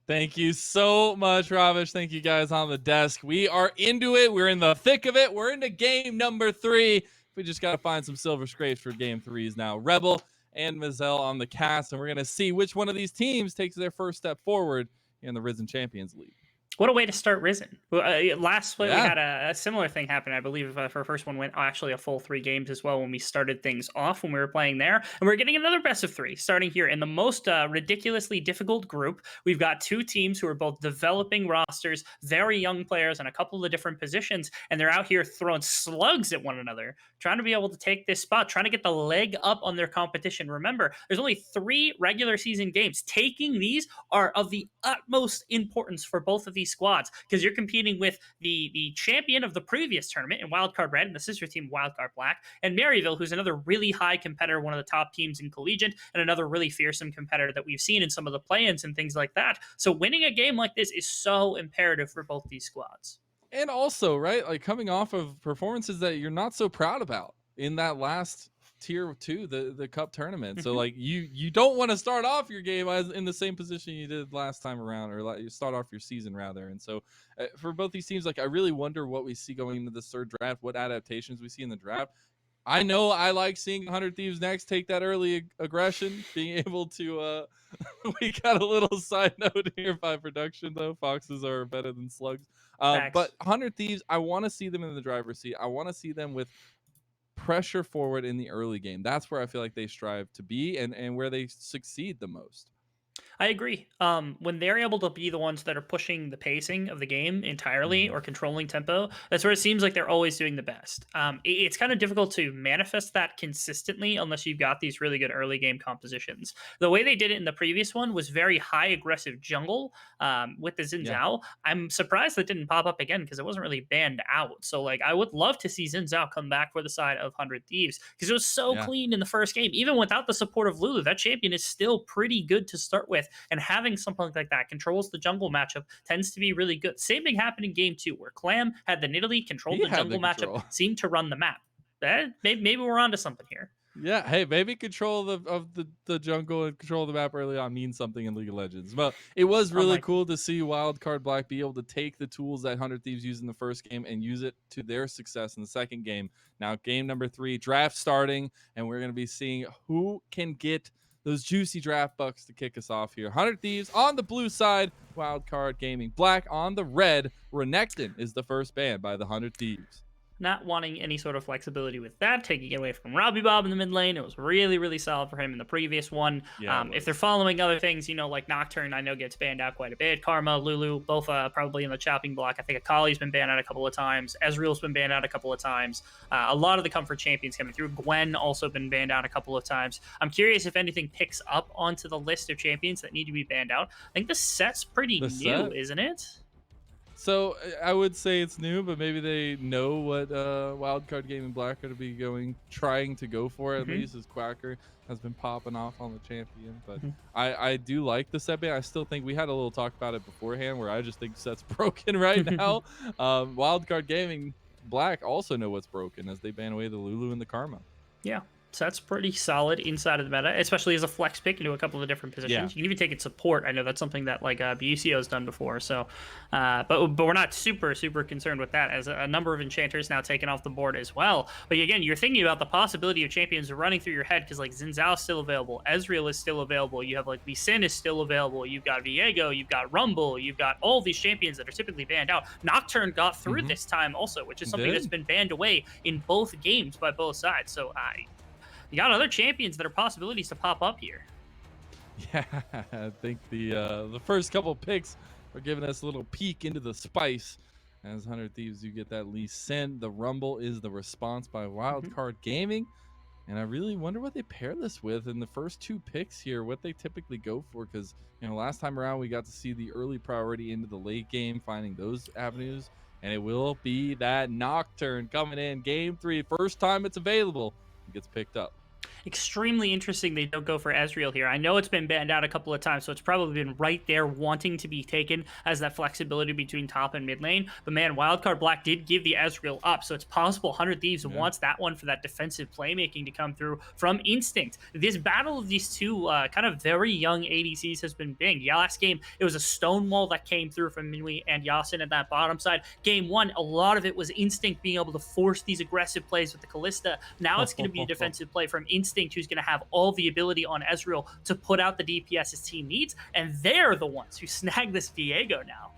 Thank you so much, Ravish. Thank you guys on the desk. We are into it. We're in the thick of it. We're into game number 3. We just got to find some silver scrapes for game 3s now. Rebel and Mazel on the cast, and we're going to see which one of these teams takes their first step forward in the Risen Champions League. What a way to start Risen. Last week we had a similar thing happen. I believe for our first one went actually a full 3 games as well when we started things off when we were playing there. And we're getting another best of 3 starting here in the most ridiculously difficult group. We've got 2 teams who are both developing rosters, very young players in a couple of the different positions, and they're out here throwing slugs at one another, trying to be able to take this spot, trying to get the leg up on their competition. Remember, there's only 3 regular season games. Taking these are of the utmost importance for both of these squads, because you're competing with the champion of the previous tournament in Wildcard Red and the sister team Wildcard Black, and Maryville, who's another really high competitor, one of the top teams in Collegiate, and another really fearsome competitor that we've seen in some of the play-ins and things like that. So winning a game like this is so imperative for both these squads. And also, right, like coming off of performances that you're not so proud about in that last tier 2, the cup tournament. So like you don't want to start off your game as in the same position you did last time around, or like you start off your season rather. And so for both these teams, like I really wonder what we see going into this third draft, what adaptations we see in the draft. I know I like seeing 100 Thieves next take that early aggression, being able to we got a little side note here by production though. Foxes are better than slugs. But 100 Thieves, I want to see them in the driver's seat. I want to see them with pressure forward in the early game. That's where I feel like they strive to be and where they succeed the most. I agree. When they're able to be the ones that are pushing the pacing of the game entirely Mhm. or controlling tempo, that's where it seems like they're always doing the best. It's kind of difficult to manifest that consistently unless you've got these really good early game compositions. The way they did it in the previous one was very high aggressive jungle with the Xin Yeah. Zhao. I'm surprised that didn't pop up again because it wasn't really banned out. So like, I would love to see Xin Zhao come back for the side of 100 Thieves because it was so Yeah. clean in the first game. Even without the support of Lulu, that champion is still pretty good to start with. And having something like that controls the jungle matchup tends to be really good. Same thing happened in game two, where Clam had the Nidalee, controlled He the had the jungle matchup, control. seemed to run the map. Maybe we're onto something here. Yeah, hey, maybe control of the jungle and control of the map early on means something in League of Legends. But it was really Unlike cool to see Wildcard Black be able to take the tools that 100 Thieves used in the first game and use it to their success in the second game. Now, game number 3, draft starting, and we're going to be seeing who can get those juicy draft bucks to kick us off here. 100 Thieves on the blue side, Wildcard Gaming Black on the red. Renekton is the first ban by the 100 Thieves. not wanting any sort of flexibility with that, taking it away from Robbie Bob in the mid lane. It was really, really solid for him in the previous one. Yeah, If they're following other things, like Nocturne, I know gets banned out quite a bit. Karma, Lulu, both probably in the chopping block. I think Akali's been banned out a couple of times. Ezreal's been banned out a couple of times. A lot of the comfort champions coming through. Gwen also been banned out a couple of times. I'm curious if anything picks up onto the list of champions that need to be banned out. I think the set's pretty new, isn't it? So I would say it's new, but maybe they know what Wildcard Gaming Black are to be trying to go for at least, as Quacker has been popping off on the champion. But I do like the set ban. I still think we had a little talk about it beforehand, where I just think set's broken right now. Wildcard Gaming Black also know what's broken as they ban away the Lulu and the Karma. Yeah. So that's pretty solid inside of the meta, especially as a flex pick into a couple of different positions. Yeah. You can even take it support. I know that's something that like BUCO has done before. So, but we're not super concerned with that, as a number of enchanters now taken off the board as well. But again, you're thinking about the possibility of champions running through your head because like Xin Zhao is still available, Ezreal is still available, you have like Lee Sin is still available, you've got Viego, you've got Rumble, you've got all these champions that are typically banned out. Nocturne got through this time also, which is something that's been banned away in both games by both sides. So you got other champions that are possibilities to pop up here. Yeah, I think the first couple picks are giving us a little peek into the spice. As 100 Thieves, you get that Lee Sin. The Rumble is the response by Wildcard Gaming. And I really wonder what they pair this with in the first 2 picks here, what they typically go for. Because, last time around, we got to see the early priority into the late game, finding those avenues. And it will be that Nocturne coming in game 3. First time it's available, it gets picked up. Extremely interesting they don't go for Ezreal here. I know it's been banned out a couple of times, so it's probably been right there wanting to be taken as that flexibility between top and mid lane. But man, Wildcard Black did give the Ezreal up, so it's possible 100 Thieves wants that one for that defensive playmaking to come through from Instinct. This battle of these two kind of very young ADCs has been big. Last game, it was a Stonewall that came through from Minwi and Yasin at that bottom side. Game 1, a lot of it was Instinct being able to force these aggressive plays with the Kalista. Now it's going to be a defensive play from Instinct, who's going to have all the ability on Ezreal to put out the DPS his team needs, and they're the ones who snag this Viego now.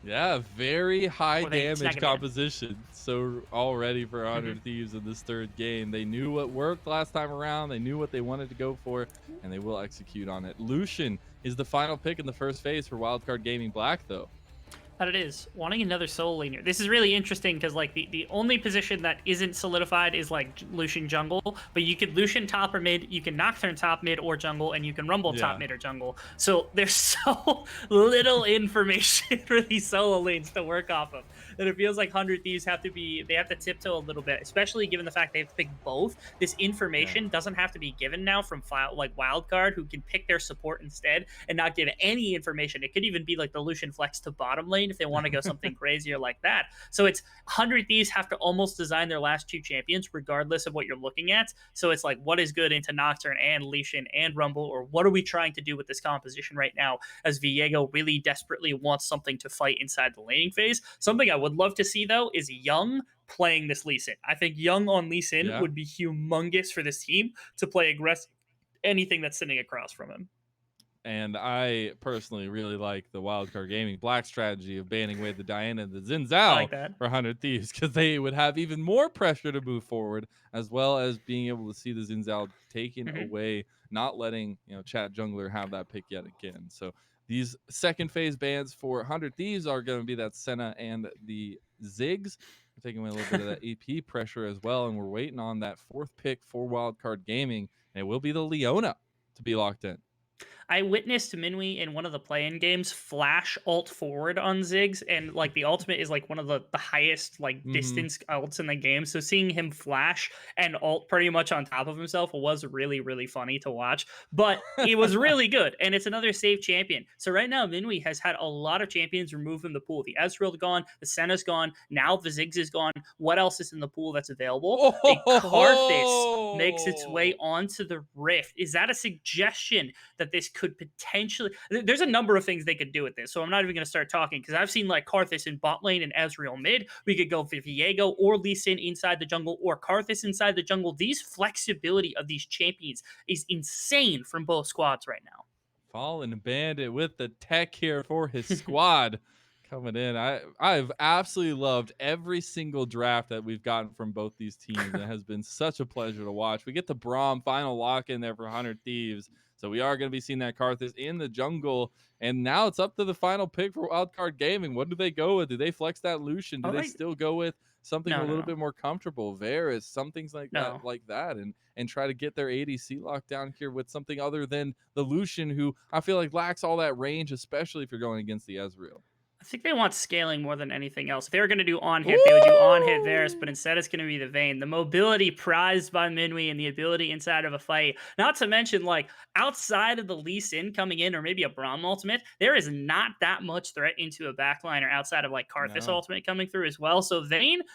Yeah, very high damage snag composition. So already for 100 Thieves in this third game. They knew what worked last time around. They knew what they wanted to go for, and they will execute on it. Lucian is the final pick in the first phase for Wildcard Gaming Black, though. That it is. Wanting another solo laner. This is really interesting because like the only position that isn't solidified is like Lucian jungle, but you could Lucian top or mid, you can Nocturne top mid or jungle, and you can Rumble top mid or jungle. So there's so little information for these solo lanes to work off of that it feels like 100 Thieves have to tiptoe a little bit, especially given the fact they have to pick both. This information doesn't have to be given now from like Wildcard, who can pick their support instead and not give any information. It could even be like the Lucian flex to bottom lane if they want to go something crazier like that. So it's 100 Thieves have to almost design their last 2 champions regardless of what you're looking at. So it's like, what is good into Nocturne and Lucian and Rumble, or what are we trying to do with this composition right now, as Viego really desperately wants something to fight inside the laning phase. Something I would love to see though is Young playing this Lee Sin. I think Young on Lee Sin would be humongous for this team to play aggressive anything that's sitting across from him. And I personally really like the Wildcard Gaming Black strategy of banning away the Diana and the Xin Zhao I like that. for 100 Thieves, because they would have even more pressure to move forward, as well as being able to see the Xin Zhao taken away, not letting Chat Jungler have that pick yet again. So these second phase bans for 100 Thieves are going to be that Senna and the Ziggs. We're taking away a little bit of that AP pressure as well, and we're waiting on that fourth pick for Wildcard Gaming, and it will be the Leona to be locked in. I witnessed Minwi in one of the play-in games flash ult forward on Ziggs, and like the ultimate is like one of the highest like distance ults in the game. So seeing him flash and ult pretty much on top of himself was really, really funny to watch. But it was really good, and it's another safe champion. So right now, Minwi has had a lot of champions removed from the pool. The Ezreal gone, the Senna's gone, now the Ziggs is gone. What else is in the pool that's available? A Karthus makes its way onto the Rift. Is that a suggestion that this could potentially... There's a number of things they could do with this, so I'm not even going to start talking, because I've seen like Karthus in bot lane and Ezreal mid. We could go for Viego or Lee Sin inside the jungle, or Karthus inside the jungle. These flexibility of these champions is insane from both squads right now. Fallen Bandit with the tech here for his squad coming in. I've absolutely loved every single draft that we've gotten from both these teams. It has been such a pleasure to watch. We get the Braum final lock in there for 100 Thieves. So we are going to be seeing that Karthus in the jungle. And now it's up to the final pick for Wildcard Gaming. What do they go with? Do they flex that Lucian? Do they still go with something a little bit more comfortable? Varus, some things like that, and try to get their ADC locked down here with something other than the Lucian, who I feel like lacks all that range, especially if you're going against the Ezreal. I think they want scaling more than anything else. If they were going to do on-hit, they would do on-hit Varus, but instead it's going to be the Vayne. The mobility prized by Minwi and the ability inside of a fight. Not to mention, like, outside of the Lee Sin coming in, or maybe a Braum ultimate, there is not that much threat into a backline, or outside of, like, Karthus ultimate coming through as well. So Vayne, a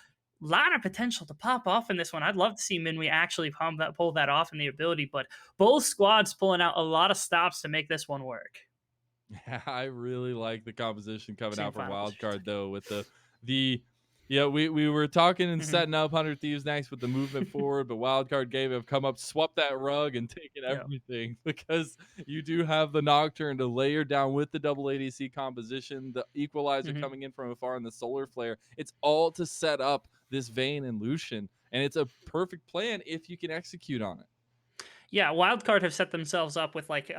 lot of potential to pop off in this one. I'd love to see Minwi actually pull that off in the ability, but both squads pulling out a lot of stops to make this one work. Yeah, I really like the composition coming out from Wildcard, though, with we were talking and setting up 100 Thieves next with the movement forward, but Wildcard Game have come up, swept that rug, and taken everything, because you do have the Nocturne to layer down with the double ADC composition, the Equalizer coming in from afar, and the Solar Flare. It's all to set up this Vayne and Lucian, and it's a perfect plan if you can execute on it. Yeah, Wildcard have set themselves up with like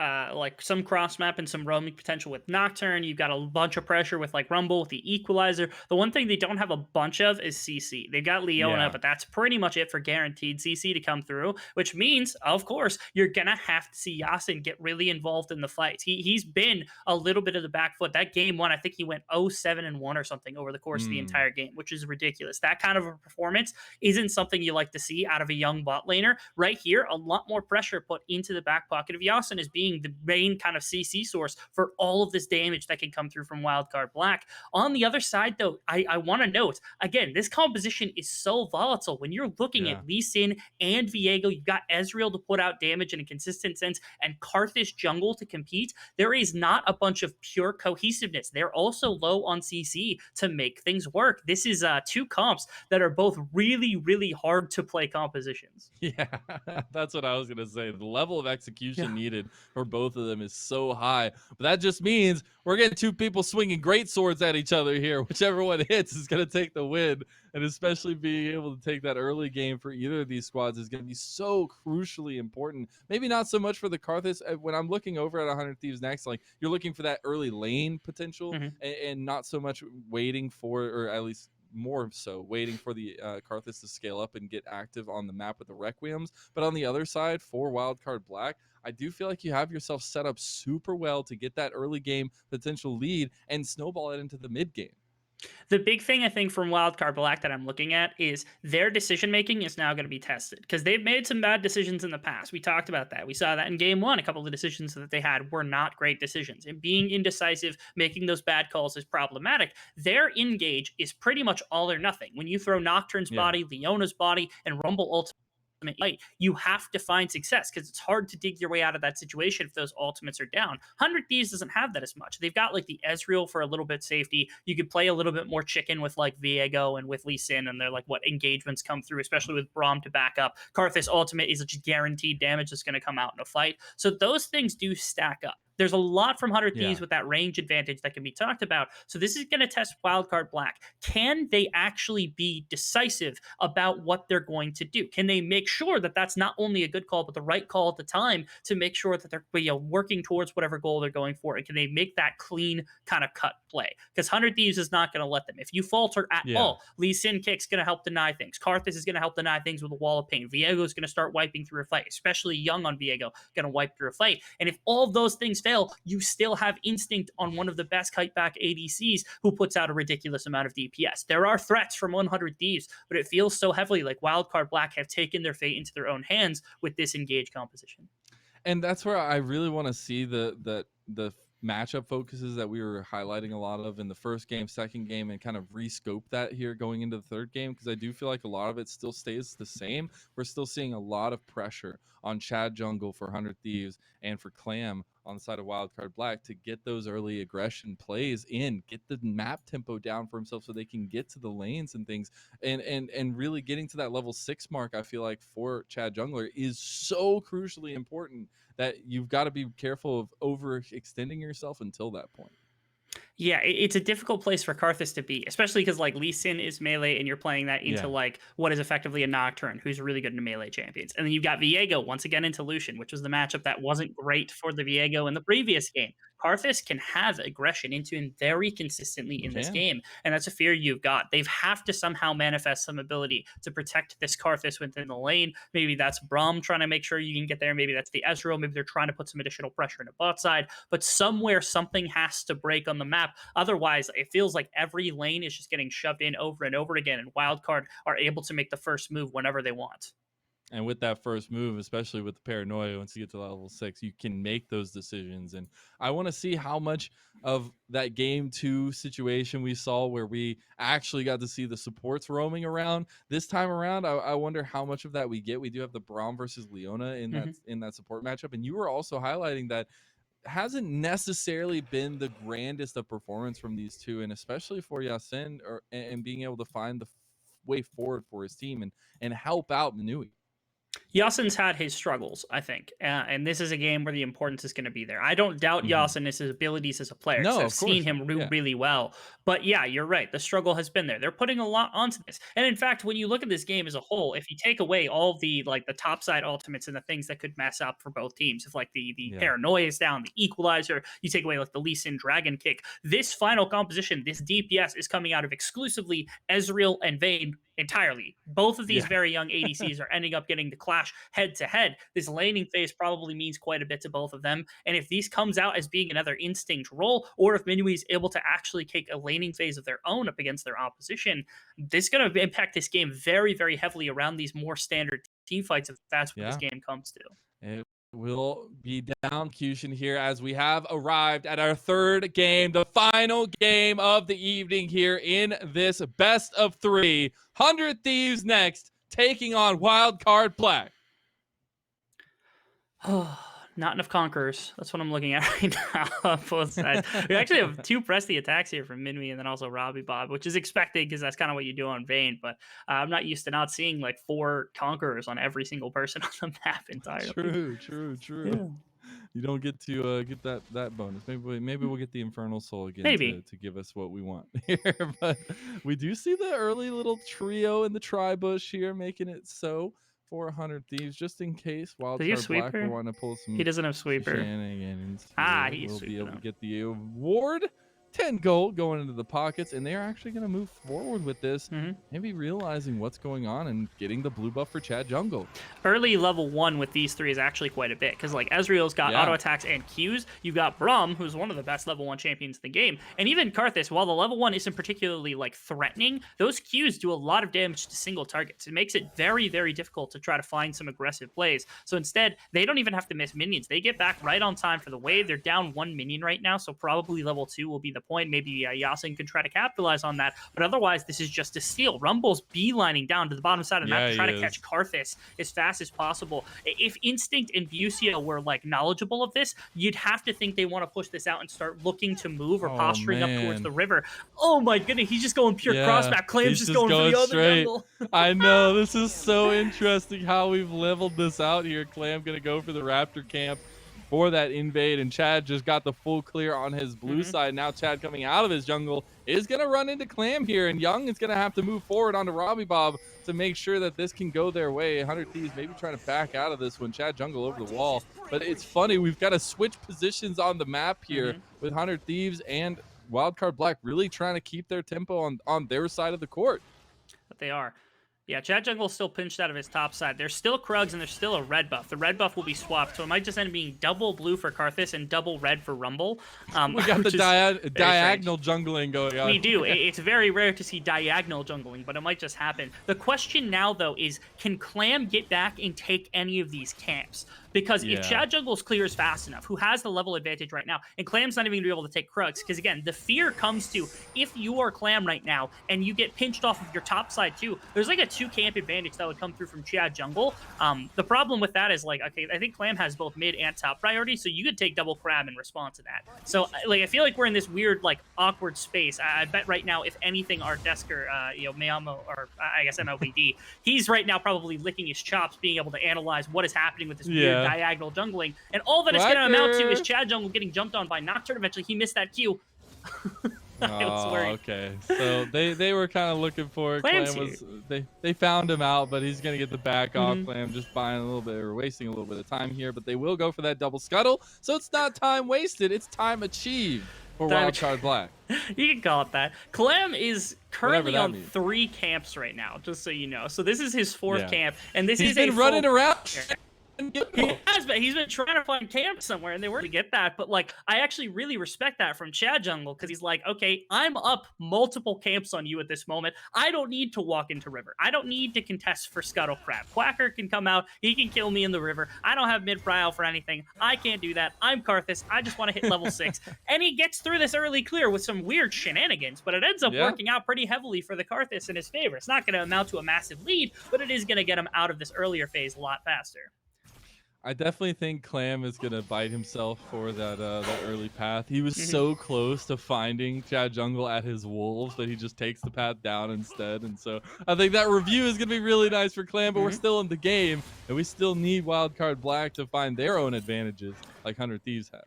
some cross map and some roaming potential with Nocturne. You've got a bunch of pressure with like Rumble with the Equalizer. The one thing they don't have a bunch of is CC. They've got Leona, but that's pretty much it for guaranteed CC to come through, which means, of course, you're gonna have to see Yasin get really involved in the fights. He's been a little bit of the back foot. That game one, I think he went 0-7-1 or something over the course of the entire game, which is ridiculous. That kind of a performance isn't something you like to see out of a young bot laner. Right here, a lot more pressure put into the back pocket of Yasin as being the main kind of CC source for all of this damage that can come through from Wildcard Black. On the other side, though, I want to note, again, this composition is so volatile. When you're looking at Lee Sin and Viego, you've got Ezreal to put out damage in a consistent sense, and Karthus jungle to compete. There is not a bunch of pure cohesiveness. They're also low on CC to make things work. This is two comps that are both really, really hard to play compositions. Yeah, that's what I was going to say. The level of execution needed for both of them is so high. But that just means we're getting two people swinging great swords at each other here. Whichever one hits is going to take the win. And especially being able to take that early game for either of these squads is going to be so crucially important. Maybe not so much for the Karthus. When I'm looking over at 100 Thieves next, like, you're looking for that early lane potential and not so much waiting for, or at least more so waiting for the Karthus to scale up and get active on the map with the Requiems. But on the other side, for Wildcard Black, I do feel like you have yourself set up super well to get that early game potential lead and snowball it into the mid game. The big thing I think from Wildcard Black that I'm looking at is their decision making is now going to be tested, because they've made some bad decisions in the past. We talked about that. We saw that in game one. A couple of the decisions that they had were not great decisions, and being indecisive, making those bad calls is problematic. Their engage is pretty much all or nothing. When you throw Nocturne's body, Leona's body, and Rumble ultimate, you have to find success, because it's hard to dig your way out of that situation if those ultimates are down. 100 Thieves doesn't have that as much. They've got like the Ezreal for a little bit safety. You could play a little bit more chicken with like Viego and with Lee Sin, and they're like what engagements come through, especially with Braum to back up. Karthus ultimate is just guaranteed damage that's going to come out in a fight. So those things do stack up. There's a lot from 100 Thieves Yeah. with that range advantage that can be talked about. So this is going to test Wildcard Black. Can they actually be decisive about what they're going to do? Can they make sure that that's not only a good call, but the right call at the time to make sure that they're working towards whatever goal they're going for? And can they make that clean kind of cut play? Because 100 Thieves is not going to let them. If you falter at all, Lee Sin Kick's going to help deny things. Karthus is going to help deny things with a wall of pain. Viego is going to start wiping through a fight, especially young on Viego, going to wipe through a fight. And if all of those things fail, you still have Instinct on one of the best kite back ADCs who puts out a ridiculous amount of DPS. There are threats from 100 Thieves, but it feels so heavily like Wildcard Black have taken their fate into their own hands with this engaged composition. And that's where I really want to see the matchup focuses that we were highlighting a lot of in the first game, second game, and kind of rescope that here going into the third game, because I do feel like a lot of it still stays the same. We're still seeing a lot of pressure on Chad Jungle for 100 Thieves and for Clam on the side of Wildcard Black to get those early aggression plays in, get the map tempo down for himself so they can get to the lanes and things. And really getting to that level 6 mark, I feel like for Chad Jungler is so crucially important that you've got to be careful of overextending yourself until that point. Yeah, it's a difficult place for Karthus to be, especially because like Lee Sin is melee and you're playing that into like what is effectively a Nocturne who's really good in melee champions. And then you've got Viego once again into Lucian, which was the matchup that wasn't great for the Viego in the previous game. Karthus can have aggression into him very consistently in this game, and that's a fear you've got. They have to somehow manifest some ability to protect this Karthus within the lane. Maybe that's Braum trying to make sure you can get there. Maybe that's the Ezreal. Maybe they're trying to put some additional pressure in the bot side. But somewhere something has to break on the map. Otherwise, it feels like every lane is just getting shoved in over and over again, and Wildcard are able to make the first move whenever they want. And with that first move, especially with the paranoia, once you get to level 6, you can make those decisions. And I want to see how much of that game 2 situation we saw where we actually got to see the supports roaming around this time around. I wonder how much of that we get. We do have the Braum versus Leona in that support matchup. And you were also highlighting that hasn't necessarily been the grandest of performance from these two, and especially for Yasin and being able to find the way forward for his team and help out Manui. Yasin's had his struggles, I think, and this is a game where the importance is going to be there. I don't doubt Yasin his abilities as a player. No, I've seen him really well. But yeah, you're right. The struggle has been there. They're putting a lot onto this. And in fact, when you look at this game as a whole, if you take away all the the top side ultimates and the things that could mess up for both teams, if like the paranoia is down, the equalizer, you take away like the Lee Sin dragon kick, this final composition, this DPS is coming out of exclusively Ezreal and Vayne entirely. Both of these very young ADCs are ending up getting to clash head to head. This laning phase probably means quite a bit to both of them. And if these comes out as being another Instinct role, or if Minui is able to actually take a laning phase of their own up against their opposition, this is going to impact this game very, very heavily around these more standard team fights if that's what this game comes to. It will be down execution here as we have arrived at our third game, the final game of the evening here in this best of 3. 100 Thieves next, taking on Wildcard Black. Not enough conquerors. That's what I'm looking at right now on both sides. We actually have 2 press the attacks here from Minui and then also Robbie Bob, which is expected because that's kind of what you do on Vayne. But I'm not used to not seeing like 4 conquerors on every single person on the map entirely. True. Yeah. You don't get to get that bonus. Maybe we'll get the Infernal Soul again to give us what we want here. But we do see the early little trio in the tri-bush here making it so. 400 Thieves, just in case Wildcard Black will want to pull some. He doesn't have sweeper. Shenanigans. He's be able to get the award. 10 gold going into the pockets, and they're actually going to move forward with this, maybe realizing what's going on and getting the blue buff for Chad Jungle. Early level 1 with these 3 is actually quite a bit, because like Ezreal's got auto attacks and Qs. You've got Braum, who's one of the best level 1 champions in the game, and even Karthus, while the level 1 isn't particularly like threatening, those Qs do a lot of damage to single targets. It makes it very, very difficult to try to find some aggressive plays. So instead, they don't even have to miss minions. They get back right on time for the wave. They're down 1 minion right now, so probably level 2 will be the point. Maybe Yasin could try to capitalize on that, but otherwise this is just a steal. Rumble's beelining down to the bottom side of the map to try to catch Karthus as fast as possible. If Instinct and Busia were like knowledgeable of this, you'd have to think they want to push this out and start looking to move or posturing up towards the river. Oh my goodness, he's just going pure cross map. Clam's just going for the other jungle. I know, this is so interesting how we've leveled this out here. Clam gonna go for the Raptor camp. for that invade, and Chad just got the full clear on his blue side. Now Chad coming out of his jungle is going to run into Clam here, and Young is going to have to move forward onto Robbie Bob to make sure that this can go their way. 100 Thieves maybe trying to back out of this one. Chad jungle over the wall, but it's funny, we've got to switch positions on the map here with 100 Thieves and Wildcard Black really trying to keep their tempo on their side of the court. But they are. Yeah, Chad Jungle is still pinched out of his top side. There's still Krugs and there's still a red buff. The red buff will be swapped, so it might just end up being double blue for Karthus and double red for Rumble. We got the diagonal jungling going on. We do. It's very rare to see diagonal jungling, but it might just happen. The question now, though, is can Clam get back and take any of these camps? Because if Chad Jungle's clears fast enough, who has the level advantage right now, and Clam's not even going to be able to take Krugs, because again, the fear comes to if you are Clam right now and you get pinched off of your top side too, there's like a 2-camp advantage that would come through from Chad Jungle. The problem with that is like, okay, I think Clam has both mid and top priority, so you could take double crab in response to that. So like, I feel like we're in this weird, like, awkward space. I bet right now, if anything, our Desker, Mayamo, or I guess MLBD, he's right now probably licking his chops, being able to analyze what is happening with this weird diagonal jungling, and all that it's going to amount to is Chad Jungle getting jumped on by Nocturne. Eventually, he missed that Q. Okay. So they were kind of looking for it. Clam was, they found him out, but he's gonna get the back off. Clam just buying a little bit or wasting a little bit of time here, but they will go for that double scuttle. So it's not time wasted; it's time achieved for Wildcard Black. You can call it that. Clam is currently on 3 camps right now, just so you know. So this is his 4th camp, and he's been running around. He has been. He's been trying to find camp somewhere, and they were to get that. But like, I actually really respect that from Chad Jungle, because he's like, okay, I'm up multiple camps on you at this moment. I don't need to walk into river. I don't need to contest for Scuttle Crab. Quacker can come out. He can kill me in the river. I don't have mid prio for anything. I can't do that. I'm Karthus. I just want to hit level 6. And he gets through this early clear with some weird shenanigans, but it ends up working out pretty heavily for the Karthus in his favor. It's not going to amount to a massive lead, but it is going to get him out of this earlier phase a lot faster. I definitely think Clam is gonna bite himself for that early path. He was so close to finding Chad Jungle at his wolves that he just takes the path down instead. And so I think that review is gonna be really nice for Clam, but we're still in the game, and we still need Wildcard Black to find their own advantages like 100 Thieves had.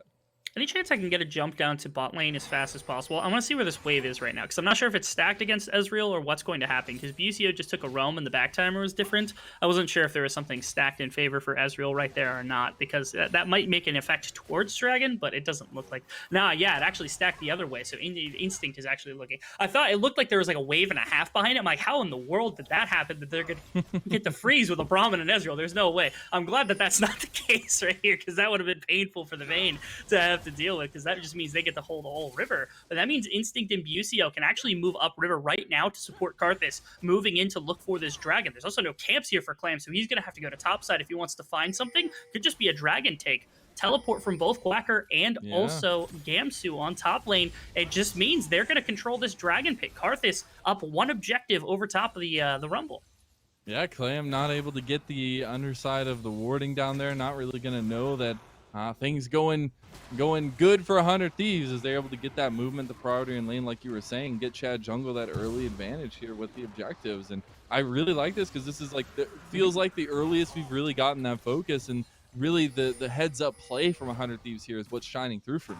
Any chance I can get a jump down to bot lane as fast as possible? I want to see where this wave is right now, because I'm not sure if it's stacked against Ezreal or what's going to happen, because Busio just took a roam and the back timer was different. I wasn't sure if there was something stacked in favor for Ezreal right there or not, because that might make an effect towards Dragon, but it doesn't look like... Nah, yeah, it actually stacked the other way, so Instinct is actually looking... I thought it looked like there was like a wave and a half behind it. I'm like, how in the world did that happen, that they're going to get the freeze with a Brahmin and Ezreal? There's no way. I'm glad that that's not the case right here, because that would have been painful for the Vayne to have to deal with, because that just means they get to hold the whole river. But that means Instinct and Busio can actually move upriver right now to support Karthus, moving in to look for this dragon. There's also no camps here for Clam, so he's going to have to go to topside if he wants to find something. Could just be a dragon take. Teleport from both Quacker and also Gamsu on top lane. It just means they're going to control this dragon pick. Karthus up 1 objective over top of the Rumble. Yeah, Clam not able to get the underside of the warding down there. Not really going to know that things going good for 100 Thieves, as they're able to get that movement, the priority in lane, like you were saying, get Chad Jungle that early advantage here with the objectives. And I really like this, because this is like feels like the earliest we've really gotten that focus, and really the heads up play from 100 Thieves here is what's shining through for me.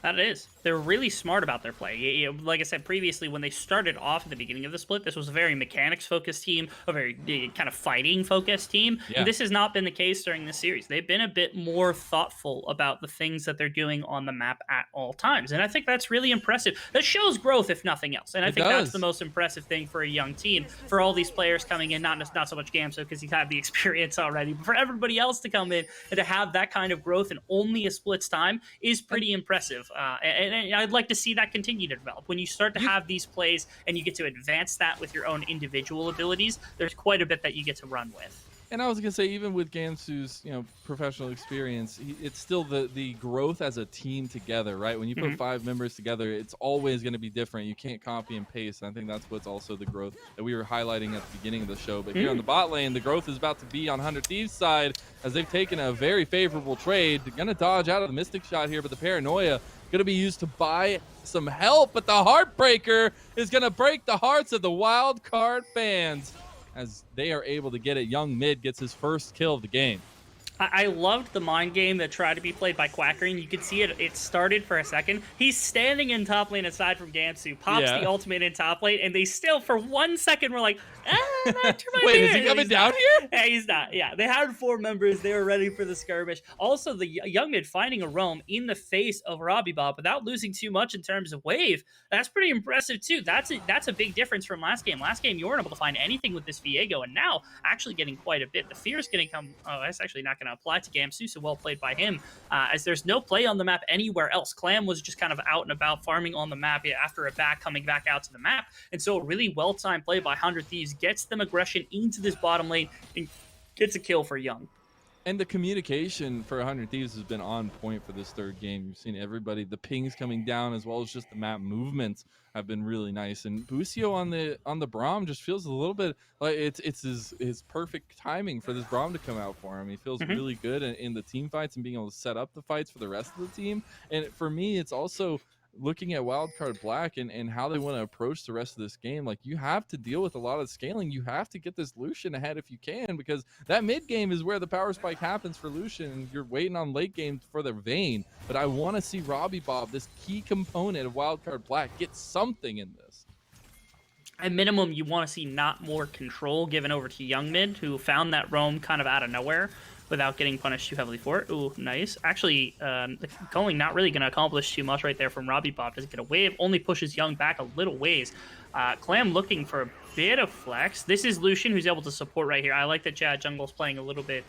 That is. They're really smart about their play. Like I said previously, when they started off at the beginning of the split, this was a very mechanics-focused team, a very kind of fighting-focused team. Yeah. And this has not been the case during this series. They've been a bit more thoughtful about the things that they're doing on the map at all times. And I think that's really impressive. That shows growth, if nothing else. And I think that's the most impressive thing for a young team. For all these players coming in, not so much Gamso, because he's had the experience already, but for everybody else to come in and to have that kind of growth in only a split's time is pretty impressive. And I'd like to see that continue to develop. When you start to have these plays and you get to advance that with your own individual abilities, there's quite a bit that you get to run with. And I was gonna say, even with Gamsu's professional experience, it's still the growth as a team together, right? When you put 5 members together, it's always going to be different. You can't copy and paste. And I think that's what's also the growth that we were highlighting at the beginning of the show. But here on the bot lane, the growth is about to be on 100 Thieves' side, as they've taken a very favorable trade. They're gonna dodge out of the Mystic shot here, but the Paranoia gonna be used to buy some help. But the Heartbreaker is gonna break the hearts of the Wildcard fans, as they are able to get it. Young Mid gets his first kill of the game. I loved the mind game that tried to be played by Quacker, and you could see it started for a second. He's standing in top lane aside from Gamsu, pops the ultimate in top lane, and they still, for 1 second, were like, not to my Wait, beard. is he coming down here? Yeah, he's not. Yeah, they had 4 members. They were ready for the skirmish. Also, the young mid finding a roam in the face of Robbie Bob without losing too much in terms of wave. That's pretty impressive, too. That's a big difference from last game. Last game, you weren't able to find anything with this Viego, and now actually getting quite a bit. The fear is going to come. Oh, that's actually not going to apply to Gamsu, so well played by him, as there's no play on the map anywhere else. Clam was just kind of out and about farming on the map after a back coming back out to the map, and so a really well-timed play by 100 Thieves gets them aggression into this bottom lane and gets a kill for Young. And the communication for 100 Thieves has been on point for this third game. You've seen everybody, the pings coming down as well as just the map movements have been really nice. And Busio on the Braum just feels a little bit like it's his perfect timing for this Braum to come out for him. He feels really good in the team fights and being able to set up the fights for the rest of the team. And for me, it's also looking at Wildcard Black and how they want to approach the rest of this game. Like, you have to deal with a lot of scaling. You have to get this Lucian ahead if you can, because that mid game is where the power spike happens for Lucian, and you're waiting on late game for the Vayne. But I want to see Robbie Bob, this key component of Wildcard Black, get something in this. At minimum, you want to see not more control given over to Young Mid, who found that roam kind of out of nowhere without getting punished too heavily for it. Ooh, nice. Actually, the going not really going to accomplish too much right there from Robbie Bob. Doesn't get a wave, only pushes Young back a little ways. Clam looking for a bit of flex. This is Lucian, who's able to support right here. I like that Chad Jungle's playing a little bit,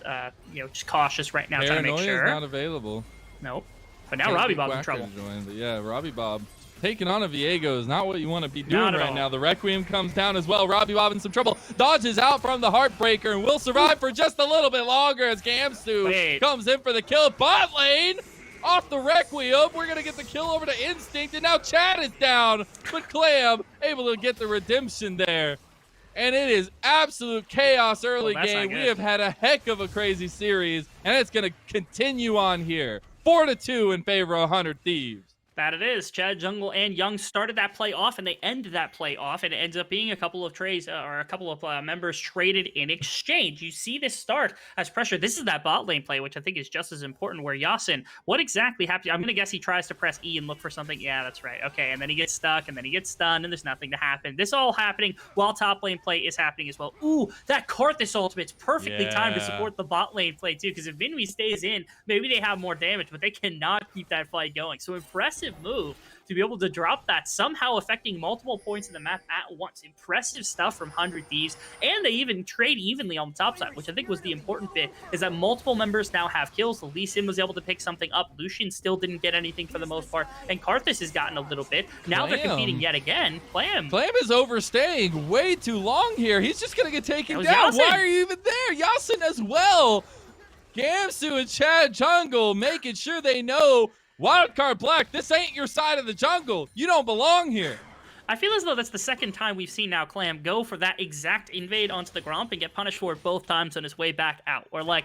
just cautious right now, trying to make sure. Is not available. Nope. But now Robbie Bob's in trouble. But yeah, Robbie Bob taking on a Viego is not what you want to be doing right now. The Requiem comes down as well. Robbie Bob in some trouble. Dodges out from the Heartbreaker and will survive for just a little bit longer as Gamsu comes in for the kill. Bot lane off the Requiem. We're going to get the kill over to Instinct, and now Chad is down. But Clam able to get the redemption there. And it is absolute chaos early game. We have had a heck of a crazy series, and it's going to continue on here. 4-2 in favor of 100 Thieves. That it is. Chad Jungle and Young started that play off, and they ended that play off, and it ends up being a couple of trades, or a couple of members traded in exchange. You see this start as pressure. This is that bot lane play, which I think is just as important, where Yasin, what exactly happened? I'm going to guess he tries to press E and look for something. Yeah, that's right. Okay, and then he gets stuck, and then he gets stunned, and there's nothing to happen. This all happening while top lane play is happening as well. Ooh, that Karthus ultimate's perfectly timed to support the bot lane play, too, because if Vinwy stays in, maybe they have more damage, but they cannot keep that fight going. So impressive move to be able to drop that, somehow affecting multiple points in the map at once. Impressive stuff from 100 Thieves, and they even trade evenly on the top side, which I think was the important bit, is that multiple members now have kills. Lee Sin was able to pick something up. Lucian still didn't get anything for the most part, and Karthus has gotten a little bit. Now they're competing yet again. Clam is overstaying way too long here. He's just going to get taken down. Why are you even there? Yasin as well. Gamsu and Chad Jungle making sure they know, Wildcard Black, this ain't your side of the jungle. You don't belong here. I feel as though that's the second time we've seen now Clam go for that exact invade onto the Gromp and get punished for it both times on his way back out. Or like,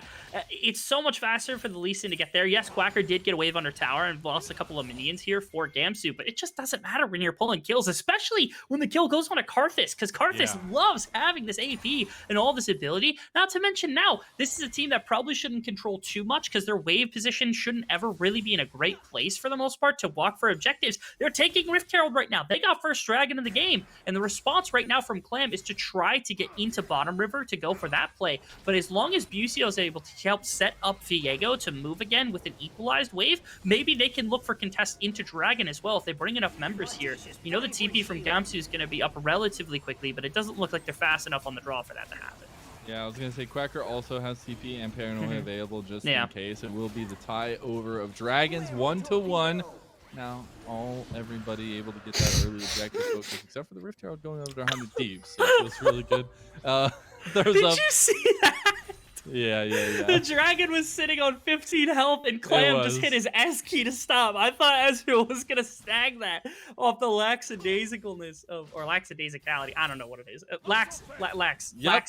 it's so much faster for the Lee Sin to get there. Yes, Quacker did get a wave under tower and lost a couple of minions here for Gamsu, but it just doesn't matter when you're pulling kills, especially when the kill goes on a Karthus, because Karthus loves having this AP and all this ability. Not to mention now, this is a team that probably shouldn't control too much, because their wave position shouldn't ever really be in a great place for the most part to walk for objectives. They're taking Rift Herald right now. They got first dragon in the game, and the response right now from Clam is to try to get into bottom river to go for that play. But as long as Busio is able to help set up Viego to move again with an equalized wave, maybe they can look for contest into dragon as well if they bring enough members here. You know, the TP from Gamsu is going to be up relatively quickly, but it doesn't look like they're fast enough on the draw for that to happen. Yeah, I was going to say Quacker also has TP and Paranoia available just in case. It will be the tie over of dragons 1-1. Now, everybody able to get that early objective focus, except for the Rift Herald going over to 100 Thieves. So it feels really good. Did you see that? Yeah. The dragon was sitting on 15 health, and Clam just hit his S key to stop. I thought Ezreal was going to snag that off the lackadaisicalness of, or lackadaisicality. I don't know what it is.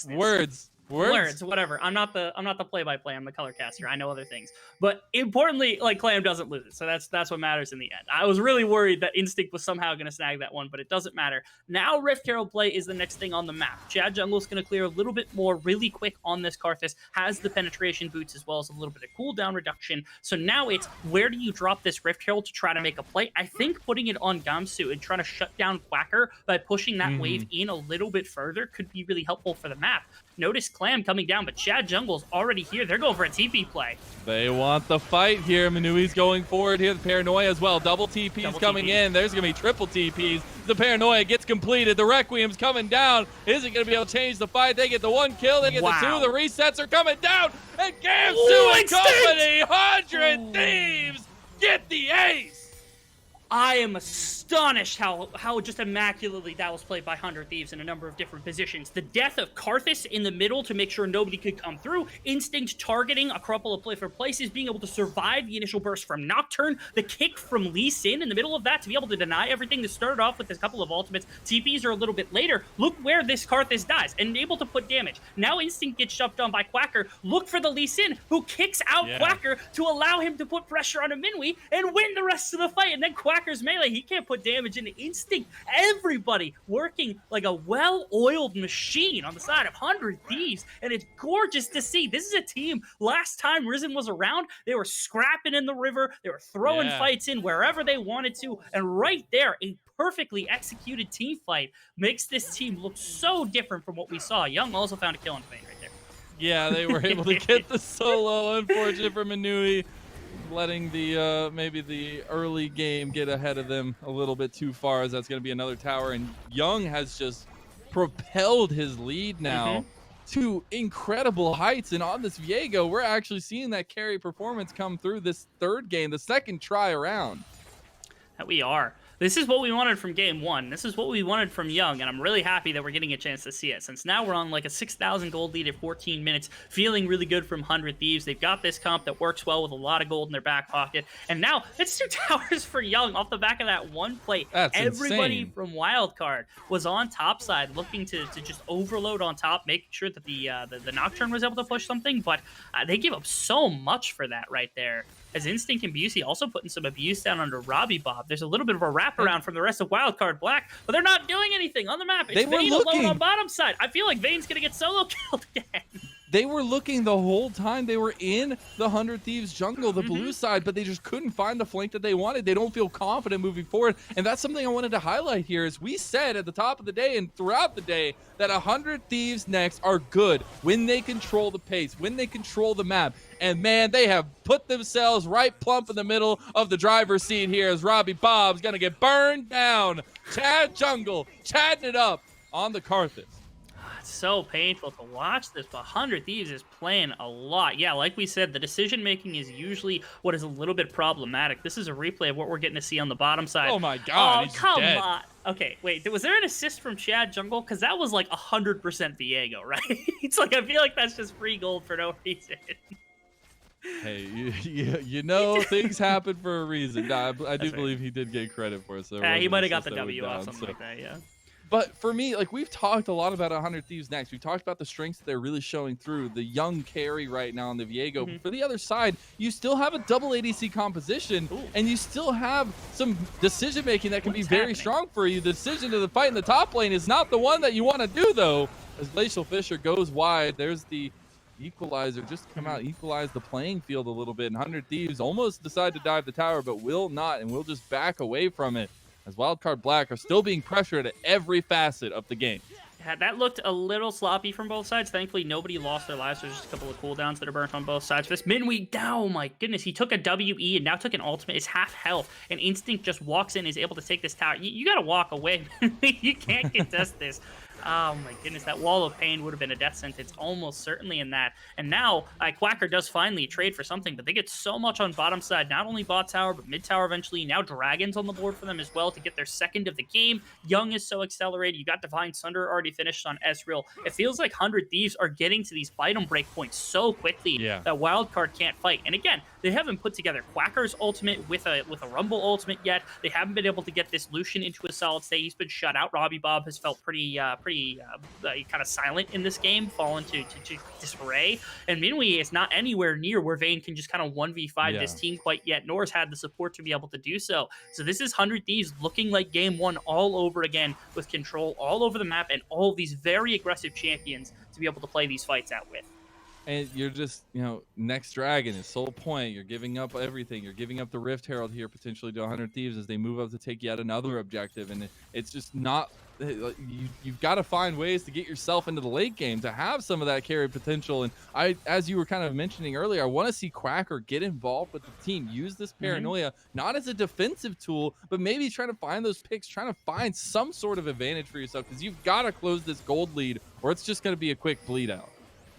Words. Words, whatever. I'm not the play-by-play. I'm the color caster. I know other things. But importantly, like, Clam doesn't lose it. So that's what matters in the end. I was really worried that Instinct was somehow going to snag that one, but it doesn't matter. Now Rift Herald play is the next thing on the map. Chad Jungle's going to clear a little bit more really quick on this Karthus, has the penetration boots as well as a little bit of cooldown reduction. So now it's, where do you drop this Rift Herald to try to make a play? I think putting it on Gamsu and trying to shut down Quacker by pushing that wave in a little bit further could be really helpful for the map. Notice Clam coming down, but Chad Jungle's already here. They're going for a TP play. They want the fight here. Manui's going forward here. The Paranoia as well. Double TPs coming in. There's going to be triple TPs. The Paranoia gets completed. The Requiem's coming down. Isn't going to be able to change the fight. They get the 1 kill. They get the 2. The resets are coming down. And Gamsu and company, 100 Thieves, get the ace. I am astonished how just immaculately that was played by 100 Thieves in a number of different positions. The death of Karthus in the middle to make sure nobody could come through. Instinct targeting a couple of different places, being able to survive the initial burst from Nocturne. The kick from Lee Sin in the middle of that to be able to deny everything that started off with a couple of ultimates. TPs are a little bit later. Look where this Karthus dies and able to put damage. Now Instinct gets shoved on by Quacker. Look for the Lee Sin who kicks out Quacker to allow him to put pressure on a Minwi and win the rest of the fight. And then Quacker's melee, he can't put damage into Instinct. Everybody working like a well-oiled machine on the side of 100 Thieves, and it's gorgeous to see. This is a team, last time Risen was around, they were scrapping in the river, they were throwing fights in wherever they wanted to, and right there, a perfectly executed team fight makes this team look so different from what we saw. Young also found a kill in Vayne right there. Yeah, they were able to get the solo. Unfortunate for Manui, letting the maybe the early game get ahead of them a little bit too far, as that's going to be another tower. And Young has just propelled his lead now to incredible heights. And on this Viego, we're actually seeing that carry performance come through this third game, the second try around. That we are. This is what we wanted from game one. This is what we wanted from Young, and I'm really happy that we're getting a chance to see it, since now we're on like a 6,000 gold lead at 14 minutes, feeling really good from 100 Thieves. They've got this comp that works well with a lot of gold in their back pocket, and now it's 2 towers for Young off the back of that one play. That's Everybody insane. from Wildcard was on top side, looking to just overload on top, making sure that the Nocturne was able to push something, but they give up so much for that right there. As Instinct and Busey also putting some abuse down under Robbie Bob. There's a little bit of a wraparound from the rest of Wildcard Black, but they're not doing anything on the map. It's Vayne alone on bottom side. I feel like Vayne's going to get solo killed again. They were looking the whole time. They were in the 100 Thieves jungle, the blue side, but they just couldn't find the flank that they wanted. They don't feel confident moving forward. And that's something I wanted to highlight here, is we said at the top of the day and throughout the day that 100 Thieves next are good when they control the pace, when they control the map. And man, they have put themselves right plump in the middle of the driver's seat here, as Robbie Bob's going to get burned down. Chad Jungle chatting it up on the Karthus. It's so painful to watch this, but 100 Thieves is playing a lot. Yeah, like we said, the decision-making is usually what is a little bit problematic. This is a replay of what we're getting to see on the bottom side. Oh my God, he's come dead. on. Okay, wait, was there an assist from Chad Jungle? Because that was like 100% Viego, right? It's like, I feel like that's just free gold for no reason. Hey, you know, things happen for a reason. I do believe he did get credit for it. So he might have got the W off, something like that, yeah. But for me, like, we've talked a lot about 100 Thieves next. We've talked about the strengths that they're really showing through. The Young carry right now on the Viego. But for the other side, you still have a double ADC composition, and you still have some decision-making that can be very strong for you. The decision to the fight in the top lane is not the one that you want to do, though. As Glacial Fisher goes wide, there's the equalizer just to come out, equalize the playing field a little bit. And 100 Thieves almost decide to dive the tower, but will not, and will just back away from it, as Wildcard Black are still being pressured at every facet of the game. Yeah, that looked a little sloppy from both sides. Thankfully, nobody lost their lives. There's just a couple of cooldowns that are burnt on both sides. This Minwi, oh my goodness, he took a WE and now took an ultimate. It's half health, and Instinct just walks in, is able to take this tower. You got to walk away. You can't contest this. Oh my goodness, that wall of pain would have been a death sentence almost certainly in that. And now Quacker does finally trade for something, but they get so much on bottom side, not only bot tower, but mid tower eventually. Now Dragons on the board for them as well to get their second of the game. Young is so accelerated. You got Divine Sunder already finished on Ezreal. It feels like 100 Thieves are getting to these item break points so quickly that Wildcard can't fight. And again, They haven't put together Quacker's ultimate with a Rumble ultimate yet. They haven't been able to get this Lucian into a solid state. He's been shut out. Robbie Bob has felt pretty kind of silent in this game, fallen to disarray. And Minwee is not anywhere near where Vayne can just kind of 1v5 this team quite yet, nor has had the support to be able to do so. So this is 100 Thieves looking like game one all over again, with control all over the map and all of these very aggressive champions to be able to play these fights out with. And you're just, next Dragon is Soul Point. You're giving up everything. You're giving up the Rift Herald here potentially to 100 Thieves as they move up to take yet another objective. And it's just not, you've got to find ways to get yourself into the late game to have some of that carry potential. And as you were kind of mentioning earlier, I want to see Quacker get involved with the team, use this paranoia, not as a defensive tool, but maybe trying to find those picks, trying to find some sort of advantage for yourself, because you've got to close this gold lead or it's just going to be a quick bleed out.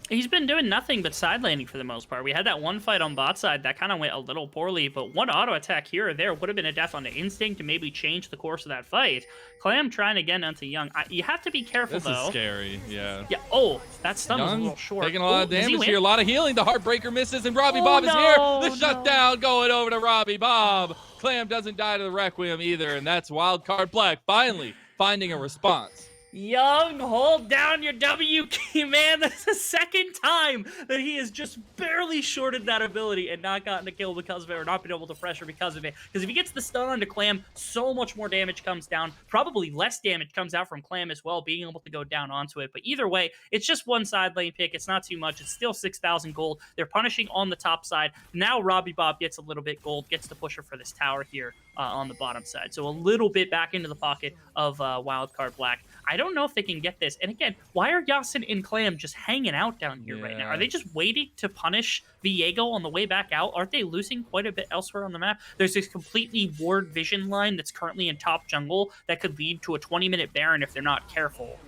He's been doing nothing but side laning for the most part. We had that one fight on bot side that kind of went a little poorly, but one auto attack here or there would have been a death on the instinct to maybe change the course of that fight. Clam trying again onto Young. You have to be careful, though. This is scary, yeah. Yeah. Oh, that stun was a Young little short. taking a lot of damage here, a lot of healing. The Heartbreaker misses, and Robbie Bob is here. The shutdown going over to Robbie Bob. Clam doesn't die to the Requiem either, and that's Wildcard Black finally finding a response. Young, hold down your W key, man. That's the second time that he has just barely shorted that ability and not gotten a kill because of it, or not been able to pressure because of it. Because if he gets the stun onto Clam, so much more damage comes down. Probably less damage comes out from Clam as well, being able to go down onto it. But either way, it's just one side lane pick. It's not too much. It's still 6,000 gold. They're punishing on the top side. Now Robbie Bob gets a little bit gold, gets the pusher for this tower here on the bottom side. So a little bit back into the pocket of Wildcard Black. I don't know if they can get this. And again, why are Yasin and Clam just hanging out down here right now? Are they just waiting to punish Viego on the way back out? Aren't they losing quite a bit elsewhere on the map? There's this completely ward vision line that's currently in top jungle that could lead to a 20-minute Baron if they're not careful.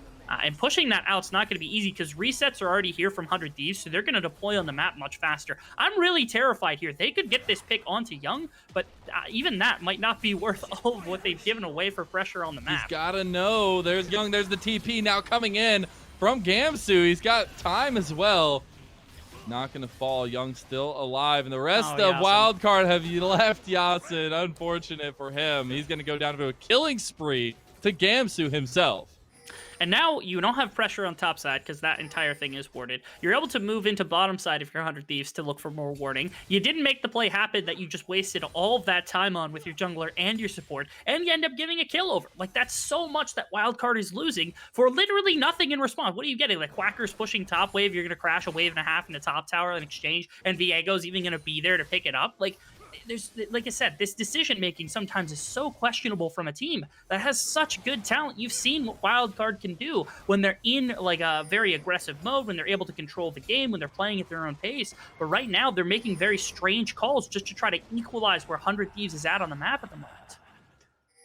And pushing that out's not going to be easy because resets are already here from 100 Thieves, so they're going to deploy on the map much faster. I'm really terrified here. They could get this pick onto Young, but even that might not be worth all of what they've given away for pressure on the map. He's got to know. There's Young. There's the TP now coming in from Gamsu. He's got time as well. Not going to fall. Young still alive. And the rest of Wildcard have left Yasin. Unfortunate for him. He's going to go down to a killing spree to Gamsu himself. And now you don't have pressure on top side because that entire thing is warded. You're able to move into bottom side if you're 100 Thieves to look for more warding. You didn't make the play happen that you just wasted all of that time on with your jungler and your support, and you end up giving a kill over. Like, that's so much that Wildcard is losing for literally nothing in response. What are you getting? Like, Quacker's pushing top wave, you're going to crash a wave and a half in the top tower in exchange, and Viego's even going to be there to pick it up? Like, like I said, this decision making sometimes is so questionable from a team that has such good talent. You've seen what Wildcard can do when they're in like a very aggressive mode, when they're able to control the game, when they're playing at their own pace. But right now, they're making very strange calls just to try to equalize where 100 Thieves is at on the map at the moment.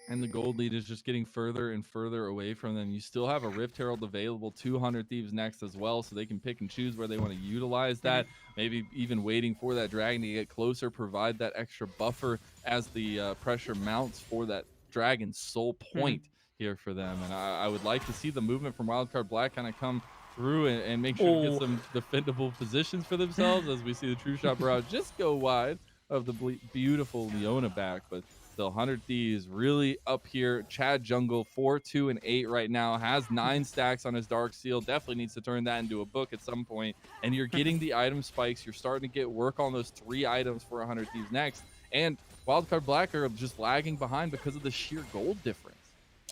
And the gold lead is just getting further and further away from them. You still have a Rift Herald available, 200 Thieves next as well, so they can pick and choose where they want to utilize that. Maybe even waiting for that dragon to get closer, provide that extra buffer as the pressure mounts for that dragon's soul point here for them. And I would like to see the movement from Wildcard Black kind of come through and make sure to get some defendable positions for themselves as we see the True Shot Barrage just go wide of the beautiful Leona back. But still, 100 Thieves really up here. Chad Jungle 4, 2, and 8 right now, has 9 stacks on his Dark Seal. Definitely needs to turn that into a book at some point. And you're getting the item spikes. You're starting to get work on those 3 items for 100 Thieves next. And Wildcard Black are just lagging behind because of the sheer gold difference.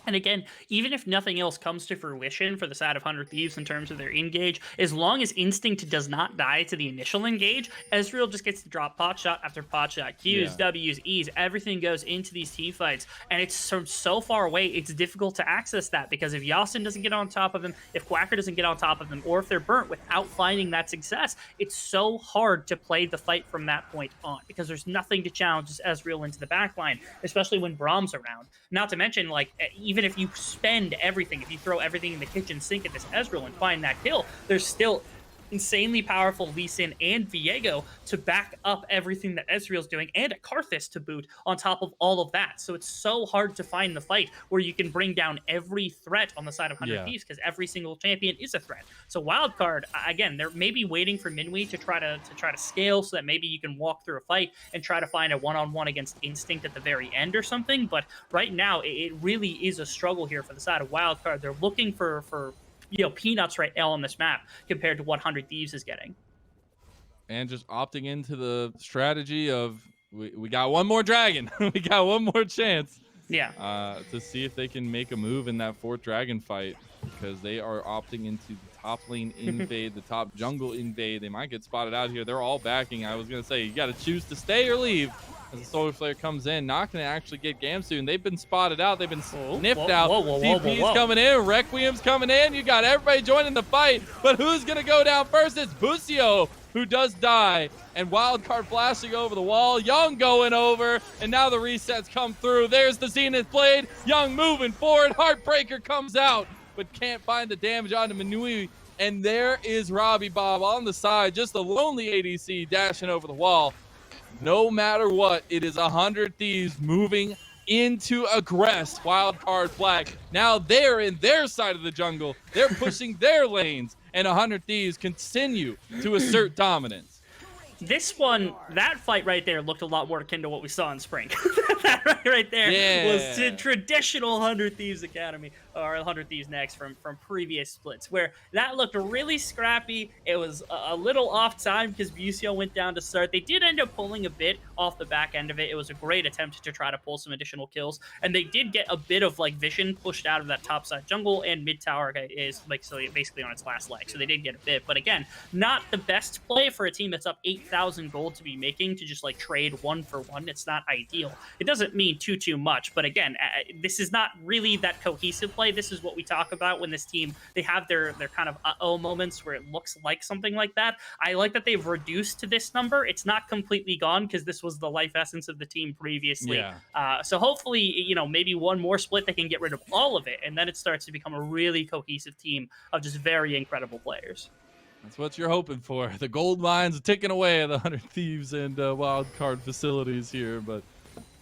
And again, even if nothing else comes to fruition for the side of 100 Thieves in terms of their engage, as long as Instinct does not die to the initial engage, Ezreal just gets to drop pot shot after pot shot. Qs, Ws, Es, everything goes into these team fights. And it's from so far away, it's difficult to access that because if Yasin doesn't get on top of him, if Quacker doesn't get on top of him, or if they're burnt without finding that success, it's so hard to play the fight from that point on because there's nothing to challenge Ezreal into the backline, especially when Braum's around. Not to mention, like, even if you spend everything, if you throw everything in the kitchen sink at this Ezreal and find that kill, there's still insanely powerful Lee Sin and Viego to back up everything that Ezreal's doing, and a Karthus to boot on top of all of that. So it's so hard to find the fight where you can bring down every threat on the side of 100 Thieves, because every single champion is a threat. So Wildcard, again, they're maybe waiting for Minwei to try to scale, so that maybe you can walk through a fight and try to find a one-on-one against Instinct at the very end or something. But right now, it really is a struggle here for the side of Wildcard. They're looking for peanuts right now on this map compared to what 100 Thieves is getting. And just opting into the strategy of we got one more dragon. We got one more chance. Yeah. To see if they can make a move in that 4th dragon fight, because they are opting into the top lane invade, the top jungle invade. They might get spotted out here. They're all backing. I was going to say, you got to choose to stay or leave. As the Solar Flare comes in, not going to actually get Gamsu, and they've been spotted out. They've been sniffed out. TP's coming in. Requiem's coming in. You got everybody joining the fight. But who's going to go down first? It's Busio, who does die. And Wildcard blasting over the wall. Young going over. And now the resets come through. There's the Zenith Blade. Young moving forward. Heartbreaker comes out, but can't find the damage onto Minwei. And there is Robbie Bob on the side. Just a lonely ADC dashing over the wall. No matter what, it is 100 Thieves moving into aggress Wildcard Black. Now they're in their side of the jungle. They're pushing their lanes, and 100 Thieves continue to assert dominance. This one, that fight right there looked a lot more akin to what we saw in spring. That right there was to traditional 100 Thieves Academy, or 100 Thieves Next from previous splits, where that looked really scrappy. It was a little off time because Busio went down to start. They did end up pulling a bit off the back end of it. It was a great attempt to try to pull some additional kills, and they did get a bit of vision pushed out of that top side jungle, and mid tower is basically on its last leg, so they did get a bit. But again, not the best play for a team that's up 8,000 gold to be making to just trade 1-for-1. It's not ideal. It doesn't mean too much, but again, this is not really that cohesive play. This is what we talk about when this team, they have their kind of uh-oh moments where it looks like something like that. I like that they've reduced to this number. It's not completely gone, because this was the life essence of the team previously. So hopefully, maybe one more split, they can get rid of all of it, and then it starts to become a really cohesive team of just very incredible players. That's what you're hoping for. The gold mines are ticking away at the 100 Thieves and Wildcard facilities here, but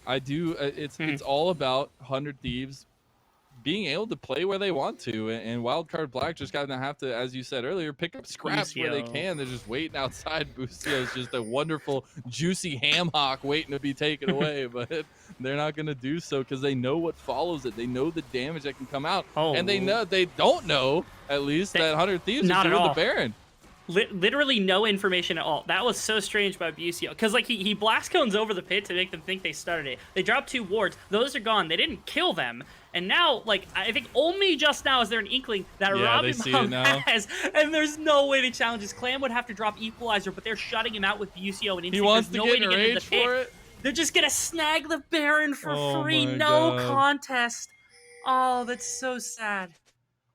I do. It's all about 100 Thieves being able to play where they want to, and Wildcard Black just gonna have to, as you said earlier, pick up scraps where they can. They're just waiting outside. Busio's just a wonderful, juicy ham hock waiting to be taken away, but they're not gonna do so because they know what follows it. They know the damage that can come out, and they don't know at least that 100 Thieves are doing the Baron. Literally no information at all. That was so strange by Busio, because he blast cones over the pit to make them think they started it. They dropped 2 wards. Those are gone. They didn't kill them. And now, I think only just now is there an inkling that Robbie Mom has, and there's no way to challenge this. Clam would have to drop Equalizer, but they're shutting him out with Busio and Instinct. He wants to no get way to get in the pit. for it. They're just gonna snag the Baron for free. No contest. Oh, that's so sad.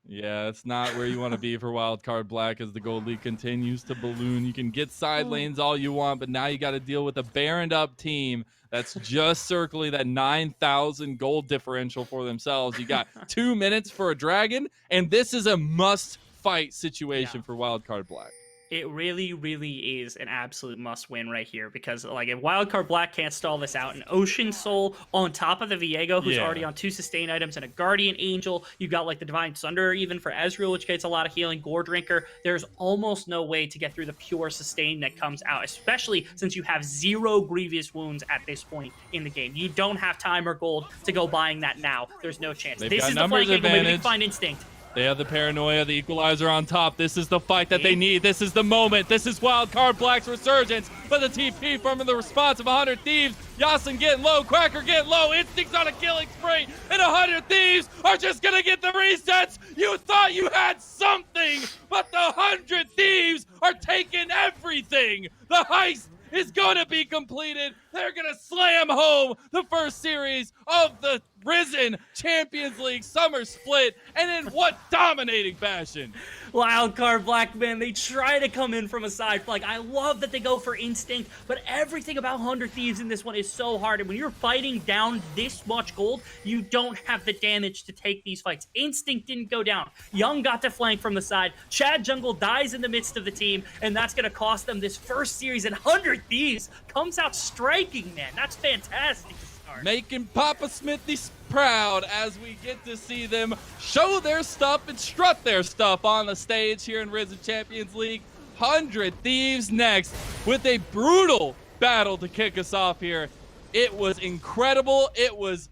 Yeah, it's not where you want to be for Wildcard Black as the gold league continues to balloon. You can get side lanes all you want, but now you got to deal with a Baroned up team that's just circling that 9,000 gold differential for themselves. You got 2 minutes for a dragon, and this is a must-fight situation for Wildcard Black. It really, really is an absolute must-win right here, because if Wildcard Black can't stall this out, an Ocean Soul on top of the Viego, who's already on 2 sustain items, and a Guardian Angel, you've got the Divine Sunder even for Ezreal, which gets a lot of healing, Gore Drinker, there's almost no way to get through the pure sustain that comes out, especially since you have 0 grievous wounds at this point in the game. You don't have time or gold to go buying that now. There's no chance. This is the flank angle. Maybe they can find Instinct. They have the paranoia, the equalizer on top. This is the fight that they need. This is the moment. This is Wildcard Black's resurgence. But the TP from the response of 100 Thieves. Yasin getting low, Quacker getting low. Instinct's on a killing spree. And 100 Thieves are just going to get the resets. You thought you had something, but the 100 Thieves are taking everything. The heist is going to be completed. They're going to slam home the first series of the Risen Champions League summer split, and in what dominating fashion. Wildcard Black, man, they try to come in from a side flank. I love that they go for instinct, but everything about 100 Thieves in this one is so hard. And when you're fighting down this much gold, you don't have the damage to take these fights. Instinct didn't go down. Young got to flank from the side. Chad Jungle dies in the midst of the team, and that's going to cost them this first series. And 100 Thieves comes out striking, man. That's fantastic. Making Papa Smithy proud as we get to see them show their stuff and strut their stuff on the stage here in Risen Champions League. 100 Thieves next with a brutal battle to kick us off here. It was incredible. It was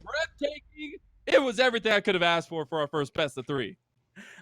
breathtaking. It was everything I could have asked for our first best of 3.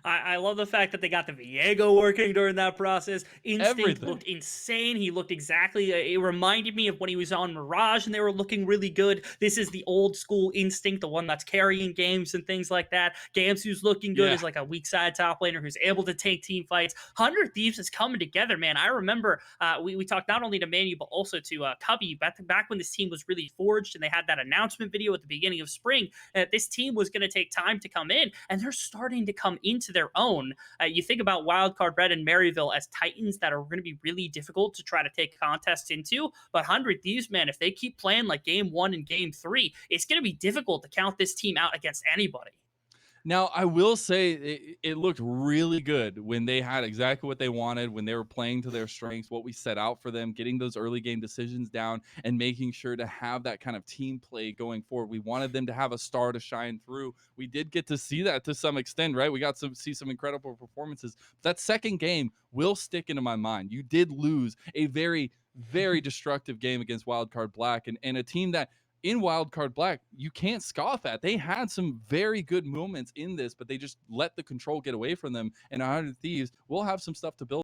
I love the fact that they got the Viego working during that process. Instinct Everything. looked insane. He looked exactly, it reminded me of when he was on Mirage and they were looking really good. This is the old school Instinct, the one that's carrying games and things like that. Gams, who's looking good, is like a weak side top laner who's able to take team fights. 100 Thieves is coming together, man. I remember we talked not only to Manu, but also to Cubby back when this team was really forged and they had that announcement video at the beginning of spring. This team was going to take time to come in, and they're starting to come into their own. You think about Wildcard Red and Maryville as titans that are going to be really difficult to try to take contests into, but 100 Thieves, man, if they keep playing like game 1 and game 3, it's going to be difficult to count this team out against anybody. Now, I will say it looked really good when they had exactly what they wanted, when they were playing to their strengths, what we set out for them, getting those early game decisions down and making sure to have that kind of team play going forward. We wanted them to have a star to shine through. We did get to see that to some extent, right? We got to see some incredible performances. That second game will stick into my mind. You did lose a very, very destructive game against Wildcard Black and a team that in Wildcard Black, you can't scoff at. They had some very good moments in this, but they just let the control get away from them. And 100 Thieves will have some stuff to build.